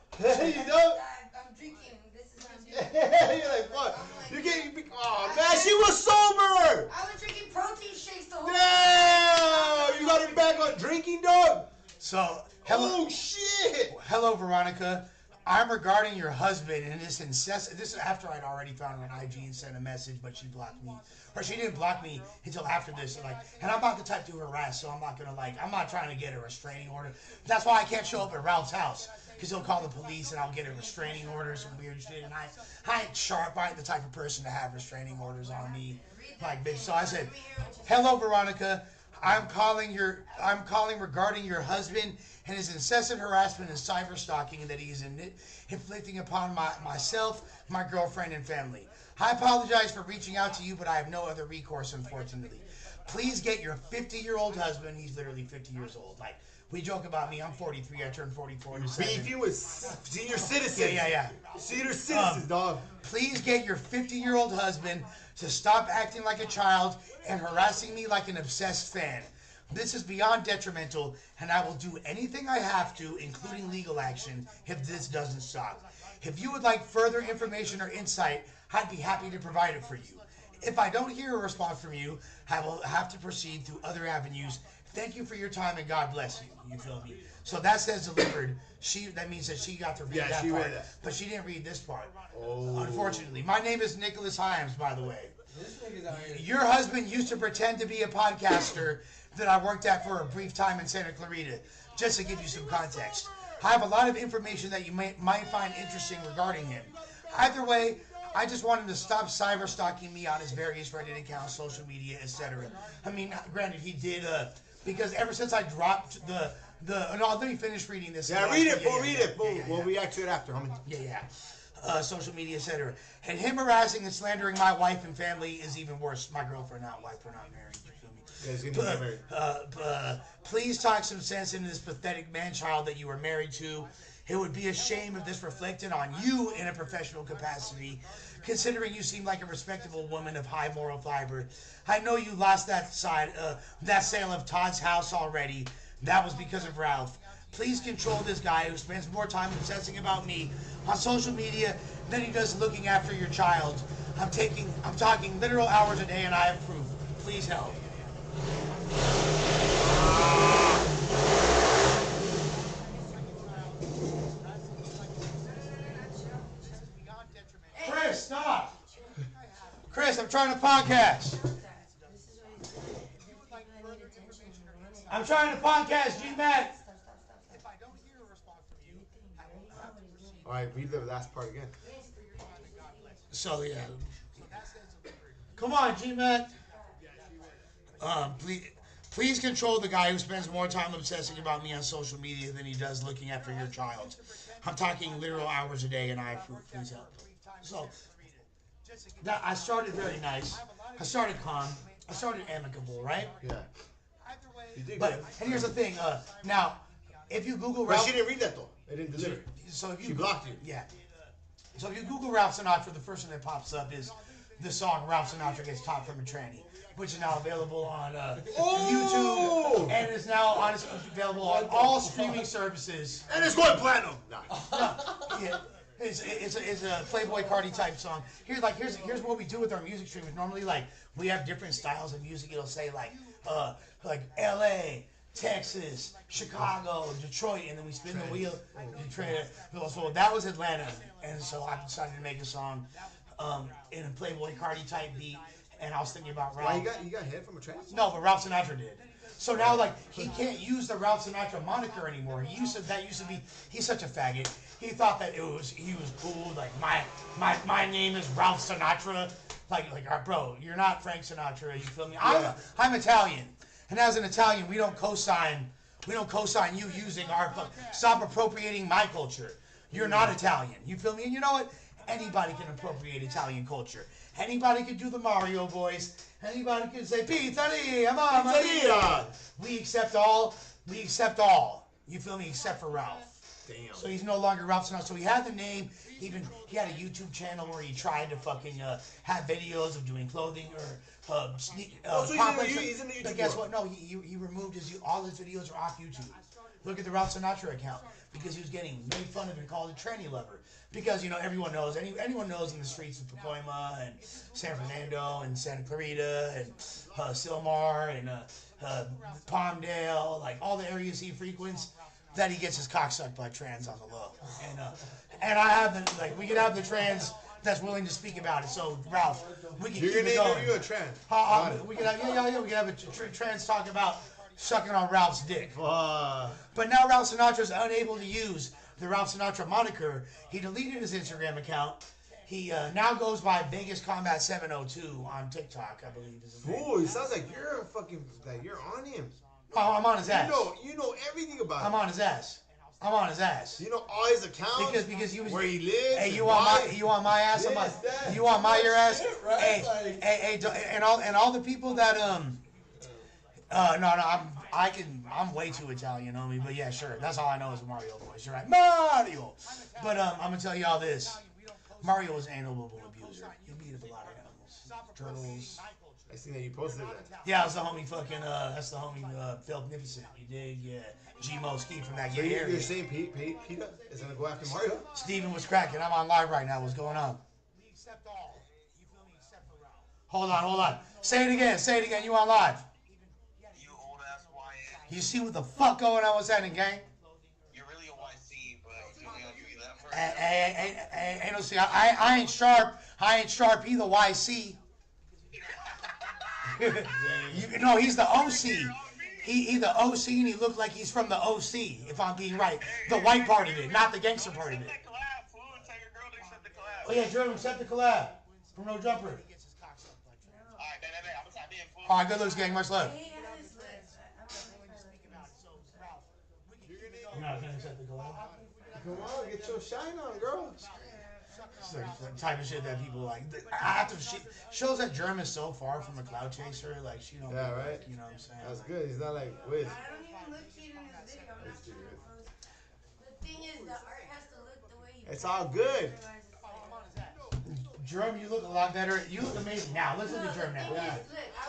You don't? I'm drinking. This is what I'm doing. You're like, fuck. You're getting. Oh, man, she was sober. I was drinking protein shakes the whole Damn! You got it back on drinking, dog? So, hello. Oh, shit. Hello, Veronica. I'm regarding your husband and this incessant. This is after I'd already found her on IG and sent a message, but she blocked me, or she didn't block me until after this. And I'm not the type to harass, so I'm not gonna I'm not trying to get a restraining order. That's why I can't show up at Ralph's house, because he'll call the police and I'll get a restraining order, some weird shit. And I ain't sharp. I ain't the type of person to have restraining orders on me, bitch. So I said, hello, Veronica. I'm calling regarding your husband and his incessant harassment and cyber stalking that he is inflicting upon myself, my girlfriend, and family. I apologize for reaching out to you, but I have no other recourse, unfortunately. Please get your 50-year-old husband. He's literally 50 years old. We joke about me. I'm 43. I turned 44 in December. Beefing with senior citizens. Yeah. Senior citizens, dog. Please get your 50-year-old husband to stop acting like a child and harassing me like an obsessed fan. This is beyond detrimental, and I will do anything I have to, including legal action, if this doesn't stop. If you would like further information or insight, I'd be happy to provide it for you. If I don't hear a response from you, I will have to proceed through other avenues. Thank you for your time, and God bless you. You feel me? So that says delivered. That means that she got to read that part. Read that. But she didn't read this part. Oh. Unfortunately. My name is Nicholas Himes, by the way. Your husband used to pretend to be a podcaster that I worked at for a brief time in Santa Clarita, just to give you some context. I have a lot of information that you might find interesting regarding him. Either way, I just want him to stop cyber stalking me on his various Reddit accounts, social media, etc. I mean, granted, he did, because ever since I dropped no, let me finish reading this. Yeah, read it, read it. We'll react to it after, homie. Yeah. Social media, etc. And him harassing and slandering my wife and family is even worse. My girlfriend, not wife, we're not married. You feel me? Yeah, he's gonna get married. Please talk some sense into this pathetic man-child that you were married to. It would be a shame if this reflected on you in a professional capacity, considering you seem like a respectable woman of high moral fiber. I know you lost that sale of Todd's house already. That was because of Ralph. Please control this guy who spends more time obsessing about me on social media than he does looking after your child. I'm talking literal hours a day, and I approve. Please help. Chris, stop! Chris, I'm trying to podcast. I'm trying to podcast, G-Mac. If I don't hear a response from you, I will have to proceed. All right, read the last part again. So, yeah. Come on, G-Mac. Please control the guy who spends more time obsessing about me on social media than he does looking after your child. I'm talking literal hours a day, and I approve. Please help. So, I started very nice. I started calm. I started amicable, right? Yeah. You did But, good. and here's the thing. Now, if you Google But Ralph... she didn't read that, though. It didn't deliver. So if you, She blocked you. Yeah. So if you Google Ralph Sinatra, the first thing that pops up is the song Ralph Sinatra Gets Top from a Tranny, which is now available on YouTube, and is now honestly available on all streaming services. And it's going platinum. Nah. Yeah. It's a Playboy Cardi type song. Here's what we do with our music streamers. Normally, we have different styles of music. It'll say like L.A., Texas, Chicago, Detroit, and then we spin the wheel. Detroit. So that was Atlanta, and so I decided to make a song in a Playboy Cardi type beat. And I was thinking about Ralph. Why you got hit from a trans? No, but Ralph Sinatra did. So now, he can't use the Ralph Sinatra moniker anymore. He's such a faggot. He thought that he was cool. Like my name is Ralph Sinatra. Bro, you're not Frank Sinatra. You feel me? I'm Italian, and as an Italian, we don't co-sign you using stop appropriating my culture. You're not Italian. You feel me? And you know what? Anybody can appropriate Italian culture. Anybody can do the Mario voice. Anybody can say pizzeria, mamma mia. We accept all. You feel me? Except for Ralph. Damn. So he's no longer Ralph Sinatra. So he had the name. He had a YouTube channel where he tried to fucking have videos of doing clothing or so he's in the YouTube But guess world. what? No, he removed all his videos are off YouTube. Look at the Ralph Sinatra account because he was getting made fun of and called a tranny lover. Because, you know, everyone knows, anyone knows in the streets of Pacoima and San Fernando and Santa Clarita and Silmar and Palmdale, like all the areas he frequents, that he gets his cock sucked by trans on the low. And I have the, like, we could have the trans that's willing to speak about it. So, Ralph, we can keep it going. Interview a trans. We could have, we could have a trans talk about sucking on Ralph's dick. But now Ralph Sinatra's unable to use the Ralph Sinatra moniker. He deleted his Instagram account. He now goes by Vegas Combat 702 on TikTok, I believe is his name. Ooh, it sounds like you're you're on him. Oh, I'm on his ass. You know everything about him. I'm on his ass. I'm on his ass. You know all his accounts. Because he was where he lives. Hey, you want my ass? You want your ass? Right? Hey, and all the people that I'm way too Italian, homie. But yeah, sure. That's all I know is Mario voice. You're right, Mario. But I'm gonna tell y'all this: Mario was an animal abuser. He beat up a lot of animals, turtles. I seen that you posted that. Yeah, that's the homie fucking. That's the homie Philnificent. You dig? Yeah, G-Mo Ski from that gay area. You're saying Peter is gonna go after Mario? Steven was cracking. I'm on live right now. What's going on? Hold on. Say it again. You on live? You old ass YN. You see what the fuck going on? What's happening, gang? You're really a YC, but you feel me? I'll give you that first. Ain't no see. I ain't sharp. I ain't sharp either. YC. No, he's the OC. He the OC, and he looked like he's from the OC. If I'm being right, the white part of it, not the gangster part of it. Oh yeah, German, accept the collab from No Jumper. All right, good looks, gang. Much love. You're not gonna accept the collab? Come on, get your shine on, girl. It's like the type of shit that people like. She shows that Germ is so far from a cloud chaser. Like she don't. Yeah, look right. Like, you know what I'm saying? That's good. He's not like Wiz. I don't even look cute in this video. I'm not trying to post. The thing is, the art has to look the way you. It's all good. Germ, you look a lot better. You look amazing now. Listen to Germ now. Yeah.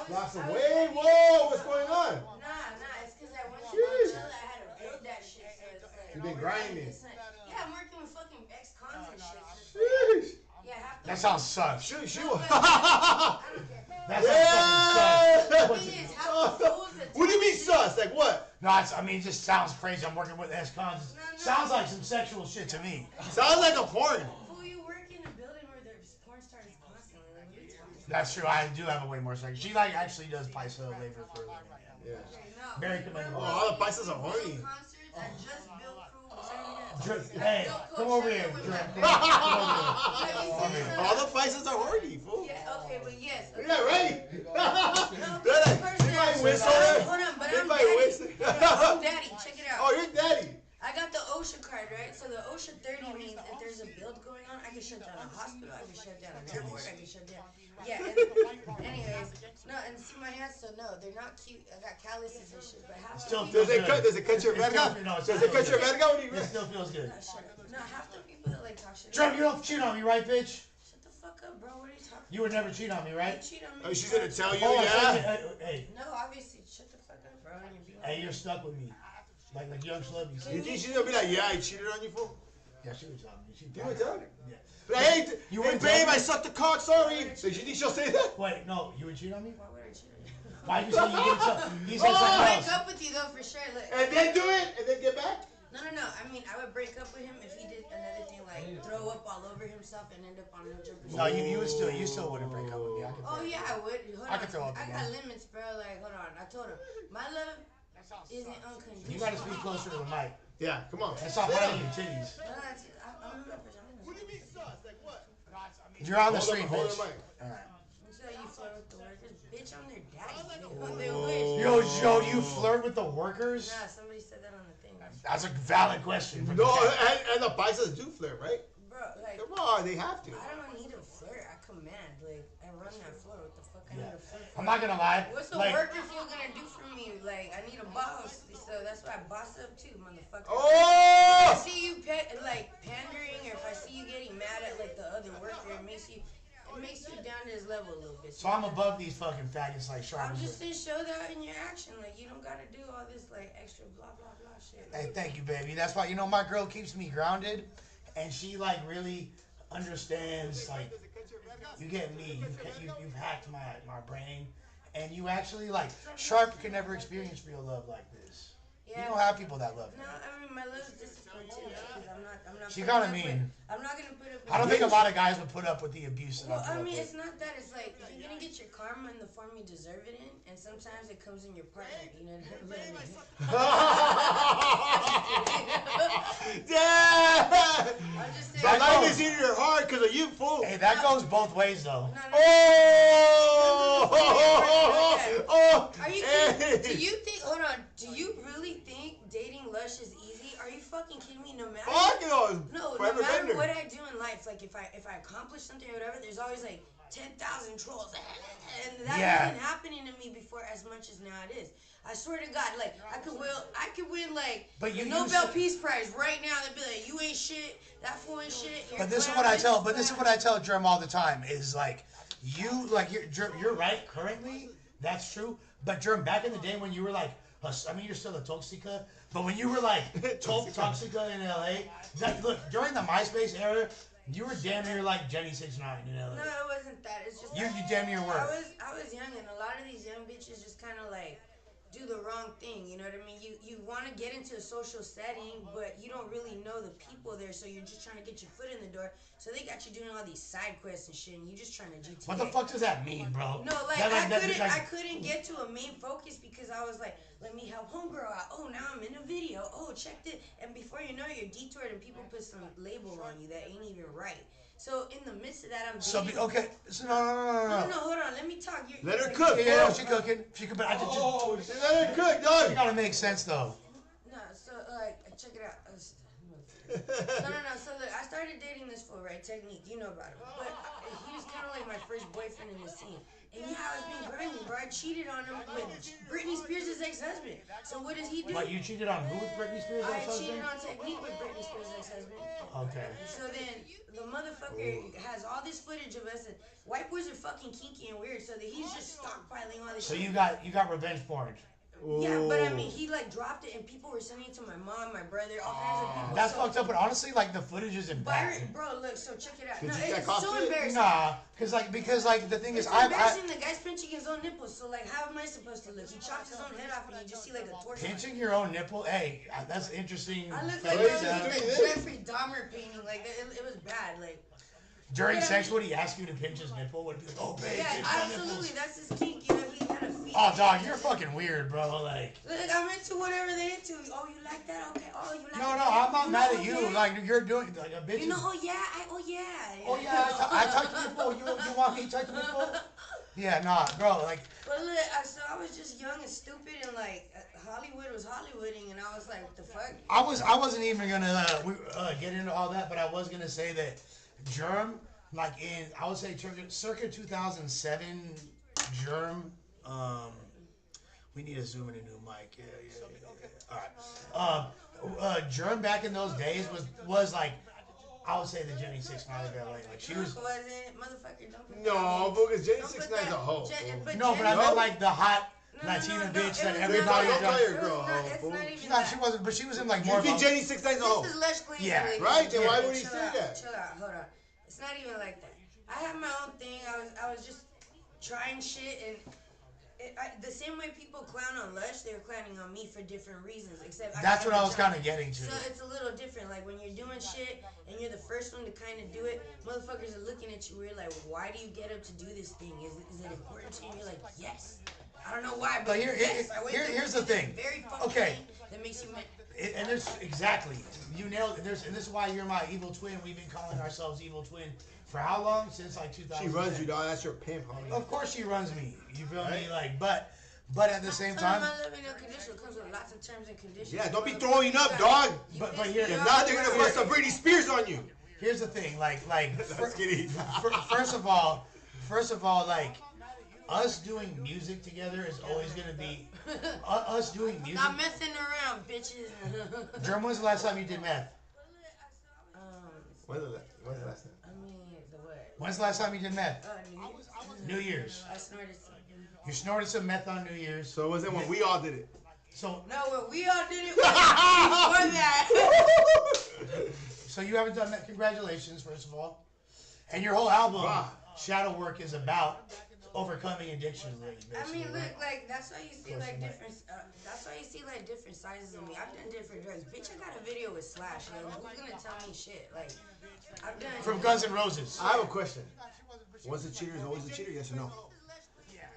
Lost some I was weight. working- Whoa, what's going on? Nah, it's because I went to Jeez. Coachella. I had to build that shit. So it's like, You've been grinding. Yeah, I'm working with fucking ex-cons and shit. So Sheesh. yeah, half the That sounds sus. She No, was. but I don't care. That sounds fucking sus. The thing is, half the fools that What do you talk mean shit- sus? Like what? No, it just sounds crazy. I'm working with ex-cons. Sounds like some sexual shit to me. Sounds like a porn. Fool, you work in a building where there's porn stars constantly. Like, what are you talking about? That's true. I do have a way more sex. She like actually does paisa labor for a living. Yeah. No. Very commendable. Oh, all the prices are horny. Concerts, I just built crew. Hey, come over here. All the prices are horny, fool. Yeah, okay, but yes. Okay. Yeah, right. No, They're like, person- they might whistle. Hold on, but They I'm might daddy. whistle. I'm daddy. Check it out. Oh, you're daddy. I got the OSHA card, right? So the OSHA 30 means if there's a build going on, I can shut down a hospital, I can shut down an airport, I can shut down. Yeah, and, anyways, no, and see my hands, so no, they're not cute. I got calluses and shit, but half Still the people. Does it cut your verga? Does it cut your verga when you It still feels good. No, shut up. No, half the people that like talk shit. Drum, you don't cheat on me, right, bitch? Shut the fuck up, bro. What are you talking about? You would never cheat on me, You right? cheat on me. Oh, she's gonna tell you, Hold on, yeah? Hey, No, obviously, shut the fuck up, bro. And you're being hey, you're stuck with me. Like young Slubby. You think she's gonna be like, yeah, I cheated on you, fool? Yeah, she would tell me. She You would tell me? Yeah. Like, hey, You hey, would babe, tell me? I sucked the cock, sorry. So you think she'll say that? Wait, no, you would cheat on me? Why would I cheat on you? Why you say you did something? He said I'll something break else. up with you though for sure. Look. And then do it, and then get back? No. I mean, I would break up with him if he did another thing like throw up all over himself and end up on No Jumper. No, you still wouldn't break up with me. I could Oh yeah, I would. Hold I on. could throw up I again. got limits, bro. Like, hold on. I told him my love isn't unconditional. You gotta speak closer to the mic. Yeah, come on. And stop hiding your titties. No, I'm a person. What do you mean sus? Like what? You're on the Hold street, on, hold bitch. on, mic. Alright. So you flirt with the workers, bitch. I'm their daddy. They wish. Yo, Joe, do you flirt with the workers? Nah, somebody said that on the thing. That's a valid question. from No, the chat. and the paisas do flirt, right? Bro, like Come on, they have to. I don't need to flirt. I command. Like I run that floor. What the fuck I need to flirt for? I'm not gonna lie. What's the Like, worker fool gonna do for me? Like I need a boss, so that's why I boss up too, motherfucker. If I Oh! see you like pandering, or if I see you getting mad at like the other worker, it makes you it makes you down to his level a little bit. So I'm above these fucking faggots like Sharp. I'm just saying, show that in your action. Like, you don't gotta do all this, like, extra blah, blah, blah shit. Hey, thank you, baby. That's why, my girl keeps me grounded, and she, like, really understands, like, you get me. You've hacked my brain, and you actually, like, Sharp can never experience real love like this. Yeah. You don't have people that love you. No, I mean, my love's discipline, too, because I'm not She putting kinda up mean. I'm not gonna put up with I don't think a lot of guys would put up with the abuse that Well, I put I up mean, with. it's not that. It's like, you're gonna get your karma in the form you deserve it in, and sometimes it comes in your partner, you know what I mean? Yeah! I'm just saying. My life is in your heart because of you, fool. Hey, that goes both ways, though. Oh! Are you kidding? Do you think, hold on, do you really think dating Lush is easy? Are you fucking kidding me? No matter Fuck it all. No, no Forever matter bender. what I do in life, like if I accomplish something or whatever, there's always like 10,000 trolls, and that wasn't happening to me before as much as now it is. I swear to God, like I could win like the Nobel Peace Prize right now. They'd be like, you ain't shit, that fool ain't shit. But this is what I tell. But this is what I tell Germ all the time. Is like, you're right. Currently, that's true. But Germ, back in the day when you were like, I mean, you're still a toxica. But when you were like toxica in LA, look, during the MySpace era, you were damn near like Jenny 6ix9ine in LA. No, it wasn't that. It's just you damn near were. I was young, and a lot of these young bitches just kind of like do the wrong thing. You know what I mean? You want to get into a social setting, but you don't really know the people there, so you're just trying to get your foot in the door. So they got you doing all these side quests and shit, and you just trying to GTA. What the fuck does that mean, bro? No, like, I couldn't get to a main focus because I was like, let me help homegirl out. Oh, now I'm in a video. Oh, check this. And before you know it, you're detoured and people put some label on you that ain't even right. So in the midst of that, I'm dating. So okay. So no. No, hold on. Let me talk. Let her cook. Yeah, she cooking. She could. Let her cook, dog. You gotta make sense though. No, so like, check it out. No. So look, I started dating this fool, right? Technique, you know about him. But he was kind of like my first boyfriend in the scene. And yeah, I was being grimy, bro. I cheated on him with Britney Spears' ex-husband. So what does he do? What, you cheated on who with Britney Spears' I ex-husband? cheated on Technique with Britney Spears' ex-husband. Okay. So then the motherfucker has all this footage of us, and white boys are fucking kinky and weird. So that he's just stockpiling all this. So shit. you got revenge porn. Yeah, but I mean, he like dropped it, and people were sending it to my mom, my brother, all kinds of people. That's fucked up, but honestly, like the footage isn't bad. Bro, look, so check it out. Did No, you it's check off so it? embarrassing. Nah, because the thing is, It's embarrassing. The guy's pinching his own nipples, so like, how am I supposed to look? He chopped his own head off, and you just see like a torso. pinching your own nipple. Hey, that's interesting. I looked like I was like Jeffrey Dahmer painting. Like it was bad. Like During sex, would he ask you to pinch his nipple? Would he be like, oh, babe, yeah, pinch my absolutely. nipples? That's his kink. You know, he had a feet. Oh, dog, you're fucking weird, bro. Like. Look, I'm into whatever they into. Oh, you like that? Okay. Oh, you like No, that? I'm not mad at oh, you. yeah. Like you're doing like a bitch. You know, oh yeah. Oh yeah, I touched the nipple. You want me to touch the nipple? Yeah, nah, bro. Like. But look, so I was just young and stupid, and like Hollywood was Hollywooding, and I was like, what the fuck? I wasn't even gonna get into all that, but I was gonna say that Germ, like I would say circa 2007, Germ. We need to zoom in a new mic. Yeah. All right. Germ back in those days was like, I would say the Jenny 6ix9ine of LA. Like she was. Wasn't motherfucker? Don't put No, that because Jenny Don't put 6ix9ine's a that- hoe. No, but I meant like the hot No, Latina no, bitch it that was everybody. not- done- Call your girl, It's fool. not even She that. wasn't, but she was in like You more. think of a- Jenny 6ix9ine's a hoe? This is Lush Queens. Yeah. ladies. Right? Then why Yeah. would he say that? Chill out. Hold on. It's not even like that. I have my own thing. I was just trying shit, and the same way people clown on Lush, they were clowning on me for different reasons. Except That's what I was kind kind of getting to. So it's a little different. Like when you're doing shit and you're the first one to kind of do it, motherfuckers are looking at you weird. Like, why do you get up to do this thing? Is it important to you? And you're like, yes. I don't know why, but yes. Here's the thing. Very fucking Okay. thing that makes you mad. And there's exactly, you nailed it. And this is why you're my evil twin. We've been calling ourselves evil twin for how long? Since like 2000. She runs you, dog. That's your pimp, homie. Of course she runs me. You feel me? Right. Like, but at the same time. My love ain't unconditional. It comes with lots of terms and conditions. Yeah, don't be throwing up, dog. But here, If not, they're gonna bust a Britney Spears on you. here's the thing. Like, That's kidding. first of all, like. Us doing music together is always gonna be us doing music. Stop messing around, bitches. Germ, when's the last time you did meth? When's the last time? I mean, the what? When's the last time you did meth? New Year's. New Year's. I snorted some. You snorted some meth on New Year's. So it wasn't when we all did it. So No, when we all did it before that. So you haven't done that. Congratulations, first of all. And your whole album, Shadow Work, is about overcoming addiction. I mean, look, like that's why you see like different. That's why you see like different sizes of me. I've done different drugs. Bitch, I got a video with Slash. Yo. Who's gonna tell me shit? Like, I've done. From Guns N' Roses. I have a question. Once a cheater is always a cheater, yes or no?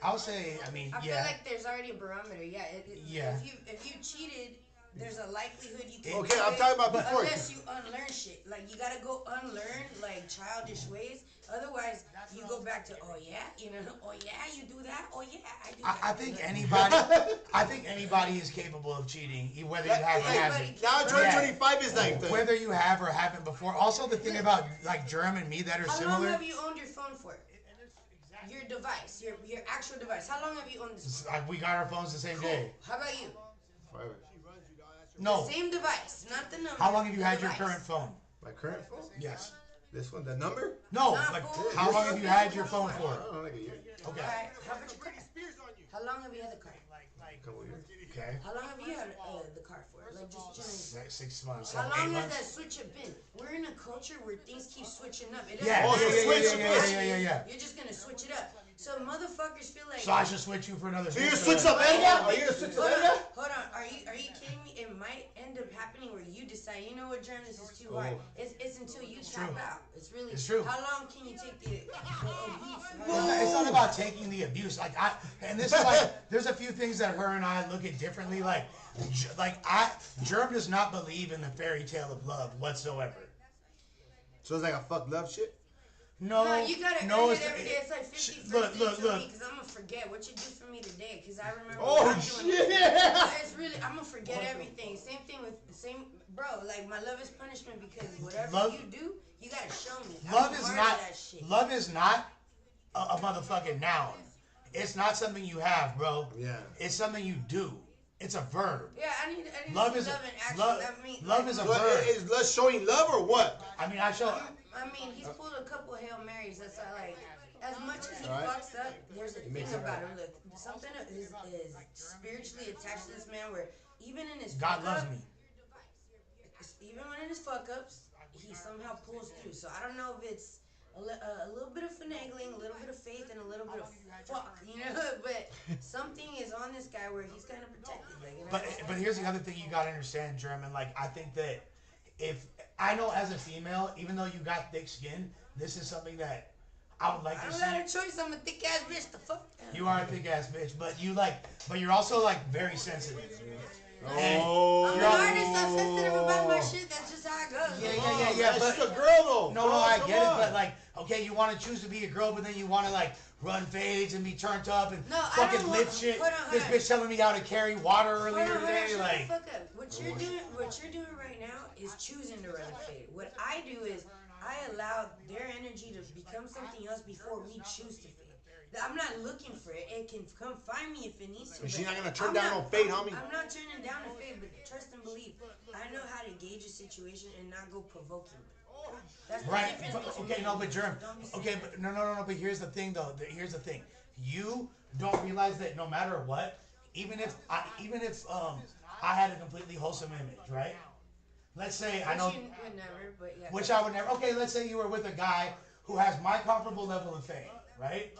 I would say, I mean, I feel like there's already a barometer. Yeah. Yeah. If you cheated, there's a likelihood you can. Okay, I'm talking about before. Unless you unlearn shit, like you gotta go unlearn like childish ways. Otherwise, you go back to oh yeah, oh yeah, you do that. Oh yeah, I do that. I think anybody is capable of cheating, whether you have or haven't. Now 2025 is like whether you have or haven't before. Also, the thing about like Germ and me that are similar. How long have you owned your phone for? Your device, your actual device. How long have you owned this? We got our phones the same day. How about you? Forever. No. The same device, not the number. How long have you had device. your current phone? My current phone? Yes. This one, the number? No, Nah, like fool. how long have you had your phone for? I don't know, like a year. Okay. Alright, how about your car? How long have you had the car? A couple years. Okay. How long have you had the car for? Like just Like 6 months. How 8 long has months. that switch up been? We're in a culture where things keep switching up. It doesn't Yeah, matter. yeah. You're just gonna switch it up. So motherfuckers feel like. So I should switch you for another. So you're switch up Edna? Are you gonna switch up Edna? Hold on. Are you kidding me? It might end up happening where you decide, you know what, Germ, this is too hard. It's until you tap out. It's true. How long can you take the abuse? It's not about taking the abuse. And this is like, there's a few things that her and I look at differently. Germ does not believe in the fairy tale of love whatsoever. So it's like a fuck love shit? No, you gotta earn it every day. It's like 50 look. because I'm gonna forget what you do for me today. Because I remember. Oh shit! It's really, I'm gonna forget everything. Bro. Like my love is punishment because whatever you do, you gotta show me. Love is not a motherfucking noun. It's not something you have, bro. Yeah. It's something you do. It's a verb. Yeah, I need love to is see love in action. love is a verb. Is love showing love or what? I mean, he's pulled a couple Hail Marys. That's like, as much as he fucks up, there's a thing about him. Look, something is spiritually attached to this man where even in his God loves me. Even when in his fuck ups, he somehow pulls through. So I don't know if it's a little bit of finagling, a little bit of faith, and a little bit of fuck, but something is on this guy where he's kind of protected. But here's the other thing you gotta understand, German. Like, I think that I know as a female, even though you got thick skin, this is something that I would like to see. I don't have a choice. I'm a thick ass bitch. The fuck. You are a thick ass bitch, but you're also like very sensitive. I'm an artist. I'm sensitive about my shit. That's just how it goes. Yeah. But she's a girl though. No, I get it. But like, okay, you want to choose to be a girl, but then you want to like run fades and be turned up and fucking lift shit. This bitch telling me how to carry water earlier today. Like, fuck up. What you're doing right now is choosing to run a fade. What I do is I allow their energy to become something else before we choose to fade. I'm not looking for it. It can come find me if it needs to. She's not gonna turn down no fade, homie. I'm not turning down a fade, but trust and believe. I know how to gauge a situation and not go provoking. That's right. Okay, no, but Germ. Okay, but no. But here's the thing, though. Here's the thing. You don't realize that no matter what, even if I had a completely wholesome image, right? Let's say I know. Which you would never, but yeah. Which I would never. Okay, let's say you were with a guy who has my comparable level of fame, right?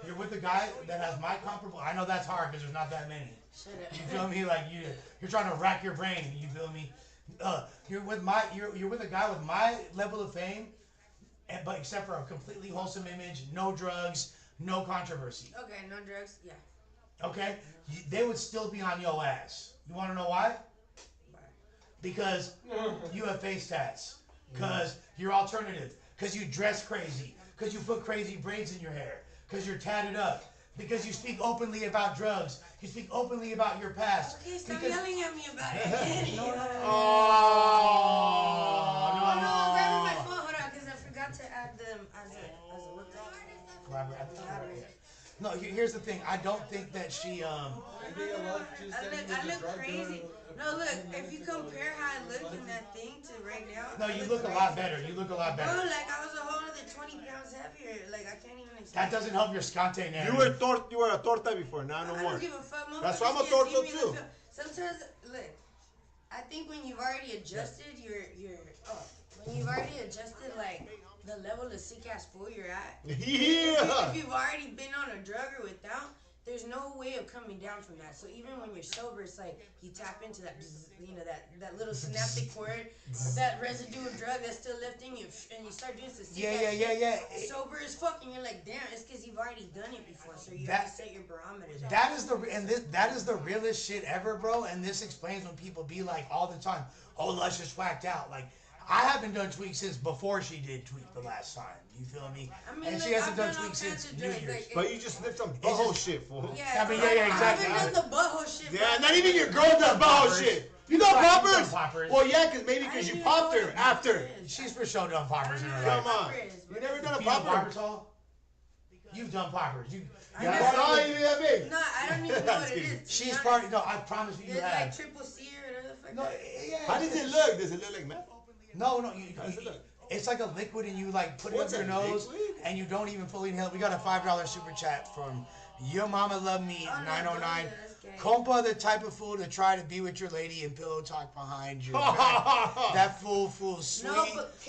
You're with a guy that has my comparable. I know that's hard because there's not that many. You feel me? Like you're trying to rack your brain. You feel me? You're with a guy with my level of fame, but except for a completely wholesome image, no drugs, no controversy. Okay, no drugs. Yeah. Okay, they would still be on your ass. You want to know why? Because you have face tats. Because you're alternative. Because you dress crazy. Because you put crazy braids in your hair. Because you're tatted up. Because you speak openly about drugs. You speak openly about your past. Okay, stop yelling at me about it. No. I'm grabbing my phone. Hold on, because I forgot to add them as a what the No, here's the thing. I don't think that she I look crazy. No, look, if you compare how I look in that thing to right now. No, you look a lot better. You look a lot Bro, better. like I was a whole other 20 pounds heavier. Like I can't even explain. That doesn't help your scante narrative. You were a torta before, now no I more. don't give a fuck. That's why I'm a Motherfuckers torta can't see me too. in the field. Sometimes, look, I think when you've already adjusted when you've already adjusted like the level of sick ass fool you're at. Yeah. If you've already been on a drug or without, there's no way of coming down from that. So even when you're sober, it's like you tap into that, that little synaptic cord, that residue of drug that's still left in you, and you start doing some sick ass shit. Sober as fuck, and you're like, damn, it's because you've already done it before, so you have to set your barometer down. That is the realest shit ever, bro. And this explains when people be like all the time, "Oh, Lush is whacked out." Like, I haven't done tweak since before she did tweak the last time. You feel me? I mean, and she hasn't done tweak since New Year's. Like, But you just sniffed some butthole shit, fool. Yeah, I mean, exactly. I haven't done the butthole shit. Yeah, not even your girl does butthole shit. You know poppers? Well, yeah, because you popped her after. She's for sure done poppers in her life. Come on. You never done a You done popper? poppers, all? You've done poppers. I saw you that big. No, I don't even know what it is. She's part. No, I promise you It's have. like triple C or whatever the fuck. No, yeah. How does it look? Does it look like meth? No. does it look? It's like a liquid, and you like put it What's up your a nose, liquid? and you don't even fully inhale. We got a $5 super chat from Your Mama Love Me 909. Compa, the type of fool to try to be with your lady and pillow talk behind your back. That fool sweet,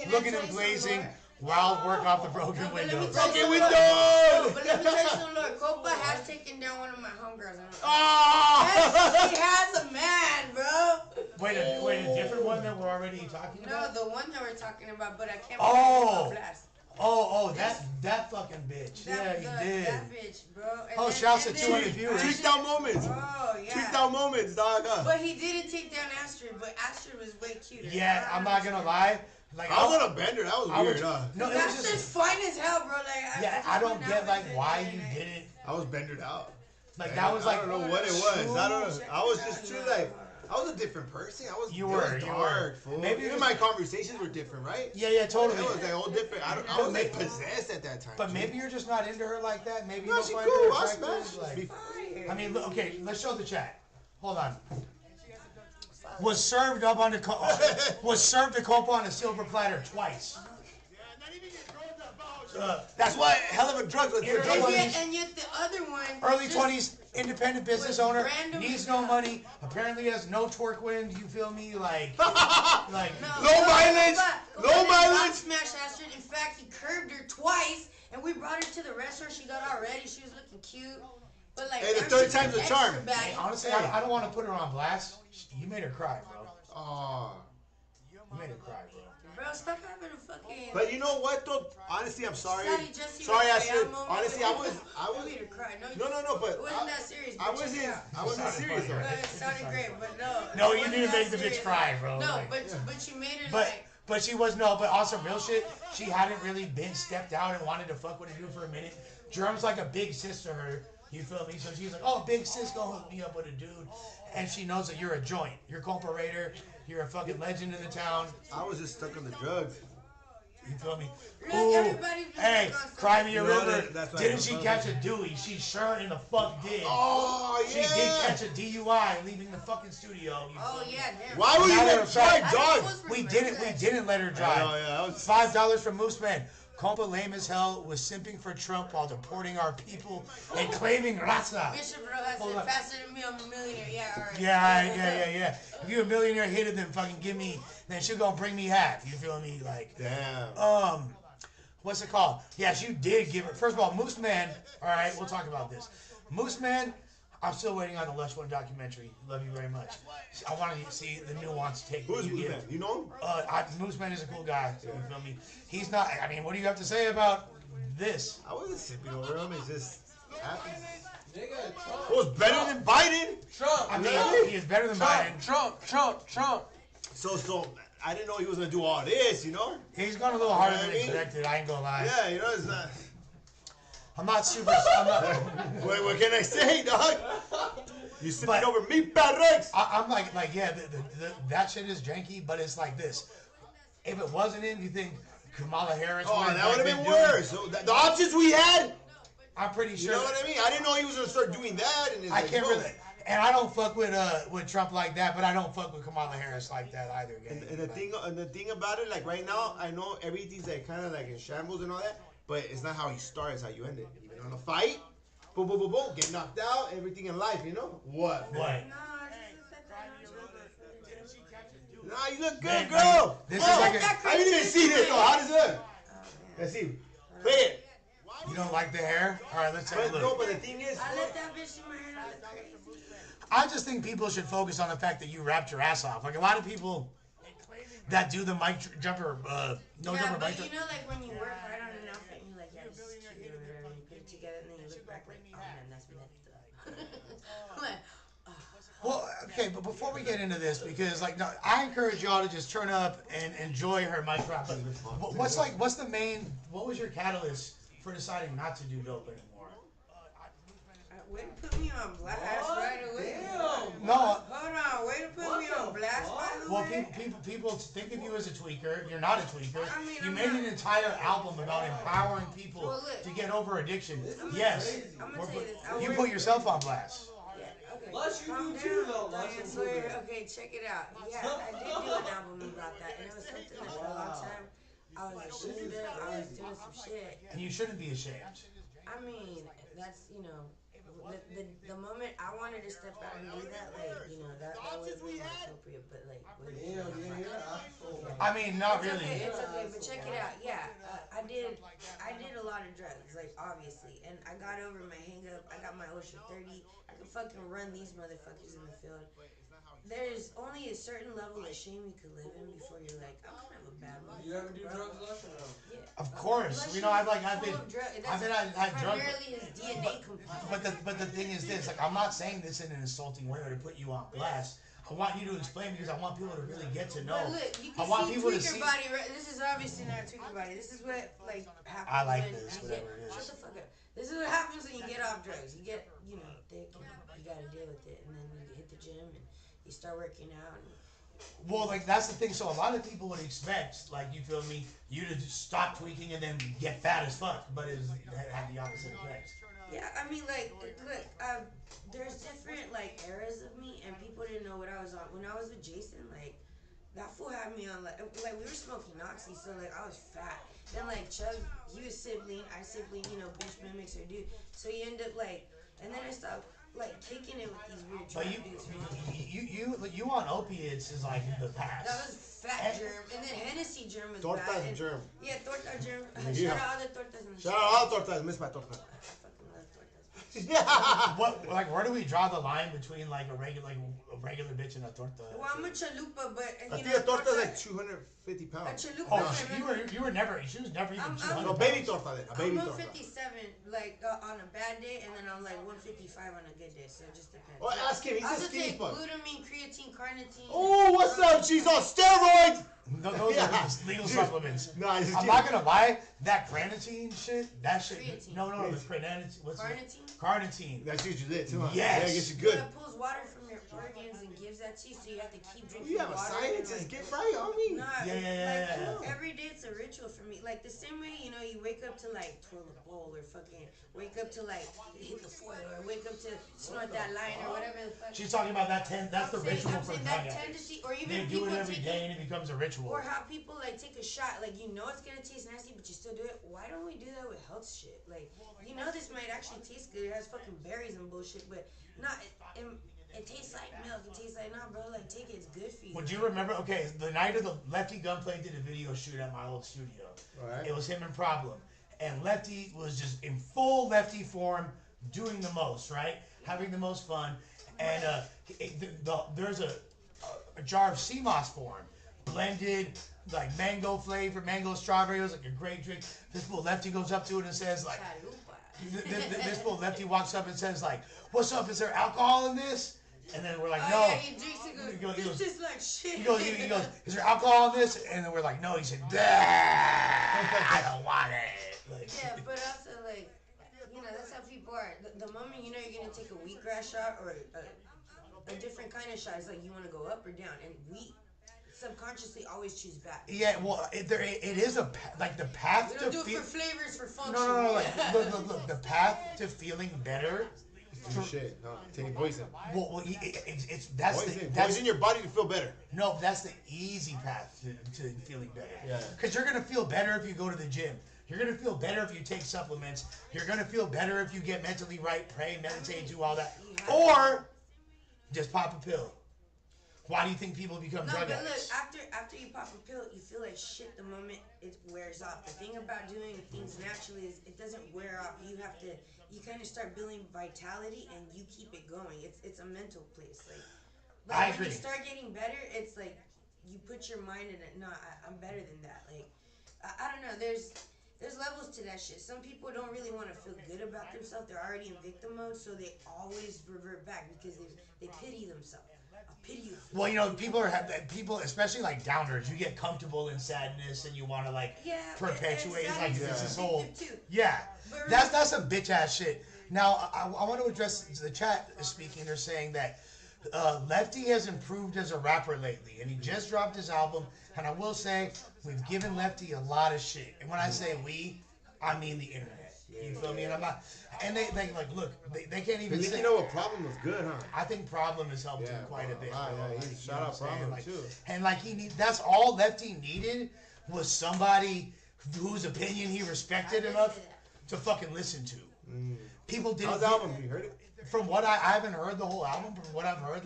looking and glazing while work off the broken window. Broken window! But let me tell you something, look, Copa has taken down one of my homegirls. Ah! She has a man, bro. Wait, a different one that we're already talking No, about? the one that we're talking about, but I can't Oh. blast. That fucking bitch. That, Yeah, you did. That bitch, bro. And Oh, then- shouts and to then- 200 viewers. Tweaked out moments. Oh, yeah. Tweaked out moments, dog. But he didn't take down Astrid, but Astrid was way cuter. Yeah, I'm not gonna lie. Like, I was on a bender. That was weird, huh? No, it was Astrid's just. fine as hell, bro. Like, Yeah, I don't get like why you did it. I was bendered out. Like that was like. I don't know what it was. I don't know. I was just too like. I was a different person. You were dark, fool. Maybe even my conversations were different, right? Yeah, totally. It was like all different. I was like possessed at that time. But maybe you're just not into her like that. Maybe you No, don't she find cool. her I attractive. smashed. Like, I mean, okay, let's show the chat. Hold on. Was served up on the was served the copa on a silver platter twice. That's why hell of a drug was. And yet the other one. Early 20s, independent business owner, randomly needs no got- money, apparently has no twerk wind, you feel me? Like, No violence. No violence. Smash Astrid. In fact, he curved her twice, and we brought her to the restaurant. She got all ready. She was looking cute. But like, Hey, the now third she's time's a extra charm. baggy. honestly, I don't want to put her on blast. You made her cry, bro. Oh. You made her cry, bro. Bro, stop having a fucking. But you know what though? Honestly, I'm sorry. Jesse Sorry, Rafael Astrid. moment. Honestly, I was. You made her cry. No, but It wasn't that serious. I but check it out. wasn't serious though. It sounded great, but no. No, it you wasn't didn't that make the bitch serious. cry, bro. No, Like, but you made her like. But she was but also real shit. She hadn't really been stepped out and wanted to fuck with a dude for a minute. Germ's like a big sis to her. You feel me? So she's like, oh, big sis, go hook me up with a dude. And she knows that you're a joint. You're Comparator. You're a fucking legend in the town. I was just stuck on the drugs. You feel me? Look, Ooh, everybody's been hey, stuck on cry me a You know river. that- that's what Didn't I she love. catch a Dewey? She sure in the fuck did. Oh She yeah. did catch a DUI leaving the fucking studio. You Oh feel me? yeah, damn. Why would you Matter let of her drive, fact, dog? We didn't let her drive. Oh yeah, I was. $5 from Moose Man. Compa lame as hell was simping for Trump while deporting our people and claiming raza. Bishop Bro has Hold said on. faster than me, I'm a millionaire. Yeah, alright. Yeah. If you a millionaire hitter, then fucking give me. Then she gonna bring me half. You feel me? Like, Damn. what's it called? Yes, you did give her. First of all, Moose Man. All right, we'll talk about this. Moose Man. I'm still waiting on the Lush One documentary. Love you very much. I want to see the nuanced take. Who's that you Moose give. Man? You know him? Moose Man is a cool guy. You feel me? He's not. I mean, what do you have to say about this? I wasn't sipping over him. It just happened. Nigga, Trump. It was better than Biden. Trump. I mean, he is better than Biden. Trump. So I didn't know he was gonna do all this. You know? He's gone a little harder than I mean- expected. I ain't gonna lie. Yeah. You know it's not. I'm not super. I'm not. What can I say, dog? You sipping But- over me, Rex. I'm like yeah. That shit is janky, but it's like this. If it wasn't him, you think Kamala Harris? Oh, would've that would have been doing- worse. So the options we had. I'm pretty You sure. know what I mean? I didn't know he was gonna start doing that. And it's I like, can't bro. really. And I don't fuck with Trump like that, but I don't fuck with Kamala Harris like that either. And the thing about it, like right now, I know everything's like kind of like in shambles and all that, but it's not how you start; it's how you end it. You've been on a fight, boom, boom, boom, boom, get knocked out, everything in life, you know? What? What? No, I just said that. Nah, you look good, Man, girl. this Whoa, is like I didn't even see this though. How does it look? Let's see. Play it. You don't like the hair? All right, let's take a But no, look. but the thing is, I let that bitch in my hair look crazy. I just think people should focus on the fact that you wrapped your ass off. Like a lot of people that do the mic jumper, no Yeah, jumper but mic. you know, like when you work hard on an outfit and you're like, yeah, this is cute or whatever, and you put it together and then you look back like, oh man, that's messed up. Like, Well, okay, but before we get into this, because like, no, I encourage y'all to just turn up and enjoy her mic drop. But what's the main? What was your catalyst for deciding not to do dope anymore? way to put me on blast right away. No. Hold on, way to put me on blast by the Well, way. people think of you as a tweaker. You're not a tweaker. I mean, you I'm made not- an entire album about empowering people Well, look. to get over addiction. I'm gonna Yes, tell you this. I you work- put yourself on blast. Yeah, okay. Lush, you Calm do too, down, though. Lush, Diane you Sawyer. do that. Okay, check it out. Yeah, I did do an album about that, and it was something that for a long time I was ashamed of. I was doing some shit. And you shouldn't be ashamed. I mean, that's, you know, the moment I wanted to step out and do that, like, you know, that would have been appropriate, but like, I mean, not it's really. okay, it's okay, but check it out. Yeah, I did a lot of drugs, like obviously, and I got over my hang up. I got my OSHA 30. I could fucking run these motherfuckers in the field. There's only a certain level of shame you can live in before you're like, I'm kind of a bad motherfucker. You ever do bro. drugs, Lush, or no? Yeah. Of course, Unless you know, you're I've full been, of drug- I've been, that's I've drug. primarily his DNA component. But the thing is this, like, I'm not saying this in an insulting way or to put you on blast. I want you to explain because I want people to really get to know. But look, you I can want see people to tweaker see. body. Right? This is obviously not tweaker body. This is what like happens. I like when this, you whatever get, it is. Shut the fuck up. This is what happens when you get off drugs. You get, you know, thick. And you gotta deal with it, and then you hit the gym and you start working out. And, Well, like, that's the thing. So a lot of people would expect, like, you feel me, you to just stop tweaking and then get fat as fuck, but it had the opposite effect. yeah, I mean, like, look, there's different like eras of me, and people didn't know what I was on. When I was with Jason, like, that fool had me on like we were smoking Noxy, so like I was fat. Then like Chug, he was sibling, I sibling, you know, bitch mimics or dude. So you end up like, and then I stopped like kicking it with these weird But drug dudes. Man. you on opiates is like the past. That was Fat Germ, and then Hennessy Germ was Tortas bad. And, Germ. Yeah, Torta Germ. Yeah. Shout out all the tortas in the Shout out all tortas, miss my tortas. I fucking love tortas. What, like, where do we draw the line between like a regular bitch and a torta? Well, I'm a chalupa, but I you think know, a torta's torta- like 250 a pounds. chalupa. Oh, remember? you were never. She was never even I'm- 200. No, baby torta then. A I'm baby torta. 157 like on a bad day, and then I'm like 155 on a good day. So it just depends. Oh, ask him. He's I a also skinny take fuck. glutamine, creatine, carnitine. Oh, what's up? She's on steroids. Those Yeah. are legal supplements. No, I'm just I'm kidding. not gonna lie, that carnitine shit, that shit. Creatine. No, the carnitine. What's Carnitine? it? Carnitine. That's usually lit too, huh? Yes. Yeah, gets you So good. it pulls water from your organs and gives that to you, so you have to keep drinking You have a water. scientist. and, Get right, homie. Nah, Yeah. like every day it's a ritual for me. Like the same way, you know, you wake up to like twirl a bowl or fucking wake up to like hit the foil or wake up to snort that line or whatever the fuck. She's talking about that 10. That's the ritual I'm for saying drug that addicts. tendency, or even They do people it every take day and it becomes a ritual. or how people like take a shot, like you know it's gonna taste nasty, but you still do it. Why don't we do that with health shit? Like, you know this might actually taste good. It has fucking berries and bullshit, but not. It tastes like milk. It tastes like nah, bro. Like take it. It's good for you. Would you remember? Okay, the night of the Lefty Gunplay did a video shoot at my old studio. Alright. It was him and Problem, and Lefty was just in full Lefty form, doing the most, right, having the most fun, and there's a jar of sea moss for him, blended like mango flavor, mango strawberry. It was like a great drink. This fool Lefty goes up to it and says like, Chalupa. this fool Lefty walks up and says like, "What's up? Is there alcohol in this?" And then we're like, Oh "No." yeah, he drinks and goes. This tastes like shit. He goes, "Is there alcohol in this?" And then we're like, "No." He said, "I don't want it." Like, Yeah, but also like, you know, that's how people are. The moment you know you're gonna take a wheatgrass shot or a different kind of shot, it's like you want to go up or down. And wheat, subconsciously always choose bad. Yeah, well, it is the path We to don't do it for flavors, for function. No. Like, look, the path to feeling better. Shit, no, taking poison. Well, that's Poison your body to feel better. No, that's the easy path to feeling better. Yeah. Because you're gonna feel better if you go to the gym. You're gonna feel better if you take supplements. You're gonna feel better if you get mentally right, pray, meditate, do all that, or just pop a pill. Why do you think people become drug addicts? Look, after you pop a pill, you feel like shit the moment it wears off. The thing about doing things naturally is it doesn't wear off. You kind of start building vitality and you keep it going. It's a mental place. Like, I when agree. you start getting better, it's like you put your mind in it. No, I'm better than that. Like, I don't know. There's levels to that shit. Some people don't really want to feel good about themselves. They're already in victim mode, so they always revert back because they pity themselves. Well, people especially like downers. You get comfortable in sadness and you want to perpetuate. It's like this whole that's some bitch ass shit. Now I want to address the chat speaking. They're saying that Lefty has improved as a rapper lately, and he just dropped his album. And I will say we've given Lefty a lot of shit. And when I say we, I mean the internet. You feel me? And I'm not. And they look. They can't even. You know what Problem was good, huh? I think Problem has helped him quite a bit. Shout out Problem too. And that's all Lefty needed was somebody whose opinion he respected enough to fucking listen to. People didn't. How's the album? You heard it? From what I haven't heard the whole album. From what I've heard,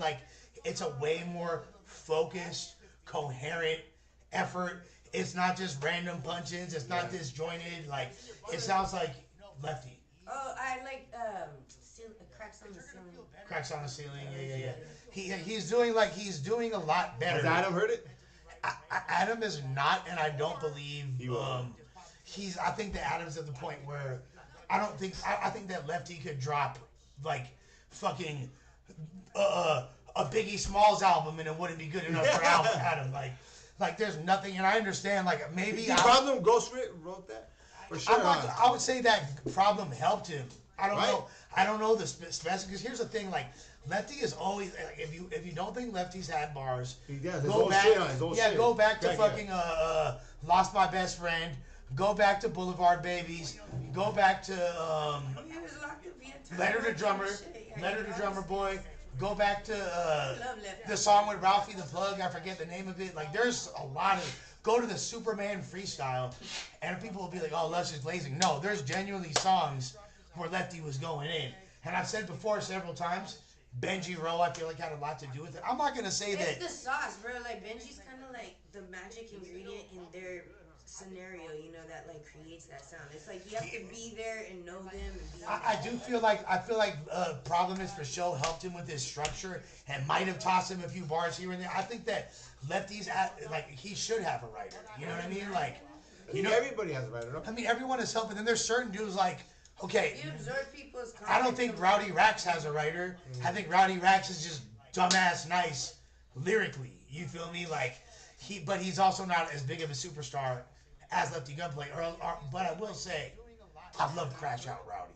it's a way more focused, coherent effort. It's not just random punch-ins. It's not disjointed. It sounds like Lefty. Oh, I like Cracks on the Ceiling. Cracks on the Ceiling. Yeah. He's doing a lot better. Has Adam heard it? Adam is not, and I don't believe he will. I think that Adam's at the point where I think that Lefty could drop fucking a Biggie Smalls album and it wouldn't be good enough for Adam. Like there's nothing, and I understand. Maybe the Problem Ghost wrote that. For sure. I would say that Problem helped him. I don't know. I don't know the specifics. Because here's the thing: Lefty is always. If you don't think Lefty's had bars, go back. Go back to fucking Lost My Best Friend. Go back to Boulevard Babies. Go back to Letter to Drummer Boy. Go back to the song with Ralphie the Plug. I forget the name of it. There's a lot of. Go to the Superman freestyle, and people will be like, "Oh, Lush is blazing." No, there's genuinely songs where Lefty was going in, and I've said before several times, Benji Rowe, I feel like had a lot to do with it. I'm not gonna say that. It's the sauce, bro. Benji's kind of like the magic ingredient in their scenario, that creates that sound. It's you have to be there and know them. And I feel like Problem is for show helped him with his structure and might have tossed him a few bars here and there. I think that Lefty's he should have a writer. You know what I mean? Everybody has a writer. No? I mean, everyone is helping. Then there's certain dudes okay. You absorb people's comments. I don't think Rowdy Rax has a writer. I think Rowdy Rax is just dumbass nice lyrically. You feel me? But he's also not as big of a superstar as Lefty Gunplay. But I will say, I love Crash Out Rowdy.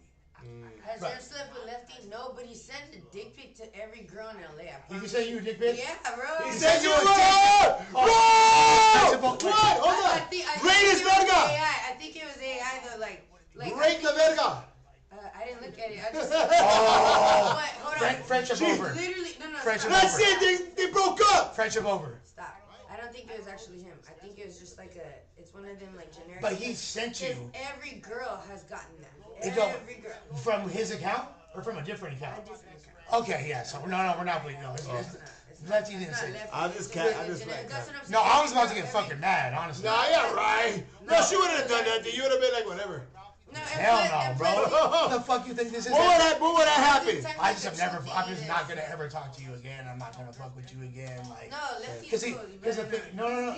Has there slept with Lefty? No, but he sent a dick pic to every girl in LA. You can say you a dick pic? Yeah, bro. He said you a dick pic? What? Hold on. Greatest verga. I think it was AI though. Great the verga. I didn't look at it. I just. Hold on. Friendship over. Literally, no. Friendship That's over. it. They broke up. Friendship over. Stop. I don't think it was actually him. I think it was just it's one of them generic. But he sent you. Every girl has gotten that. Every girl. From his account or from a different account? A different account. Okay, yeah. So we're not playing. No, Lefty didn't say. I just No, I was about to get fucking mad, honestly. Nah, yeah, right. No, she wouldn't have done that. You would have been like, whatever. No, hell no, bro. What the fuck you think this is? What would that happen? I'm just not gonna ever talk to you again. I'm not gonna fuck with you again. No, Lefty's cool. Because the thing,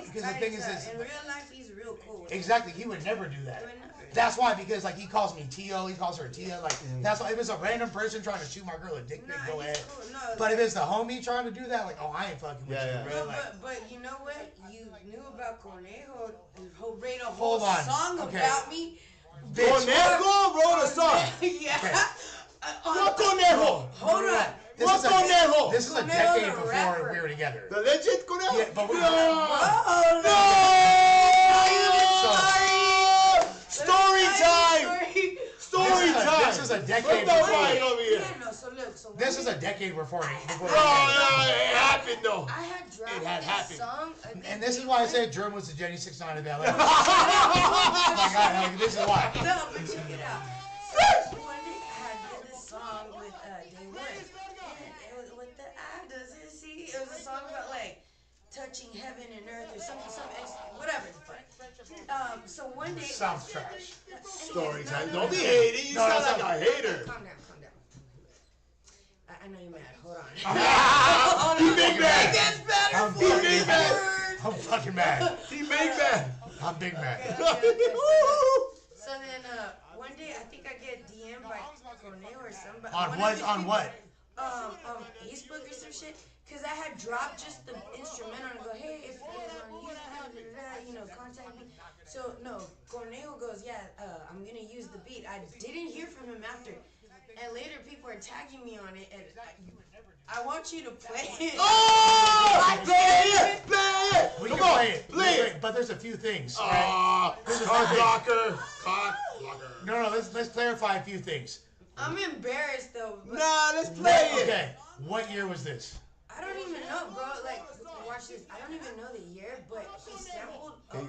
because the thing is this. In real life, he's real cool. Exactly, he would never do that. That's why, because he calls me Tio, he calls her Tia. That's why. If it's a random person trying to shoot my girl a dick pic, go ahead. Cool. No, but if it's the homie trying to do that, I ain't fucking with you, bro. But you know what? You knew about Conejo, who made a whole song about me. Conejo wrote a song. Yeah. What Conejo? Hold on. What Conejo? This is a Conejo decade the before rapper. we were together. The legend Conejo? Yeah, but we. Oh, No! Story time! Story time! This is a decade Put the before. mic over here. Yeah, no, so look. So This is a decade before. No, it happened though. I had dropped It had this happened. song. And this is why I said Germ was the Jenny 6'9" of LA. Oh my God, like, this is why. No, but check it out. So one day I had did this song with Day One. And it was with the eye doesn't see. It was a song about like touching heaven and earth or something, whatever the fuck. So one day. Sounds trash. Story time. Don't be hating. You sound like a hater. Calm down. I know you're mad. Hold on. He big mad. That's better. I'm He big mad. I'm fucking mad. He big mad. I'm big mad. So then one day I think I get DM'd by Conejo or somebody. On what? On what? Facebook or some shit. Cause I had dropped just the instrumental and go, hey, if you guys want to use it, contact me. So no, Conejo goes, yeah, I'm gonna use the beat. I didn't hear from him after, and later people are tagging me on it, and I want you to play it. Oh! Play it! We Come can on, play it. play it. But there's a few things. Right? Cock blocker. Cock blocker. No. Let's clarify a few things. I'm embarrassed though. But Nah, let's play it. Okay. What year was this? I don't even know, bro. Like, watch this. I don't even know the year, but he sampled the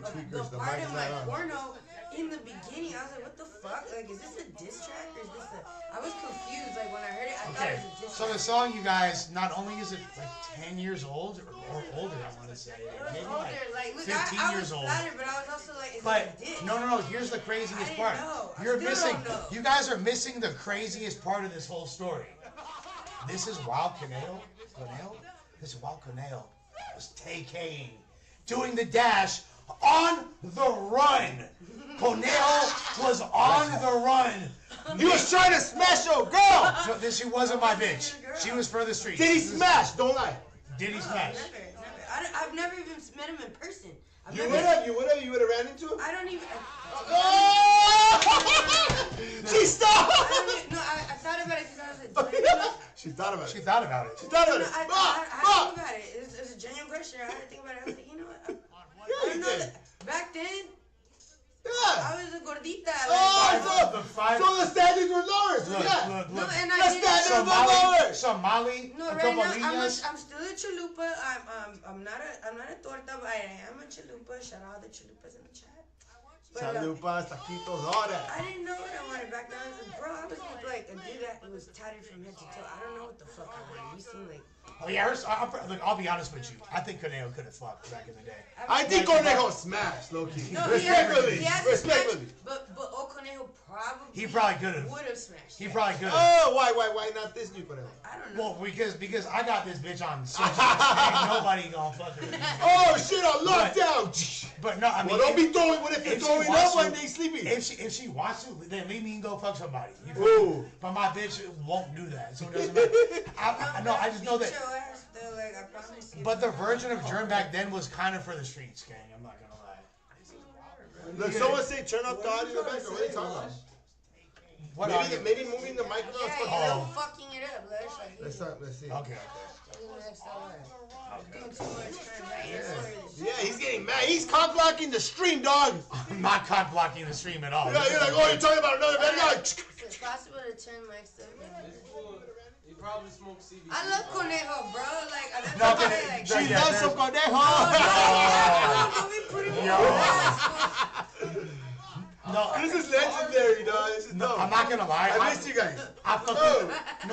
part of my porno in the beginning. I was like, what the fuck? Like, is this a diss track or is this a... I was confused. Like, when I heard it, I thought it was a diss So track. the song, you guys, not only is it like 10 years old or older, I want to say. It was Maybe older. Like, look, 15 I years was old. flattered, but I was also like, is But it a diss? no. Here's the craziest I didn't part. know. I You're still missing. don't know. You guys are missing the craziest part of this whole story. This is while Conejo. This is while Conejo was TKing, doing the dash on the run. Conejo was on the run. He was trying to smash your girl. No, she wasn't my bitch. She was for the streets. Did he smash? Don't lie. Did he smash? Never. I've never even met him in person. You would have ran into him? I don't even... Oh! She stopped! I thought about it because I was like... She thought about it. She thought about it. She thought about it. I had to think about it. It was a genuine question. I had to think about it. I was like, you know what? I don't know that. Back then, Yeah. I was a gordita. So the standards were lower. So yeah. Look. No, and I The didn't. standards were lower. Some Molly, No, a right couple now líneas. I'm still a chalupa. I'm not a torta, but I am a chalupa. Shout out the chalupas in the chat. But, Chalupas, taquitos, all that. I didn't know what I wanted back then. I was like, bro, I was like a dude that was tatted from head to toe. I don't know what the fuck I wanted. You seem like... Oh yeah, look, I'll be honest with you. I think Conejo could have fucked back in the day. I think Conejo smashed, low-key. No, Respectfully. he has Respectfully. but Conejo probably He probably could have. would have smashed. He that. probably could have. Oh, why not this new Conejo? I don't know. Well, because I got this bitch on search. Ain't nobody gonna fuck her. Oh shit, on lockdown. But no, I mean, Well, don't be throwing. What if you're if she throwing wants up one to- day sleeping? If she wants to, then leave me and go fuck somebody. You feel Ooh. me? But my bitch won't do that, so it doesn't matter. I just know that. Beat your ass, though, like, I promise you. But the version of Germ back then was kind of for the streets, gang. I'm not gonna lie. Look, someone say turn up the audio back. What are you talking about? What Maybe moving the mic. No, Yeah, fuck. you're Oh. fucking it up, Lush. Like, Let's see. Okay. doing too much Yeah, he's getting mad. He's cock blocking the stream, dog. I'm not cock blocking the stream at all. Yeah, you're like, oh, you're talking about another bad guy. Is it possible to turn mics up? He probably smoked CBD. I love Conejo, bro. Like, that's No, why, okay, like, She Yeah, loves some there's- Conejo. don't be putting me Yo. on blast. No, This is legendary, dog. This is dope. I'm not gonna lie. I missed you guys. I fuck Oh. with, I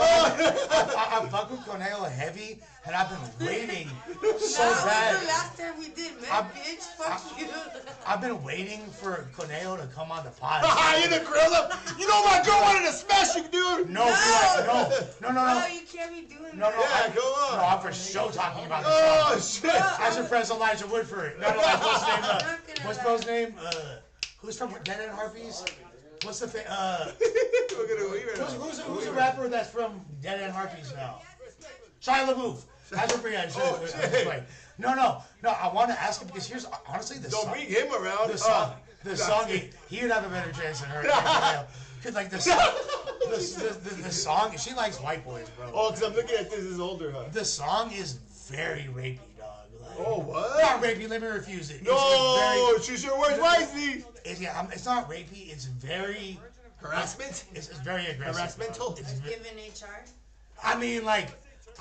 fuck with Conejo heavy, and I've been waiting so That was the bad. last time we did, man, I'm- bitch. Fuck you. I've been waiting for Conejo to come on the pod. You're the grill up. You know my girl wanted to smash you, dude. No, no. Oh, you can't be doing No, that. Yeah, go on. No, I'm for sure talking about this. Oh song. shit. I should press Elijah Wood for it. Not Elijah, what's his name? I'm not gonna What's lie. bro's name? Who's from Dead End Harpies? What's the Look at who he ran out. who's a rapper that's from Dead End Harpies now? Shia LaBeouf. That's what I should. Oh, shit. No. I want to ask him because here's honestly the Don't song. bring him around. The song, he would have a better chance than her. Cause like the song, she likes white boys, bro. Oh, because I'm looking at this is older, huh? The song is very rapey, dog. Like, Oh, what? not rapey. Let me refuse it. No, choose your words wisely. It's not rapey. It's very Harassment? It's very aggressive. Harassmental? It's Given HR. I mean, like,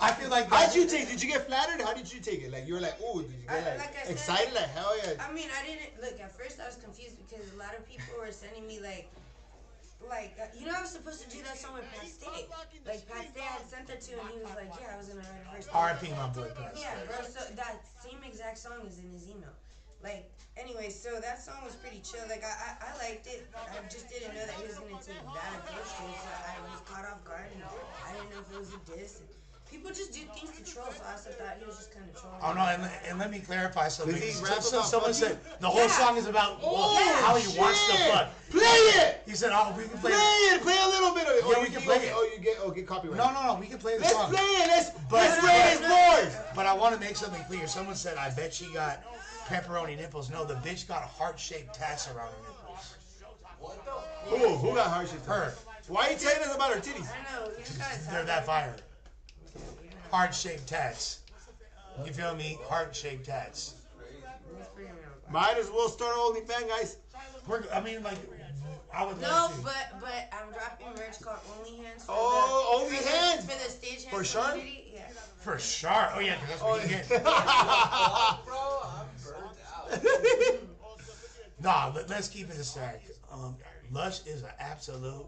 I feel like. How'd you take it? Did you get flattered? How did you take it? Like, you were like, ooh, did you get Like I said, excited? Like, hell yeah. I mean, I didn't look at first. I was confused because a lot of people were sending me like you know, I was supposed to do that song with Pat Stay. Like Pat Stay, I had sent that to him, and he was like, yeah, I was gonna write a verse. R.I.P. my boy Pat. Yeah, bro. So that same exact song is in his email. Like, anyway, so that song was pretty chill. Like, I liked it. I just didn't know that he was gonna take that approach to it. So I was caught off guard, and I didn't know if it was a diss. And people just do things to troll, so I also thought he was just kind of trolling. Oh no, and let me clarify something. Does he rap about Someone fucking? said the whole song is about how he wants to fuck. Play it! He said, "Oh, we can play Play it! Play a little bit of it. Yeah, we can play it. Oh, you get copyright. No, we can play the Let's song. play it. Let's But- raise boys. But I want to make something clear. Someone said, I bet she got pepperoni nipples. No, the bitch got heart-shaped tats around her nipples. Who got hard shit? Her. Why are you telling us about her titties? I know, he's kind of They're that fire. Heart-shaped tats. You feel me? Heart-shaped tats. Might as well start OnlyFans, guys. I mean, like, I would No, love to. but I'm dropping merch called Only Hands. Oh, Only Hands. For the stage hands For sure? community. Yeah. For sure. Oh, yeah, 'cause that's what you get. Bro, I'm burnt out. Nah, let's keep it a stack. Lush is an absolute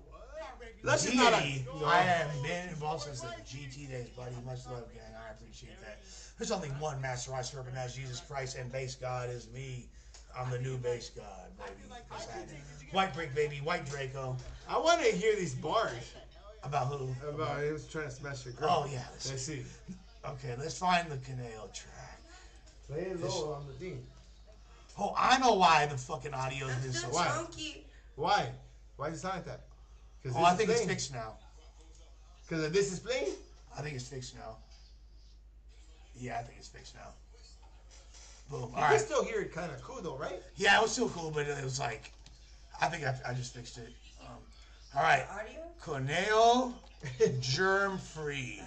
Lush is not a. deity. I have been involved since the GT days, buddy. Much love, gang. I appreciate that. There's only one master I serve, and that's Jesus Christ, and base God is me. I'm the new base God, baby. White brick, baby. White Draco. I want to hear these bars. About who? About he was trying to smash your girl. Oh, yeah. Let's see. Okay, let's find the Conejo track. Play it low on the thing. Oh, I know why the fucking audio That's is so. still chunky. Why? Why does it sound like that? Oh, I think it's fixed now. Because this is playing? I think it's fixed now. Yeah, I think it's fixed now. Boom. You All can right. still hear it kind of cool though, right? Yeah, it was still cool, but it was like, I think I just fixed it. All right. Audio? Conejo, GermFree.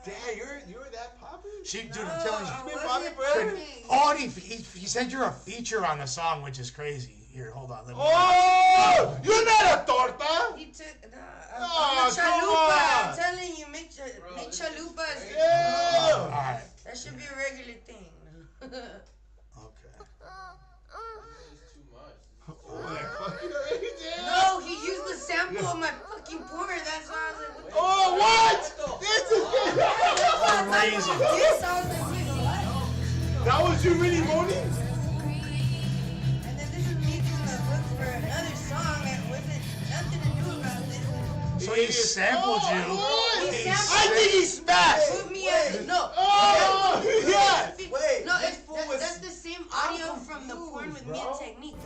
Damn, you're that popular? Dude, I'm telling you. I been wasn't popping forever. funny. Oh, and he said you're a feature on the song, which is crazy. Here, hold on. Let me. Oh! You're not a torta! He took Oh, I'm a come chalupa. on. I'm telling you, make chalupas. Yeah! All right. That should be a regular thing. Okay. It's too much. Oh, I fucking already did. No, he used the sample of my fucking porn. That's why I was like, what the Oh, what? This is Crazy. This I was like, wait, what? That was you really moaning? And then this is me doing a hook for another song that wasn't nothing to do about this. So he sampled you. What? He I sampled think he smashed. Put me as no. Oh, yeah. Wait, No, this fool was- that's the same audio from the porn with me and Technique.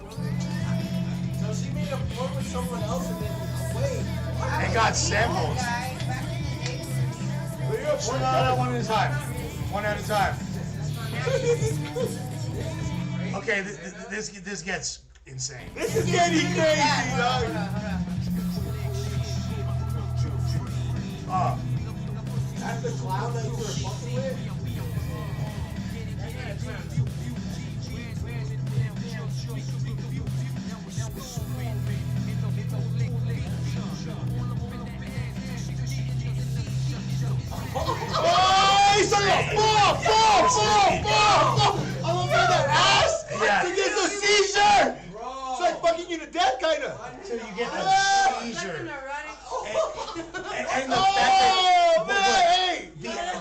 So she made a porn with someone else and then wait. It got sampled. Guy, back in the day. No, one at a time. One at a time. Okay, this gets insane. This is getting crazy, dog. That's the clown that you were fucking with? Oh, he's on the fall. I'm gonna make that ass. Yeah. He gets a seizure. It's like fucking you to death, kinda. So you get a Like seizure. an erotic. And the fact Oh, that man,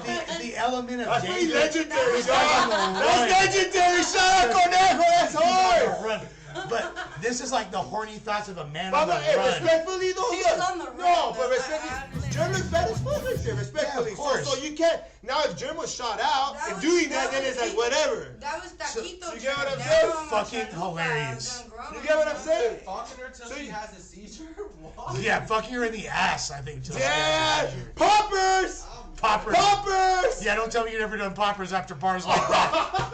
hey. the element of That's pretty danger. legendary, This guy's dog. gonna That's run. legendary. Shout out Conejo. That's hard. Run. But this is like the horny thoughts of a man But on the hey, run. respectfully though, He look. was on the run, No, but though. respectfully, Germ looks bad as fuck right there. Respectfully, Yeah, of course. so you can't. Now if Germ was shot out That and was- doing that that, then was it's like he- whatever. That was Taquito. you get what I'm That saying? one was Fucking Taquito. hilarious. Done grown. You get what I'm saying? Fucking her till So she you- has a seizure? What? Yeah, fucking her in the ass, I think. till she Yeah, has a seizure. poppers, Poppers. poppers. Yeah, don't tell me you've never done poppers after bars like that.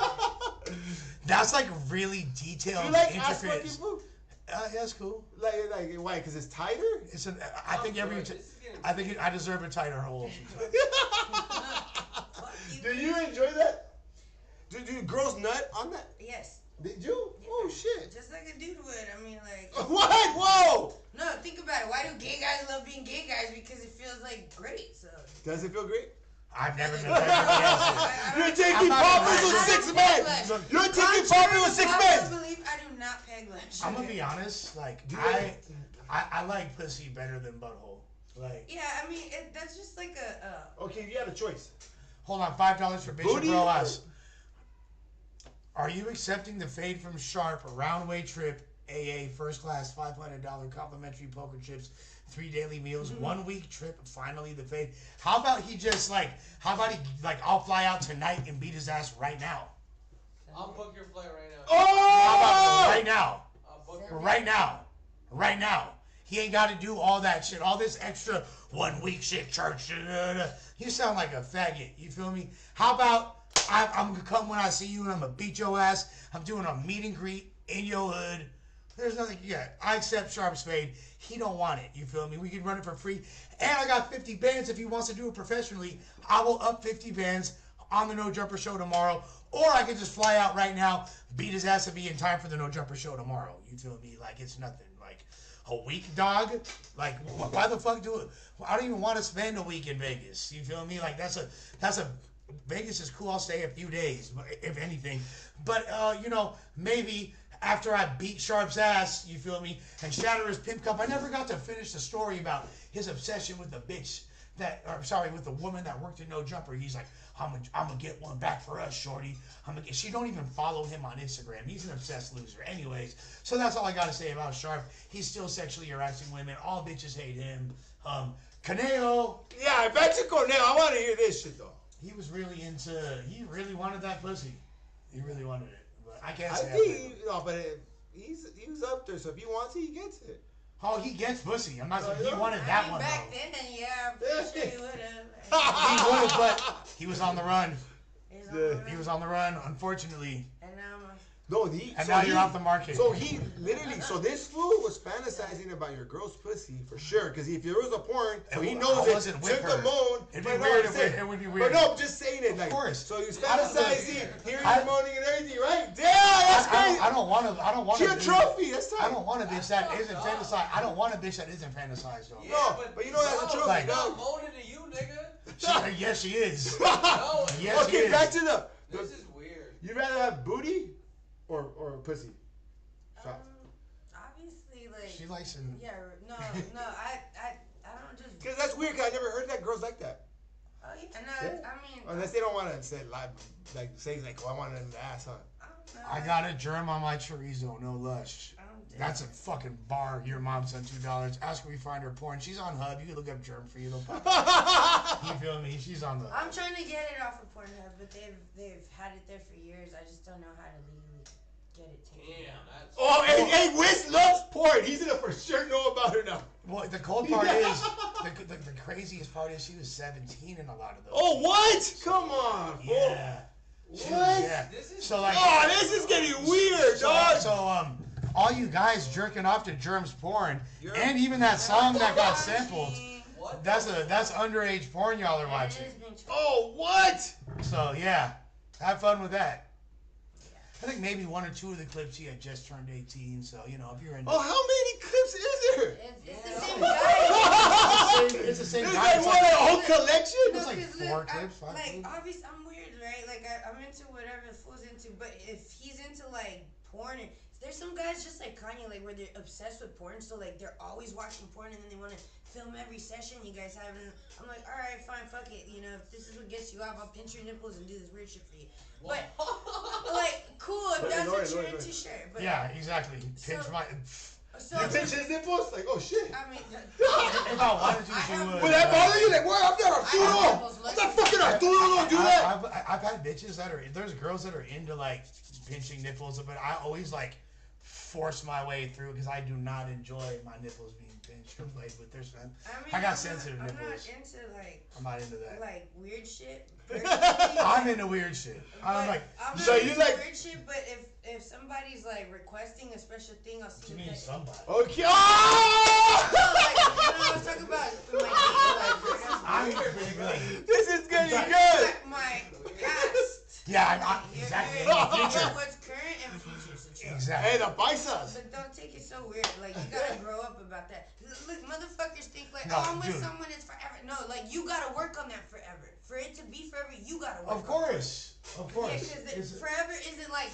That's like really detailed, You like ass intricate. fucking food? Yeah, it's cool. Like why? Because it's tighter. It's an. I think I deserve a tighter hole. Do you enjoy that? Do girls nut on that? Yes. Did you? Yeah. Oh shit. Just like a dude would. I mean, like. What? Whoa! No, think about it. Why do gay guys love being gay guys? Because it feels like great. So. Does it feel great? I've never been pregnant. You're taking poppers with 6 men. You're taking poppers with 6 men. I do not peg Lush. I'm gonna be honest. Like I like pussy better than butthole. Like. Yeah, I mean that's just like a. Okay, you had a choice. Hold on, $5 for Bishop Booty Rojas. Are you accepting the fade from Sharp, a round-way trip, AA, first class, $500 complimentary poker chips, 3 daily meals, 1 week trip, finally the fade? How about he I'll fly out tonight and beat his ass right now? I'll book your flight right now. Oh! How about right now? I'll book your Right now. Right now. He ain't got to do all that shit, all this extra 1 week shit, church. You sound like a faggot. You feel me? How about I'm gonna come when I see you and I'm gonna beat your ass. I'm doing a meet and greet in your hood. There's nothing. Yeah, I accept Sharp's fade. He don't want it. You feel me? We can run it for free. And I got 50 bands if he wants to do it professionally. I will up 50 bands on the No Jumper show tomorrow. Or I can just fly out right now, beat his ass and be in time for the No Jumper show tomorrow. You feel me? Like it's nothing. Like a week, dog. Like why the fuck do it? I don't even want to spend a week in Vegas. You feel me? Like that's a Vegas is cool. I'll stay a few days, if anything. But maybe after I beat Sharp's ass, you feel me, and shatter his pimp cup. I never got to finish the story about his obsession with the bitch with the woman that worked in No Jumper. He's like, I'm gonna get one back for us, shorty. She don't even follow him on Instagram. He's an obsessed loser. Anyways, so that's all I gotta say about Sharp. He's still sexually harassing women. All bitches hate him. Conejo. Yeah, I bet you Conejo. I want to hear this shit though. He really wanted that pussy. He really wanted it. But I can't I say think he was up there, so if he wants it, he gets it. Oh, he gets pussy. I'm not saying he yeah. wanted that I mean, one back though. then, yeah, I'm pretty sure he would have. He would, but he was on the run. He was on the run, unfortunately. And now I'm Now you're off the market. So he literally, this fool was fantasizing about your girl's pussy for sure. Because if there was a porn, so he knows I it. wasn't with Took her. the moan. It'd be weird. It would be weird. But no, I'm just saying it. Like, of course. So he was fantasizing, hearing you moaning and everything, right? Damn, that's crazy. I don't want She a trophy. That's tight. I don't want a bitch that isn't fantasized. I don't want a bitch that isn't fantasized though. Yeah, No, but you know that's a trophy. Like, I'm moaning to you, nigga. Yes, she is. No, Yes, she Okay, is. back to the. this is weird. You'd rather have booty or pussy? Shots. obviously like. She likes him. Yeah, no, I don't just. Because that's weird. Cause I never heard that girls like that. Oh yeah, no, I mean. Unless they don't want to say live, say like, oh, I want it in the ass, huh? I don't know. I got a germ on my chorizo, no Lush. I don't think- That's a fucking bar. Your mom sent $2. Ask her we find her porn. She's on Hub. You can look up GermFree. It'll pop up. You feel me? She's on the. I'm trying to get it off of Pornhub, but they've had it there for years. I just don't know how to legally get it taken. Damn, that's. Oh, hey, Wiz loves porn. He's gonna for sure know about her now. Well, the cold part is, the craziest part is she was 17 in a lot of those. Oh, what? Come on, fool. Yeah. She was- yeah. This is So like. Oh, this is getting weird, dog. So all you guys jerking off to Germ's porn, and even that song that got sampled, What? that's underage porn y'all are Yeah, it watching. is being tried. Oh, what? So yeah, have fun with that. I think maybe 1 or 2 of the clips he had just turned 18. So if you're in. Oh, how many clips is there? It's the same guy. It's the same There's guy. like what, a whole collection? It's like 'cause 4 look, clips, 5 Like, clips. obviously, I'm weird, right? Like, I'm into whatever the fool's into. But if he's into, like, porn, there's some guys just like Kanye, like, where they're obsessed with porn. So, like, they're always watching porn and then they want to film every session you guys have. And I'm like, all right, fine, fuck it. If this is what gets you off, I'll pinch your nipples and do this weird shit for you. But, like, cool, if that's what you're into, sure. But, Yeah, exactly. Pinch So- my. So, You pinch his nipples? Like, oh shit. I mean, If I wanted to, she would. Would that bother you? Like, what? I'm not Arturo. I'm not fucking Arturo. Don't do that. I've had bitches there's girls that are into like pinching nipples, but I always like force my way through because I do not enjoy my nipples being pinch or played with their son. mean, I got sensitive I'm nipples. not into like. I'm not into that. Like weird shit. I'm into weird shit. I'm like, so you like weird shit, but if somebody's like requesting a special thing, I'll see. you mean somebody? okay. No, like, I was talking about This is getting good. like my past. Yeah, exactly. Yeah, what's current and future situation. Exactly. Hey, the paisas. But don't take it so weird. Like you gotta grow up about that. Look, motherfuckers think like, No, oh, I'm with dude. someone it's forever. No, like you gotta work on that forever. For it to be forever, you gotta work. Of course. Of Yeah, course. because forever isn't like.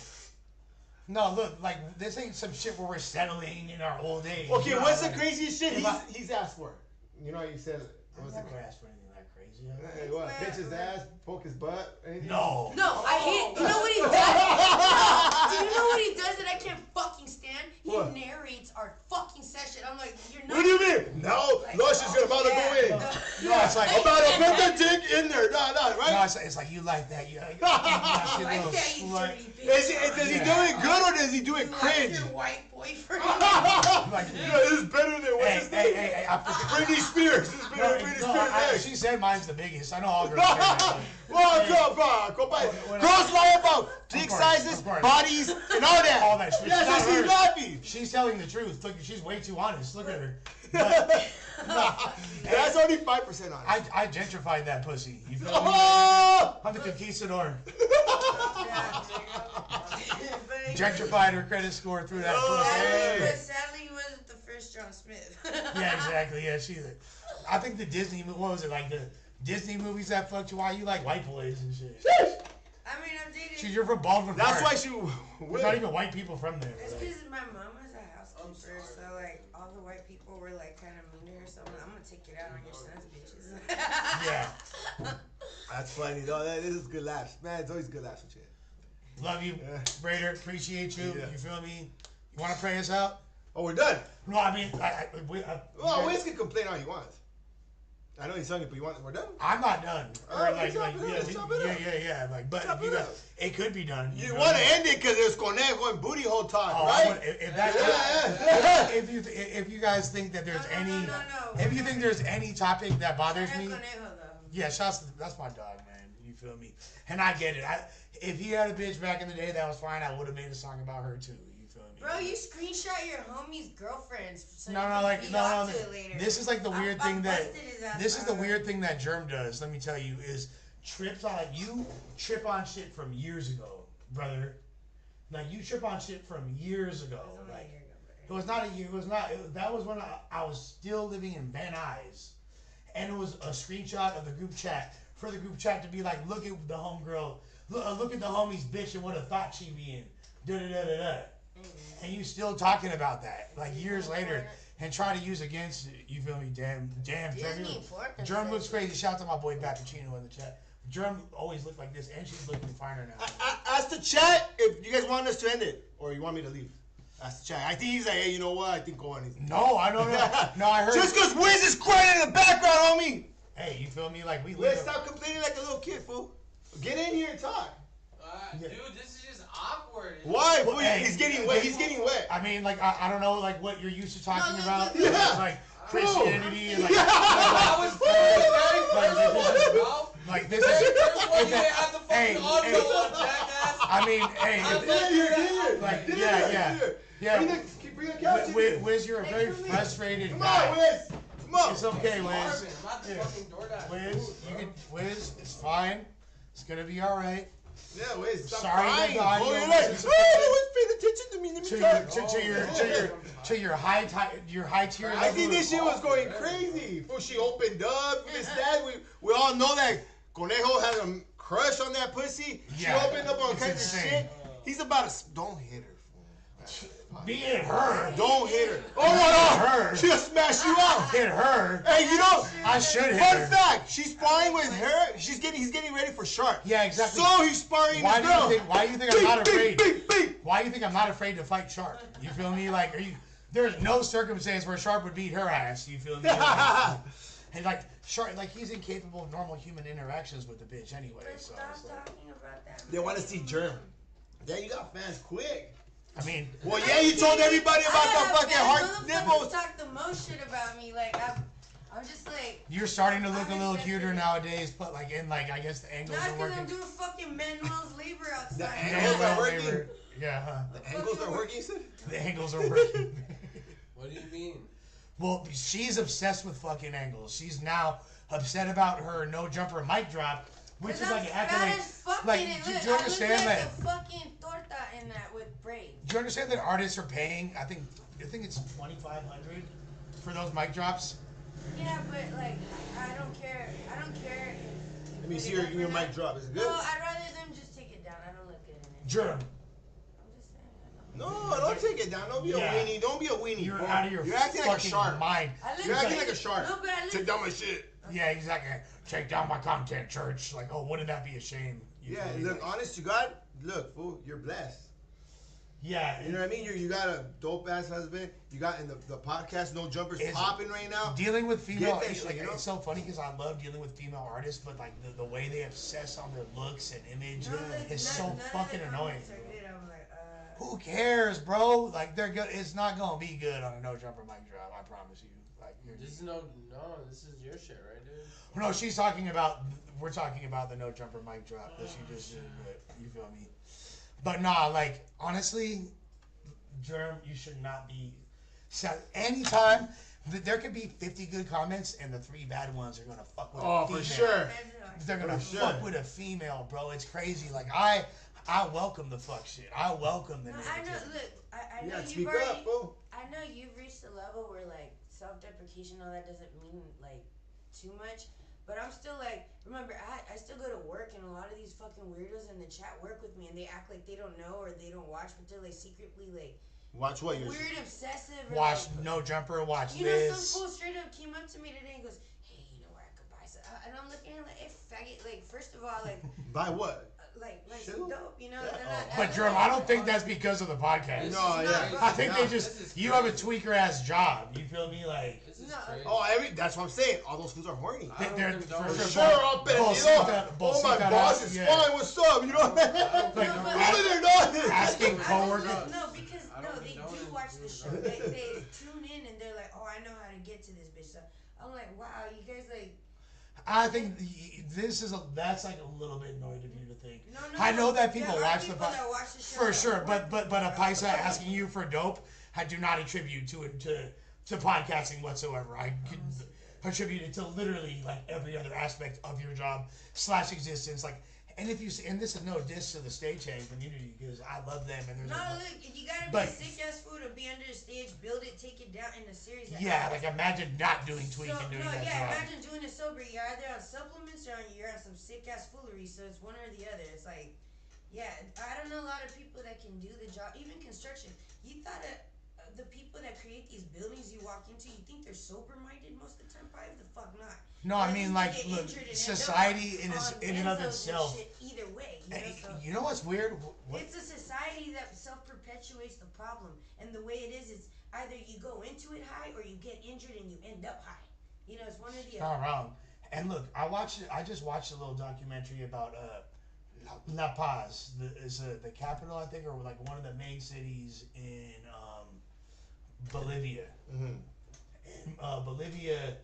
No, look, like this ain't some shit where we're settling in our old age. Okay, You know, what's the like, craziest shit if I- he's asked for? You know how you said it. I've What's the never asked for anything that crazy. Hey, what? Pinch his ass, poke his butt, anything? No. No, I hate. You know what he does? Do you know what he does that I can't fucking stand? He What? narrates our fucking session. I'm like, you're not. What do you mean? No, Lush is about to go in. No, it's like, I'm about to put the dick in there. No, no, right? it's like you like that. You like Like little that, you slut. dirty bitch. Does he do it good or does he do it You like cringe? your white boyfriend. Like, You know, this is better than what's his name? hey, I forget. Britney Spears. This is better than Britney Spears. She said mine's the biggest. I know all girls say that. Well, girls lie about dick course, sizes, of course. bodies, and all that. All that shit. Yes, It's not she's her. happy. She's telling the truth. Look, she's way too honest. Look at her. But, That's only 5% on it. I gentrified that pussy. You feel me? Oh! I'm the conquistador. Yeah. Gentrified her credit score through that Hey. pussy. But sadly, he wasn't the first John Smith. Yeah, exactly. Yeah, I think the Disney, what was it, like the Disney movies that fucked you? Why you like white boys and shit? I mean, I'm dating. Shit, you're from Baldwin That's Park. why she. There's not even white people from there. It's Like, because my mom was a housekeeper, so like all the white people were like kind of mean to her. So I'm gonna take it out on your sons, bitches. yeah. That's funny though. This is good laughs, man. It's always good laughs with you. Love you, Yeah. Raidher. Appreciate you. Yeah. You feel me? You want to pray us out? Oh, we're done. No, I mean, Well, Wiz can complain all he wants. I know he's hungry, but we're done. I'm not done. Oh, Or let's chop it up, let's chop it up. Yeah. Like, but Chop if you it got, up. it could be done. You feel want to me? end it because there's Conejo and booty hole talk, Oh, right? If you guys think that there's No. if you think there's any topic that bothers me, Conejo, though. yeah, that's my dog, man. You feel me? And I get it. If he had a bitch back in the day, that was fine. I would have made a song about her too. You feel me? Bro, you screenshot your homie's girlfriends. So No, you no, can like beat no, off no. to it later. This is like the weird I thing that busted his ass this is the for weird her. thing that Germ does. Let me tell you is trips on like you trip on shit from years ago, brother. Like you trip on shit from years ago. It was only a Like year ago, bro. it was not a year. It was not. That was when I was still living in Van Nuys, and it was a screenshot of the group chat for the group chat to be like, look at the homegirl, look at the homie's bitch and what a thought she be in, da da da da da. And you still talking about that like years later and try to use against it. You feel me? Damn, Germ. Disney Fork Germ looks crazy. Shout out to my boy Bappuccino in the chat. Germ always looked like this, and she's looking finer now. Ask the chat if you guys want us to end it or you want me to leave. Ask the chat. I think he's like, hey, you know what? I think go on. No, I don't know. No, I heard. Just because Wiz is crying in the background, homie. Hey, you feel me? Like we Wiz, live. stop complaining like a little kid, fool. Get in here and talk. Dude, this is just awkward. Why? Fool? Hey, He's getting wet. He's getting wet. I mean, like I don't know, like what you're used to talking No, about, yeah. like Christianity and like, I was like this is. you may have the Hey, fucking audio hey. on, jackass. I mean, hey, Get here, get here. Like, Get yeah, here, yeah. Bring the couch in here. Wiz, you're a very frustrated Come guy. on, Wiz. Come on. It's okay, Wiz. Marvin, I'm not the Yeah. fucking DoorDash. Wiz, it's fine. It's gonna be all right. Yeah, Wiz. Stop Sorry that crying. the audio Oh, you're like, was- oh, Wiz, pay attention to me. Let me talk. To your high tier. I think this shit was going crazy. Before she opened up, this, that. We all know that Conejo had a crush on that pussy. Yeah, She opened up on it's kinds of insane. shit. He's about to. Don't hit her, fool. Be it her. Don't hit her. Oh, Hit no, her. no. She'll smash you out. Hit her. Hey, you know. I should hit Fun her. fact: she's sparring with her. He's getting ready for Shark. Yeah, exactly. So he's sparring Why the do girl. you think I'm not afraid? Big. Why do you think I'm not afraid to fight Shark? You feel me? Like, there's no circumstance where Shark would beat her ass. You feel me? And like Shark, like he's incapable of normal human interactions with the bitch anyway. But So stop it's like, talking about that. They want to see Germ. Yeah, you got fans quick. I mean, Well, yeah, you told everybody about the fucking hard nipples. Talk the most shit about me. Like I'm just like. you're starting to look a little cuter nowadays, but like in like I guess the angles Not are because working. I'm doing fucking Manuel's labor outside. The angles are working. Yeah, huh? The angles are working, you said? The angles are working. What do you mean? Well, she's obsessed with fucking angles. She's now upset about her no jumper mic drop, which is like an accolade. Like, do you understand that? The fucking torta in that with braid. Do you understand that artists are paying? I think it's $2,500 for those mic drops. Yeah, but like I don't care. I don't care if. Let me see your mic drop. Is it good? No, I'd rather them just take it down. I don't look good in it. Germ. I'm just saying. No, don't take it down. Don't be a weenie. Don't be a weenie. You're bro. out of your You're acting like a fucking shark. mind. You're acting like a shark. No, but I Take down my shit. Yeah, exactly. Take down my content, church. Like, oh, wouldn't that be a shame? You Yeah, feel me? look, honest to God, look, fool, you're blessed. Yeah, You know what I mean? You got a dope ass husband. You got in the podcast, No Jumpers popping right now. dealing with female, Get that shit, like, you know? it's so funny because I love dealing with female artists, but like the way they obsess on their looks and image is so fucking annoying. I'm like, Who cares, bro? Like they're good. It's not gonna be good on a no jumper mic drop. I promise you. Like This is no. This is your shit, right, dude? no, she's talking about. We're talking about the no jumper mic drop that she just did. But you feel me? But nah, like honestly, Germ, you should not be. Anytime there could be 50 good comments and the 3 bad ones are gonna fuck with. Oh, a female. for sure. They're gonna For fuck sure. with a female, bro. It's crazy. Like I welcome the fuck shit. I welcome the. no, I know. negativity. Look, I You know gotta you've speak already. up, fool. I know you've reached a level where like self-deprecation, all that doesn't mean like too much. But I'm still like, remember, I still go to work and a lot of these fucking weirdos in the chat work with me and they act like they don't know or they don't watch, but they're like secretly like Watch what you're. weird, obsessive. Or, Watch like, no jumper. Watch you know, this. some fool straight up came up to me today and goes, "Hey, you know where I could buy some?" And I'm looking at him like, "Hey, faggot!" Like, first of all, like, By what? like Shit. some dope, you know. Yeah. They're not- But Germ, I don't think that's because of the podcast. No, yeah. I think they This just is you have a crazy. tweaker ass job. You feel me? Like This is No. crazy. Oh, that's what I'm saying. All those fools are horny. I don't they're condone for For this. sure. sure, I'm Bolsita- Oh, my Bolsita boss out, is yeah. fine. What's up? You know what I mean? like No, but- Really, they're not. asking I don't coworkers. know, no, because I no, don't they condone do it. watch the show. They tune in and they're like, "Oh, I know how to get to this bitch." So I'm like, "Wow, you guys like." I think that's like a little bit annoying of you to think. No, I know that there people are watch the people podcast that watch the show for that sure, work but a paisa asking you for dope, I do not attribute to podcasting whatsoever. I could attribute it to literally like every other aspect of your job / existence. Like, and if you and this is no diss to the stagehand community because I love them and there's No, a, look, you gotta But- be sick ass fool to be under the stage, build it, take it down in a series. That yeah, happens. like imagine not doing tweak So, and doing no, that yeah, job. imagine doing it sober. You're either on supplements or you're on some sick ass foolery. So it's one or the other. It's like, yeah, I don't know a lot of people that can do the job, even construction. You thought the people that create these buildings you walk into, you think they're sober minded most of the time? Probably the fuck not. No, I mean like look, society in and of itself. Either way, you know, Hey, so you know what's weird? it's a society that self-perpetuates the problem, and the way it is either you go into it high or you get injured and you end up high. You know, it's one or the other. Not wrong. And look, I just watched a little documentary about La Paz, the capital, I think, or like one of the main cities in Bolivia. And, Bolivia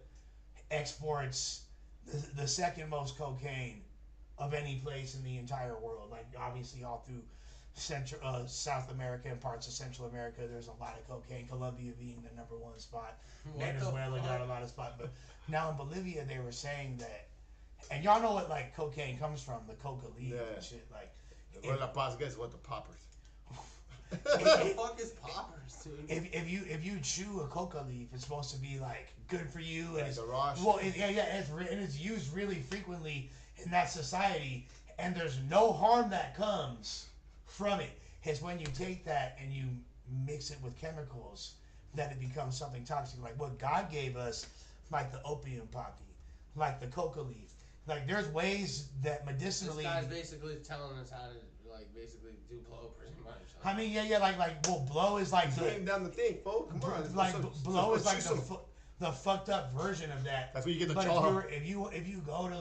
exports the second most cocaine of any place in the entire world. Like obviously all through South America and parts of Central America, there's a lot of cocaine. Colombia being the number 1 spot. Venezuela got a lot of spot, but now in Bolivia they were saying that, and y'all know what like cocaine comes from, the coca leaf and shit. Like, Well, La Paz, guess what? The poppers. What the fuck is poppers, dude? if you chew a coca leaf, it's supposed to be like good for you, and it's the raw shit. well, it's used really frequently in that society, and there's no harm that comes from it. It's when you take that and you mix it with chemicals that it becomes something toxic, like what God gave us, like the opium poppy, like the coca leaf. Like there's ways that This medicinally. guy's basically telling us how to like basically do blow pretty much. I mean, like blow is like the. Came down the thing, folks. Come on. Like blow is like some- the fucked up version of that. That's where you get the But chaw. if you go to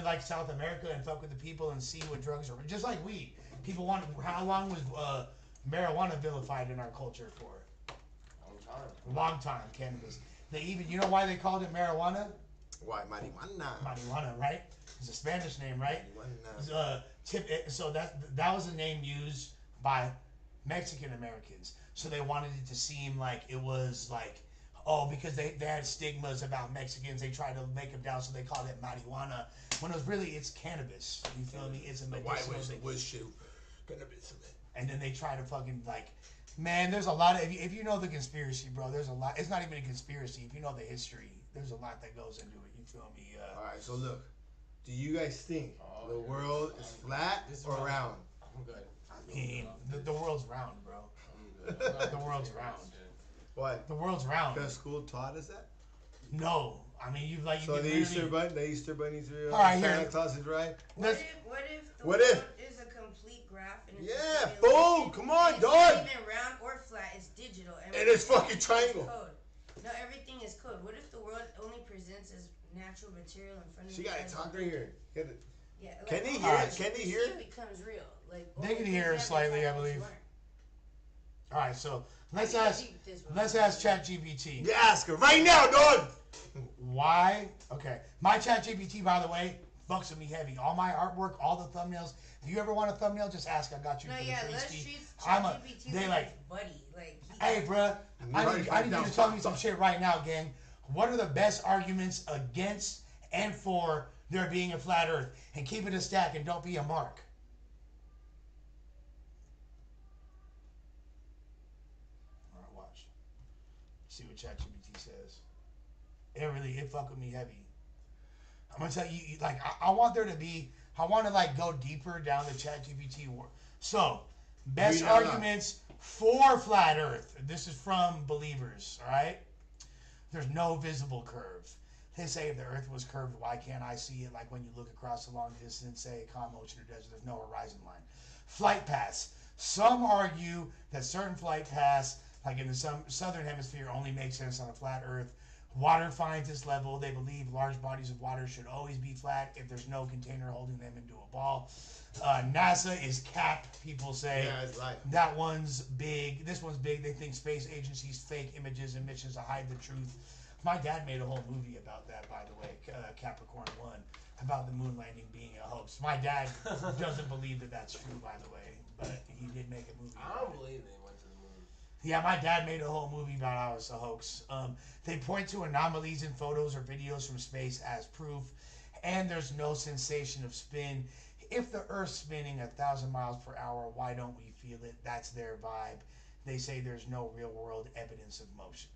like South America and fuck with the people and see what drugs are, just like weed. People want. How long was marijuana vilified in our culture for a long time. Cannabis. They even, you know why they called it marijuana? Why marijuana? Marijuana, right? It's a Spanish name, right? So that was a name used by Mexican Americans. So they wanted it to seem like it was like, oh, because they had stigmas about Mexicans, they tried to make them down, so they called it marijuana. When it was really, it's cannabis. You feel me? It's a medicinal thing. Cannabis. And then they try to fucking like, man, there's a lot of, if you know the conspiracy, bro, there's a lot. It's not even a conspiracy. If you know the history, there's a lot that goes into it. You feel me? All right, so look, do you guys think the world is flat or round? I'm good. I mean, the world's round, bro. The world's round. What? The world's round. Because school taught us that? No. I mean, you So the Easter Bunny's real. All right, Santa here. Claus is right. What if the What world if? is a complete graph and it's Yeah, just boom! Come on, it's dog! not even round or flat, it's digital. And it's fucking is triangle. code. No, everything is code. What if the world only presents as natural material in front of She you? got to talk right here. Get it. Yeah, Can they all hear that it? Can they shit hear it? becomes real. Like, They can hear it slightly, I believe. All right, so let's I ask deep this one. ChatGPT. You ask her right now, dog! Why? Okay, my ChatGPT, by the way, bucks with me heavy. All my artwork, all the thumbnails. If you ever want a thumbnail, just ask. I got you No, for yeah, the free Lush ski. treats I'm a. ChatGPT They like like. his buddy. Like, Hey, bruh, I need you to tell me some shit right now, gang. What are the best arguments against and for there being a flat Earth? And keep it a stack and don't be a mark. All right, watch. See what ChatGPT says. It fuck with me heavy. I'm gonna tell you, like, I want there to be. I want to like go deeper down the ChatGPT world. So, best arguments for flat Earth. This is from believers. All right. There's no visible curve. They say if the Earth was curved, why can't I see it? Like when you look across a long distance, say a calm ocean or desert, there's no horizon line. Flight paths. Some argue that certain flight paths, like in the southern hemisphere, only make sense on a flat Earth. Water finds its level. They believe large bodies of water should always be flat if there's no container holding them into a ball. NASA is capped, people say. Yeah, it's right. That one's big. This one's big. They think space agencies fake images and missions to hide the truth. My dad made a whole movie about that, by the way, Capricorn 1, about the moon landing being a hoax. My dad doesn't believe that that's true, by the way, but he did make a movie. I don't believe they went to the moon. Yeah, my dad made a whole movie about how it's a hoax. They point to anomalies in photos or videos from space as proof, and there's no sensation of spin. If the Earth's spinning 1,000 miles per hour, why don't we feel it? That's their vibe. They say there's no real world evidence of motion.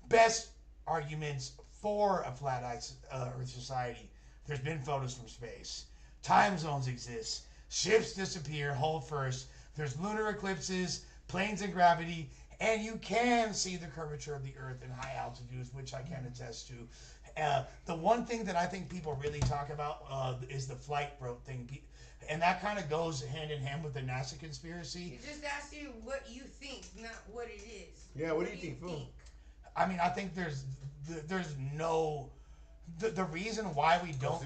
Best arguments for a flat Earth society. There's been photos from space. Time zones exist. Ships disappear, hold first. There's lunar eclipses, planes in gravity, and you can see the curvature of the Earth in high altitudes, which I can attest to. The one thing that I think people really talk about is the flight route thing. And that kind of goes hand in hand with the NASA conspiracy. He just asked you what you think, not what it is. Yeah, what do you think, fool? I mean, I think there's no the reason why we don't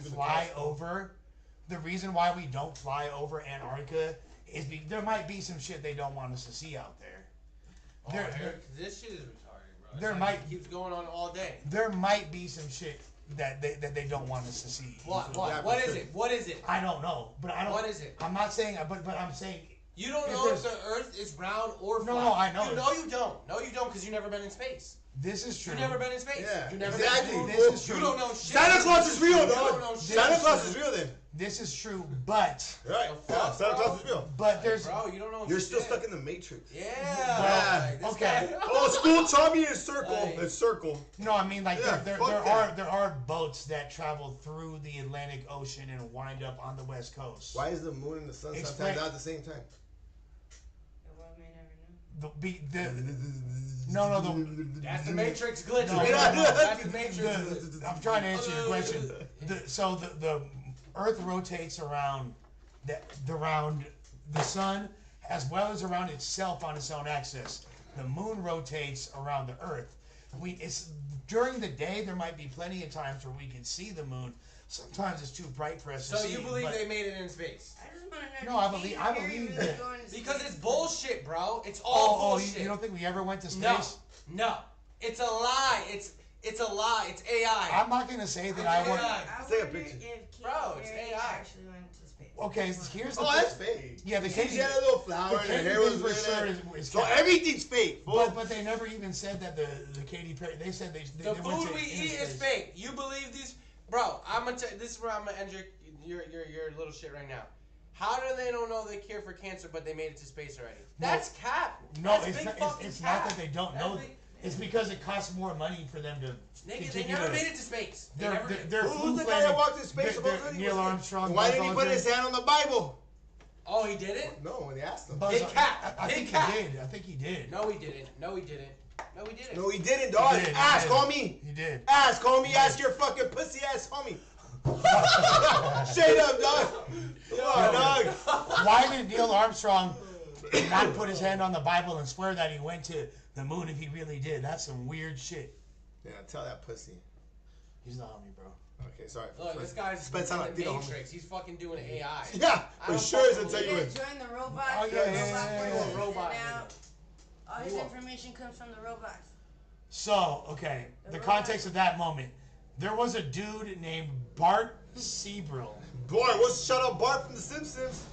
fly over Antarctica is there might be some shit they don't want us to see out there. This shit is retarded, bro. There it keeps going on all day. There might be some shit that they don't want us to see. What? Yeah, What is it? What is it? I don't know, but I don't. What is it? I'm not saying, but I'm saying. You don't know if the Earth is round or flat. No, I know. No, you don't. No, you don't, because you've never been in space. This is true. You've never been in space. Yeah, You've never exactly. been in This space. is true. You don't know shit. Santa Claus is real, You don't know dog. shit. Santa Claus is real then. This is true, but Right. The Yeah, fuck, Santa bro? Claus is real. there's Bro, you don't know You're shit. still stuck in the Matrix. Yeah. Well, Like, this okay. guy- Oh, school taught me it's circle. Like- It's circle. no, I mean like Yeah, there fuck that. there are boats that travel through the Atlantic Ocean and wind up on the West Coast. Why is the moon and the sun Explain. sometimes out at the same time? The world may never know. That's the Matrix glitch. No, right? no, no. That's the Matrix glitch. I'm trying to answer your question. The Earth rotates around the sun as well as around itself on its own axis. The moon rotates around the Earth. it's during the day. There might be plenty of times where we can see the moon. Sometimes it's too bright for us to see. So you believe they made it in space? I just want to know. No, I believe that. Because it's bullshit, bro. It's all bullshit. You don't think we ever went to space? No. It's a lie. It's a lie. It's AI. I'm not gonna say that I want. I Take a wonder picture. if Bro, it's Katy Perry AI. actually went to space. Okay, here's the. Oh, that's fake. Yeah, the She Katy. had a little flower and her hair was for sure red. is So cat. everything's fake. But they never even said that the Katy Perry. They said they The they went food to we inner eat is space. fake. You believe these, bro? I'm gonna tell. This is where I'm gonna end your little shit right now. How do they don't know the cure for cancer, but they made it to space already? That's cap. No, That's it's big not. fucking It's cap. not that they don't That's know. big- It's because it costs more money for them to Nigga, they continue never to. made it to space. They Their never did. their Who's food the guy that planning- walked in space their- supposedly? Neil Armstrong. Why Buzz didn't he put Aldrin. his hand on the Bible? Oh, he didn't? No, when they asked him. Buzz Big Aldrin- cap. I Big think cap. he did. I think he did. No, he didn't. No, he didn't. No, he didn't. No, he didn't, dog. He did, he Ask, did. homie. He did. Ask, homie. Ask your fucking pussy ass homie. Straight up, dog. Come on, dog. Why did Neil Armstrong not put his hand on the Bible and swear that he went to the moon if he really did? That's some weird shit. Yeah, tell that pussy. He's not on me, bro. Okay, sorry. Look, this guy's Spend in time the on Tito, homie. Matrix. He's fucking doing AI. Yeah, I for don't sure is fucking until you Yeah, win. join the robots. Oh, yeah, the yeah, robot yeah, forces, yeah. and Robot, now nigga. all his You are. information comes from the robots. So, okay, the context of that moment. There was a dude named Bart Seabrill. Boy, what's shut up Bart from The Simpsons?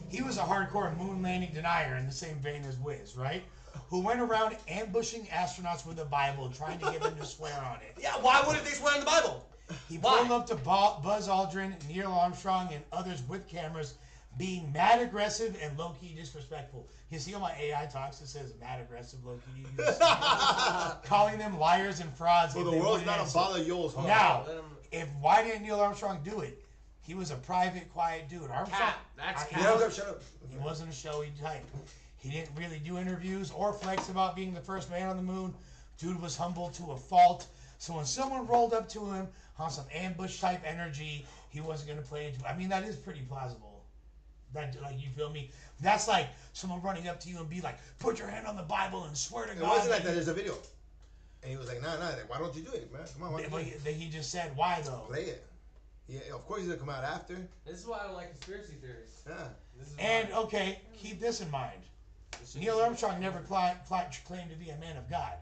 He was a hardcore moon landing denier in the same vein as Wiz, right? Who went around ambushing astronauts with a Bible, trying to get them to swear on it. Yeah, why wouldn't they swear in the Bible? He Why? pulled up to Buzz Aldrin, Neil Armstrong, and others with cameras, being mad aggressive and low-key disrespectful. You see how my AI talks? It says mad aggressive, low-key disrespectful. Calling them liars and frauds. Well, if the they world's wouldn't not a answer. ball of yours, homie. Now, Let him- why didn't Neil Armstrong do it? He was a private, quiet dude. Armstrong, Cap. That's I- cap. Yeah, shut up. He wasn't a showy type. He didn't really do interviews or flex about being the first man on the moon. Dude was humble to a fault. So when someone rolled up to him on some ambush type energy, he wasn't gonna play it. I mean, that is pretty plausible. That, like, you feel me? That's like someone running up to you and be like, "Put your hand on the Bible and swear to It God." wasn't like that. There's a video. And he was like, nah, like, why don't you do it, man? Come on, why don't you do it? He just said, "Why though?" Play it. Yeah, of course he's gonna come out after. This is why I don't like conspiracy theories. Yeah. This is And why. okay, keep this in mind. This shit Neil is- Armstrong never claimed to be a man of God.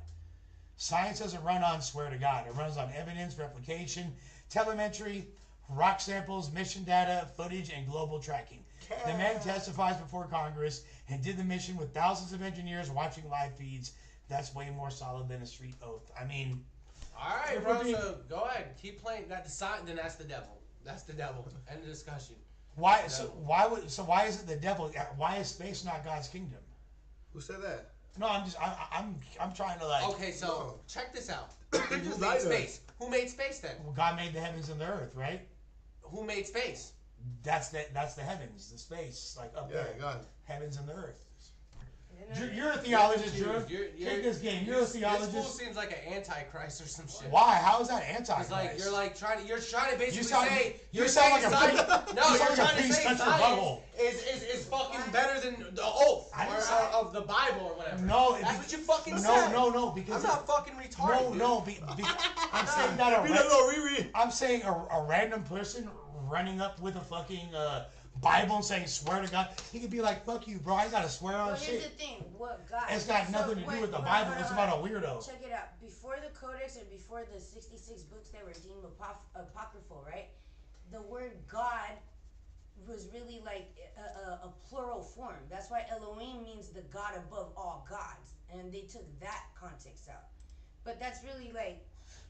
Science doesn't run on swear to God. It runs on evidence, replication, telemetry, rock samples, mission data, footage, and global tracking. The man testifies before Congress and did the mission with thousands of engineers watching live feeds. That's way more solid than a street oath. I mean, All right, If bro. we're being- So go ahead, keep playing. That decide. Then that's the devil. That's the devil. End of discussion. why? So why is it the devil? Why is space not God's kingdom? Who said that? No, I'm trying to like. Okay, so No. check this out. just Who lied made to us. space? Who made space then? God made the heavens and the earth, right? Who made space? That's the heavens, the space, like up Yeah, there, God. heavens and the earth. You know, You're a theologist, You're- Drew. you're- Take this game. You're a This fool theologist. seems like an antichrist or some shit. Why? How is that It's antichrist? like you're trying to basically sound- say you you're sound saying like a science. priest. No, You sound you're like a trying to priest say touch your science butthole. is fucking better than the oath I didn't or, say- of the Bible or whatever. No, that's what you fucking no, said. no, because I'm not fucking retarded. no, dude. I'm saying that Be that little Riri. I'm saying a random person running up with a fucking Bible and saying swear to God. He could be like, "Fuck you, bro. I gotta swear on Well, here's shit." the thing. What God? It's got nothing to do with the Bible. It's about a weirdo. Check it out. Before the Codex and before the 66 books that were deemed apocryphal, right? The word God was really like a plural form. That's why Elohim means the God above all gods, and they took that context out. But that's really like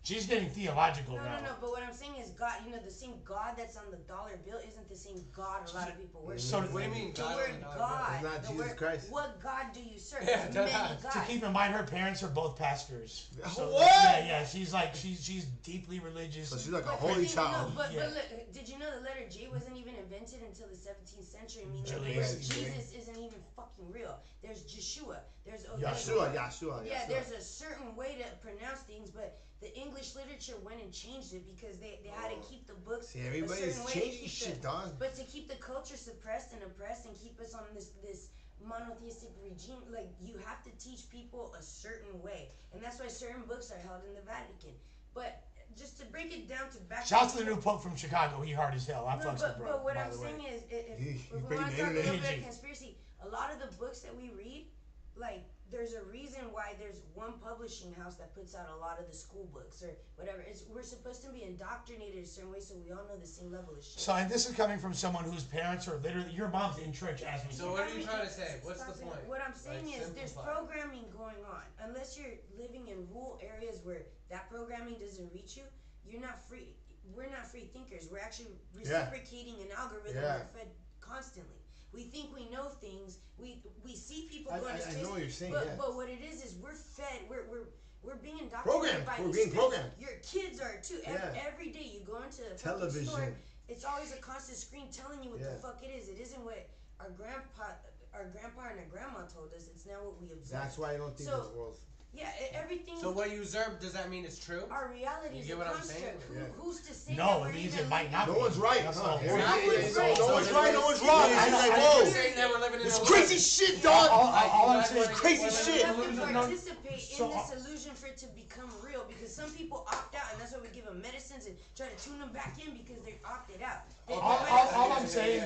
She's getting theological now. no. But what I'm saying is God. You know, the same God that's on the dollar bill isn't the same God a lot of people worship. So What do you mean? The God word on the dollar God. It's not the Jesus word, Christ. What God do you serve? Yeah, There's many to gods. To keep in mind, her parents are both pastors. So What? Yeah. She's like she's deeply religious. So she's like a But holy the thing- child. No, but Yeah. look, did you know the letter J wasn't even invented until the 17th century? Meaning Julius. Jesus isn't even fucking real. There's Jeshua. There's Yeshua. Yeah, there's a certain way to pronounce things, but the English literature went and changed it because they had to keep the books See, a everybody's certain way to changing keep shit, the, dog. but to keep the culture suppressed and oppressed and keep us on this monotheistic regime. Like, you have to teach people a certain way, and that's why certain books are held in the Vatican. But just to break it down to back. Shouts to the new Pope from Chicago. He hard as hell. I No, fucks with bro. but what by I'm the way. saying is, if He we pretty want to talk a negative. little bit of conspiracy, a lot of the books that we read, like, there's a reason why there's one publishing house that puts out a lot of the school books or whatever. We're supposed to be indoctrinated a certain way so we all know the same level of shit. So, and this is coming from someone whose parents are literally, your mom's in church as we So what are you trying to say? What's the point? What I'm saying Like, is there's simplify. programming going on. Unless you're living in rural areas where that programming doesn't reach you, you're not free. We're not free thinkers. We're actually reciprocating an algorithm we're fed constantly. We think we know things. We see people going to space. I know what you're saying. But what it is we're fed. We're being indoctrinated by We're these being things. programmed. Your kids are too. Every day you go into a fucking Television. store, it's always a constant screen telling you what the fuck it is. It isn't what our grandpa and our grandma told us. It's now what we observe. That's why I don't think So- this world's. Yeah, everything. So what you observe, does that mean it's true? Our reality You is get a what I'm construct. saying? Who's to say No, that it we're means even it might not No be. one's right. That's huh? all. No Exactly. one's right. No one's wrong. I It's know- like, I whoa. know- saying that we're living in It's a crazy shit, dog. All I'm saying is crazy We shit. have to No. participate So, in this illusion for it to become real because some people opt out and that's why we give them medicines and try to tune them back in because they opted out. All I'm saying,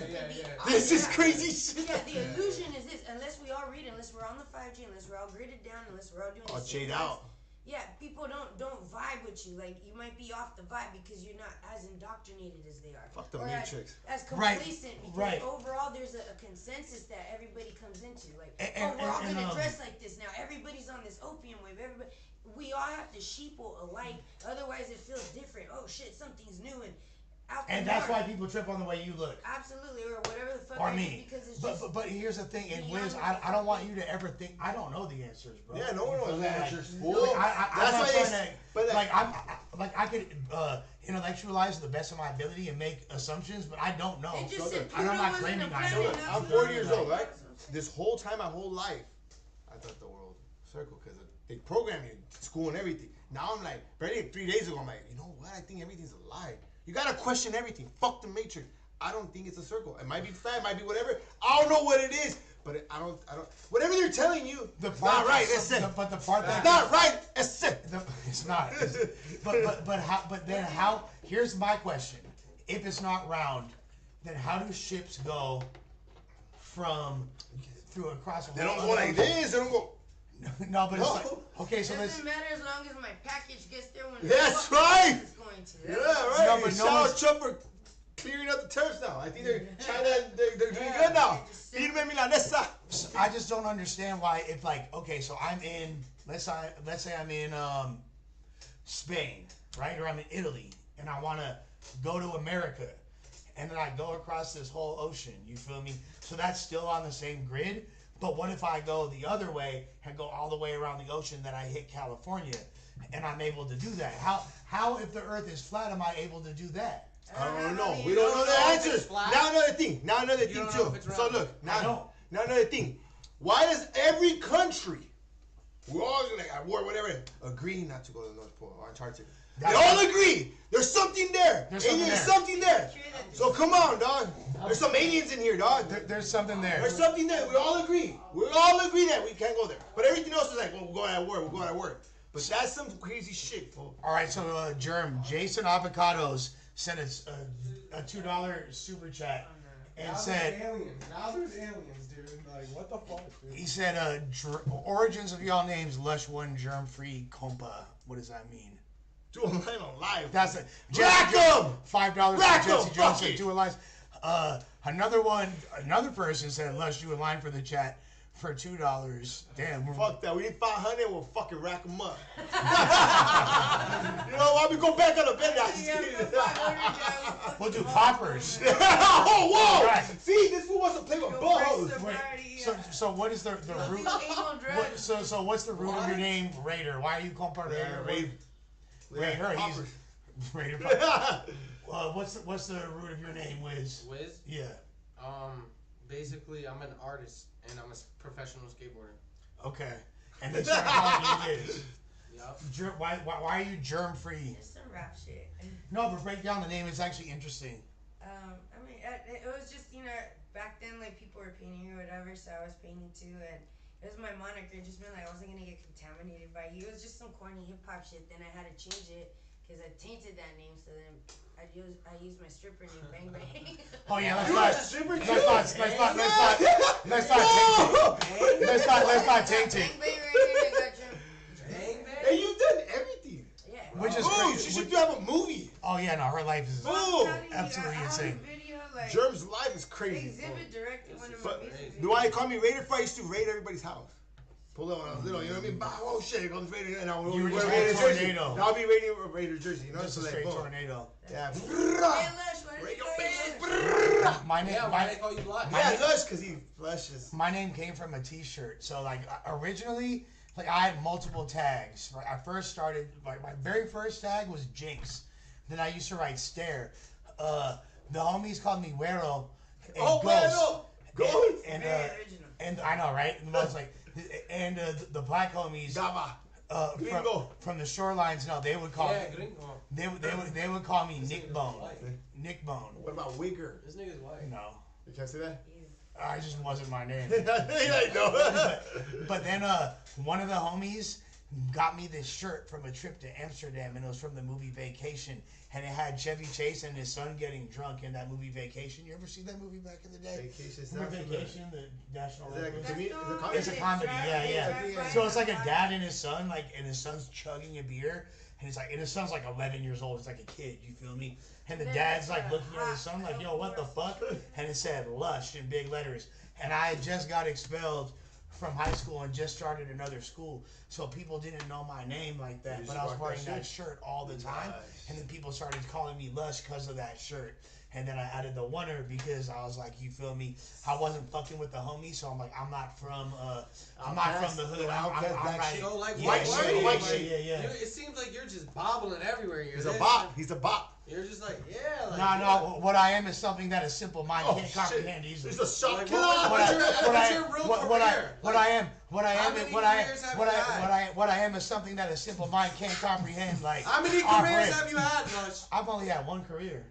This is crazy shit. Yeah, the illusion is this. Unless we all read, unless we're on the 5G, unless we're all gridded down, unless we're all doing All the same jade things, out. yeah, people don't vibe with you. Like, you might be off the vibe because you're not as indoctrinated as they are. Fuck the Or Matrix. As Right, complacent because right. overall there's a consensus that everybody comes into. Like, And- we're all and, gonna dress like this now. Everybody's on this opium wave. We all have to sheeple alike. Otherwise, it feels different. Oh shit, something's new and out the and that's why norm. people trip on the way you look. Absolutely, or whatever the fuck. Or I do me. because it's just. But here's the thing, and beyond Wiz, what I the don't want fuck you to ever think I don't know the answers, bro. Yeah, no one knows the Like, answers. like, Fool. I'm That's not why trying they. to, But I could intellectualize to the best of my ability and make assumptions, but I don't know. They just said I'm Pluto not wasn't a claiming I planet, know. that's I'm what 40 it years was. old, right? This whole time, my whole life, I thought the world circle because they program you in school and everything. Now I'm like, barely 3 days ago, I'm like, you know what? I think everything's a lie. You gotta question everything. Fuck the Matrix. I don't think it's a circle. It might be flat, it might be whatever. I don't know what it is, but I don't. Whatever they're telling you, it's not right. That's it. But the part It's that not right. It's it. it's not. But then how? Here's my question: if it's not round, then how do ships go through across? They don't go like this. They don't go. No, but it's No. like okay. So It let's. doesn't matter as long as my package gets there when That's the fuck right. it's going to. Yeah, That's- right. No, but no Shout out one's- Trump for clearing up the tariffs now. I think they're doing good now. Firme milanesa. I just don't understand why if like okay, so I'm in let's say I'm in Spain, right? Or I'm in Italy and I wanna go to America and then I go across this whole ocean, you feel me? So that's still on the same grid, but what if I go the other way and go all the way around the ocean, then I hit California and I'm able to do that? How if the earth is flat am I able to do that? I don't know. how We do you don't know the know if it's answers. flat? Now another thing. Now another You thing don't know too. if it's So round. look. I don't. Now another thing. Why does every country, we're all like at war, whatever, agree not to go to the North Pole or Antarctica? They all agree. There's something there. There's And something there's there. something there. So come on, dog. There's some aliens in here, dog. There's something there. There's something there. We all agree. We all agree that we can't go there. But everything else is like, well, we're going at war. We're going at war. But that's some crazy shit, fool. All right, so Jason Avocados sent us a $2 super chat and said aliens. Now there's aliens, dude. Like, what the fuck, dude? he said origins of y'all names Lush one GermFree compa. What does that mean? Do a line on live. That's it. Rack 'em! $5 Rack for 'em, Jesse Jones fuck said it. do a line. Another person said Lush do a line for the chat for $2. Damn, Fuck that. We need 500. We'll fucking rack them up. You know what? We go back on the bed now. Just kidding. we'll do poppers. Oh, whoa! Right. See, this fool wants to play with balls. So what is the root? So what's the root of your name, Raidher? Why are you compa Raidher? Raidher. He's Raidher. What's the root of your name, Wiz? Wiz? Yeah. Basically, I'm an artist and I'm a professional skateboarder. Okay. And they started calling you Wiz. Yep. Why are you GermFree? It's some rap shit. No, but break down the name. It's actually interesting. I mean, it was just, back then, like, people were painting or whatever, so I was painting too, and it was my moniker, just meant like I wasn't gonna get contaminated by you. It was just some corny hip hop shit. Then I had to change it because I tainted that name. So then I used my stripper name, Bang Bang. Oh yeah, let's not stripper taint Bang Bang right here. I got you. Bang, bang. Hey, you've done everything. Yeah. Which is Ooh, crazy. she should have a movie. Oh yeah, no, her life is Ooh, absolutely insane. Video, like, Germ's life is crazy. Exhibit directed one of my But music do I call me Raidher? I used to raid everybody's house. Pull up when I was little, you know what I mean? Oh shit, it comes Raidher, and I would You were wear just Raidher like jersey. tornado. Now I'll be raiding a Raidher jersey, you know? Just a So straight boom. tornado. Yeah. Hey, Lush, why did you call it Lush? My name, Yeah, why they call you Lush? Yeah, Lush, because he flushes. my name came from a T-shirt. So like originally, like I had multiple tags. Right? I first started like my very first tag was Jinx. Then I used to write Stare. The homies called me Güero and Oh, Ghost. Ghost! And Very original. and I know, right? And I was like, and the black homies Dava. Gringo. from the shorelines. No, they would call Yeah, me. gringo. They would call me Nick Bone. White. Nick Bone. What about Wigger? This nigga's white. No, You can't say that? I just wasn't my name. I know. But then one of the homies got me this shirt from a trip to Amsterdam, and it was from the movie Vacation, and it had Chevy Chase and his son getting drunk in that movie Vacation. You ever see that movie back in the day? Vacation. Remember Vacation, the National Is that Lampoon's? to me? Is it comedy? It's a comedy, yeah. Yeah. So it's like a dad and his son, like, and his son's chugging a beer, and his son's like 11 years old. It's like a kid, you feel me? And the dad's like looking at his son like, yo, what the fuck? And it said Lush in big letters. And I had just got expelled from high school and just started another school, so people didn't know my name like that. But I was wearing that shirt all the time, and then people started calling me Lush because of that shirt. And then I added the oneer because I was like, you feel me? I wasn't fucking with the homies, so I'm like, I'm not from the hood. I'm right. So like, Yeah, why yeah, are you white like, shit. Yeah. It seems like you're just bobbling everywhere. You're He's a this, bop. He's a bop. You're just like, yeah. Like, No. What I am is something that a simple mind Oh, can't shit. comprehend easily. He's a shot Like, killer. what's your real career? What I am How many careers have you had? what I am is something that a simple mind can't comprehend. Like How many our careers friend. have you had, Lush? I've only had one career.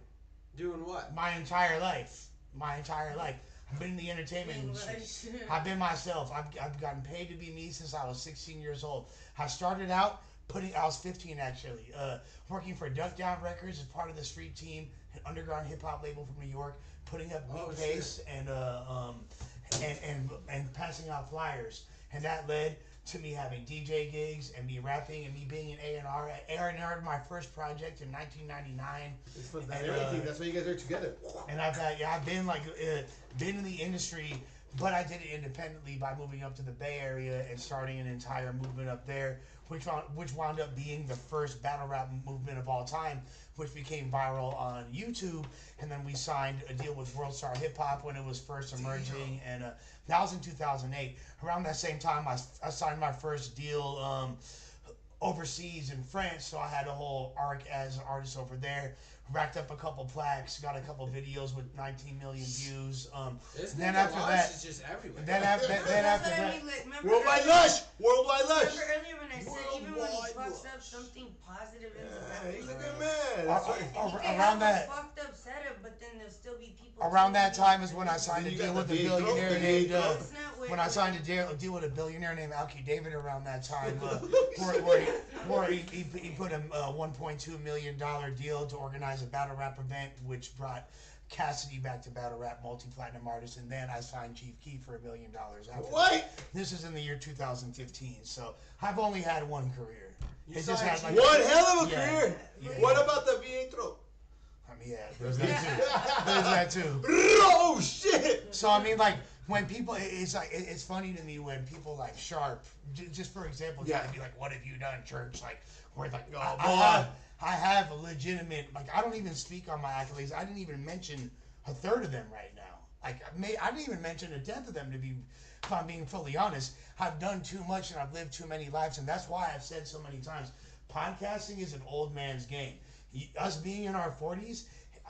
Doing what? My entire life. I've been in the entertainment industry. I've been myself. I've gotten paid to be me since I was 16 years old. I started out I was 15 actually, working for Duck Down Records as part of the street team, an underground hip hop label from New York, putting up beat pace and passing out flyers, and that led to me having DJ gigs and me rapping and me being an A&R. A&R my first project in 1999. That's why you guys are together. And I've been in the industry, but I did it independently by moving up to the Bay Area and starting an entire movement up there, which wound up being the first battle rap movement of all time, which became viral on YouTube. And then we signed a deal with World Star Hip Hop when it was first emerging, and that was in 2008. Around that same time, I signed my first deal overseas in France, so I had a whole arc as an artist over there. Racked up a couple plaques, got a couple videos with 19 million views. Then after that, is just everywhere. then after that, Worldwide Lush. Worldwide Lush. Remember earlier when I said even when he fucks up, something positive ends up happening? He's a good man. That's why. You can around have that. a fucked up setup, but then there'll still be people. Around that tuning in. time is when I signed a You deal got with a the billionaire big named. growth. It's not where- When I signed a deal with a billionaire named Alki David around that time, where he put a $1.2 million deal to organize a battle rap event, which brought Cassidy back to battle rap, multi-platinum artist, and then I signed Chief Keef for $1 million after What? that. This is in the year 2015, so I've only had one career. You It just signed had like One hell of a Yeah. career. Yeah. What about the V8 throw? I mean, yeah, there's that too. Oh shit! So I mean, like when people, it's like it's funny to me when people like Sharp, just for example, try to be like, "What have you done, church?" Like, where like, I have a legitimate, like, I don't even speak on my accolades. I didn't even mention a third of them right now. Like, I didn't even mention a tenth of them, to be, if I'm being fully honest. I've done too much and I've lived too many lives, and that's why I've said so many times, podcasting is an old man's game. Us being in our 40s,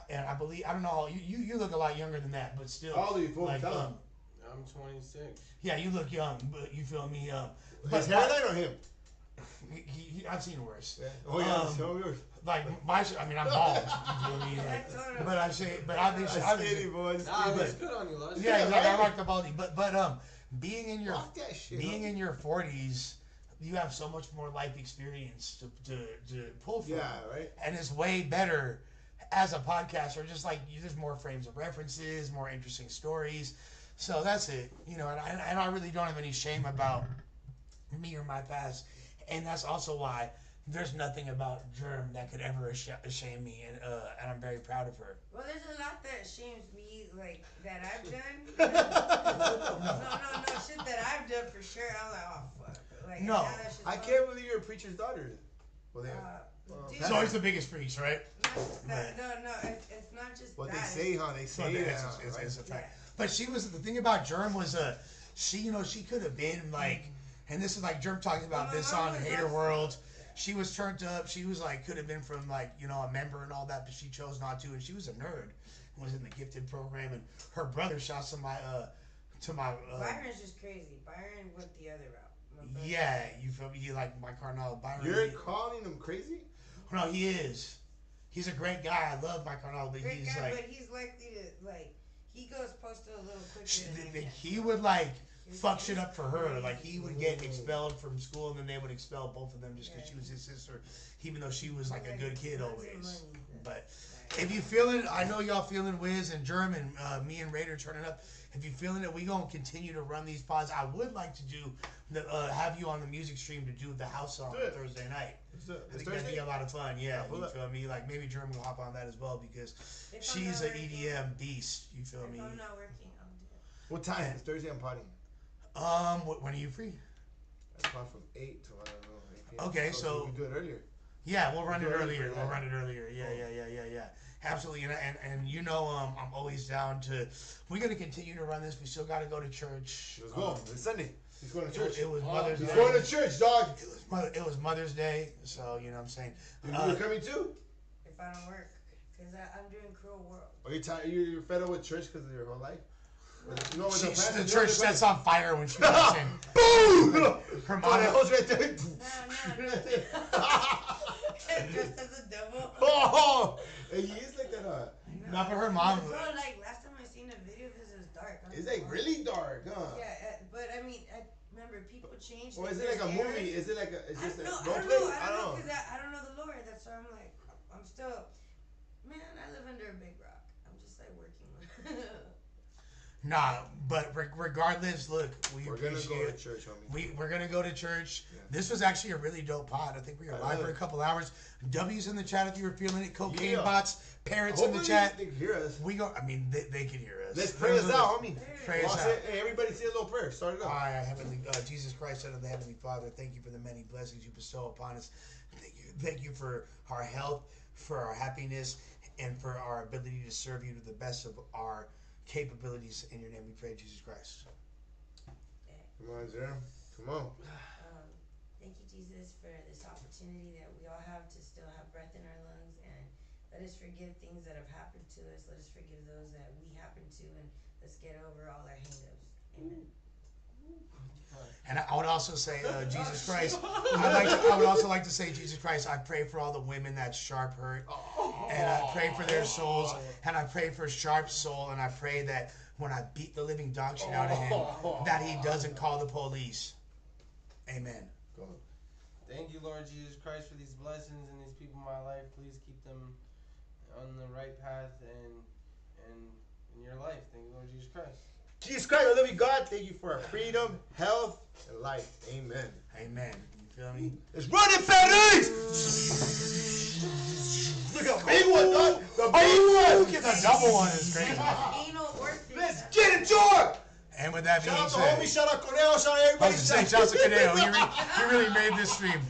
and I believe, I don't know, you look a lot younger than that, but still. How old are you? Like, I'm 26. yeah, you look young, but you feel me? His hairline or him? I've seen worse. Yeah. Oh yeah, show yours. Like I'm bald. You feel me? Like, but I say, but I've been skinny boys. Nah, it looks good on you, Lush. Yeah, like, I like the baldy. But being in your Fuck that shit, being in your 40s, you have so much more life experience to pull from. Yeah, right. And it's way better as a podcaster. Just like there's more frames of references, more interesting stories. So that's it. You know, and I really don't have any shame about me or my past. And that's also why there's nothing about Germ that could ever shame me, and I'm very proud of her. Well, there's a lot that shames me, like, that I've done. no, shit that I've done for sure. I'm like, oh, fuck. Like, No, I can't believe you're a preacher's daughter. Well, dude, It's always the biggest freaks, right? No, it's not just what that. they say, huh? They say it. It's a fact. But she was the thing about Germ was she could have been like, and this is like Germ talking about this on Hater World. She was turned up. She was like, could have been from like, a member and all that, but she chose not to. And she was a nerd. Was in the gifted program, and her brother shot somebody Byron's just crazy. Byron went the other route. Yeah, you feel me? You like my Carnal Byron. You're calling him crazy? No, he is. He's a great guy. I love my Carnal, but great he's guy, like. But he's likely to like. He goes postal a little quicker than he would like fuck shit up for her. Like he would get expelled from school, and then they would expel both of them just because she was his sister, even though she was like a good kid always. But if you feeling, I know y'all feeling Wiz and Germ and me and Raidher turning up. If you feeling it, we gonna continue to run these pods. I would like to do have you on the music stream to do the house song on Thursday night. I think that'd be a lot of fun. Yeah, you feel me? Like maybe Germ will hop on that as well because she's an EDM beast. You feel me? If I'm not working, I'll do it. What time? It's Thursday. I'm potting. When are you free? I pot from 8 to I don't know. 8 p.m. Okay, so we do it earlier. Yeah, we'll run it earlier. We'll run it earlier. Yeah. Absolutely, and I'm always down to. We're gonna continue to run this. We still got to go to church. Let's go. It's Sunday. He's going to church. It was Mother's Day. He's going to church, dog. It was Mother's Day, so you know what I'm saying. You're coming too? If I don't work, because I'm doing Cruel World. Are you tired? You're fed up with church because of your whole life? You know the church sets on fire when she walks in. Boom! Her mom was right there. No. Dressed as a devil. Oh, he is like that. Not for her mom. Bro, like last time I seen a video, because it was dark. It's like really dark, huh? Yeah, but I mean, I remember people change. Or is it like a movie? Is it like a? Is this a role play? I don't know because I don't know the lore. That's why I'm like, I'm still. Man, I live under a big rock. I'm just like working. Nah, but regardless, look, we're gonna go to church, homie. We're gonna go to church. Yeah. This was actually a really dope pod. I think we were live for a couple hours. W's in the chat if you were feeling it. Cocaine bots, parents in the chat. They can hear us. We go. I mean, they can hear us. Let's pray us out, homie. Pray us out. Hey, everybody, say a little prayer. Start it up. Heavenly Jesus Christ, Son of the Heavenly Father, thank you for the many blessings you bestow upon us. Thank you for our health, for our happiness, and for our ability to serve you to the best of our capabilities. In your name we pray, Jesus Christ. Come on, Jerem. Come on. Thank you, Jesus, for this opportunity that we all have to still have breath in our lungs, and let us forgive things that have happened to us. Let us forgive those that we happen to, and let's get over all our hang-ups. Amen. And I would also say, Jesus Christ. I would also like to say, Jesus Christ, I pray for all the women that Sharp hurt. And I pray for their souls. And I pray for Sharp's soul. And I pray that when I beat the living dog shit out of him, that he doesn't call the police. Amen. Thank you, Lord Jesus Christ, for these blessings and these people in my life. Please keep them on the right path and in your life. Thank you, Lord Jesus Christ. Jesus Christ, I love you, God. Thank you for our freedom, health, and life. Amen. Amen. You feel me? Let's run it, fatties! Look at the big one, dog. The big one. The double one is crazy. Let's get it, George. And with that being said, shout out to homie, shout out Conejo, shout out everybody. I was going to say, shout out to Conejo. He really made this stream.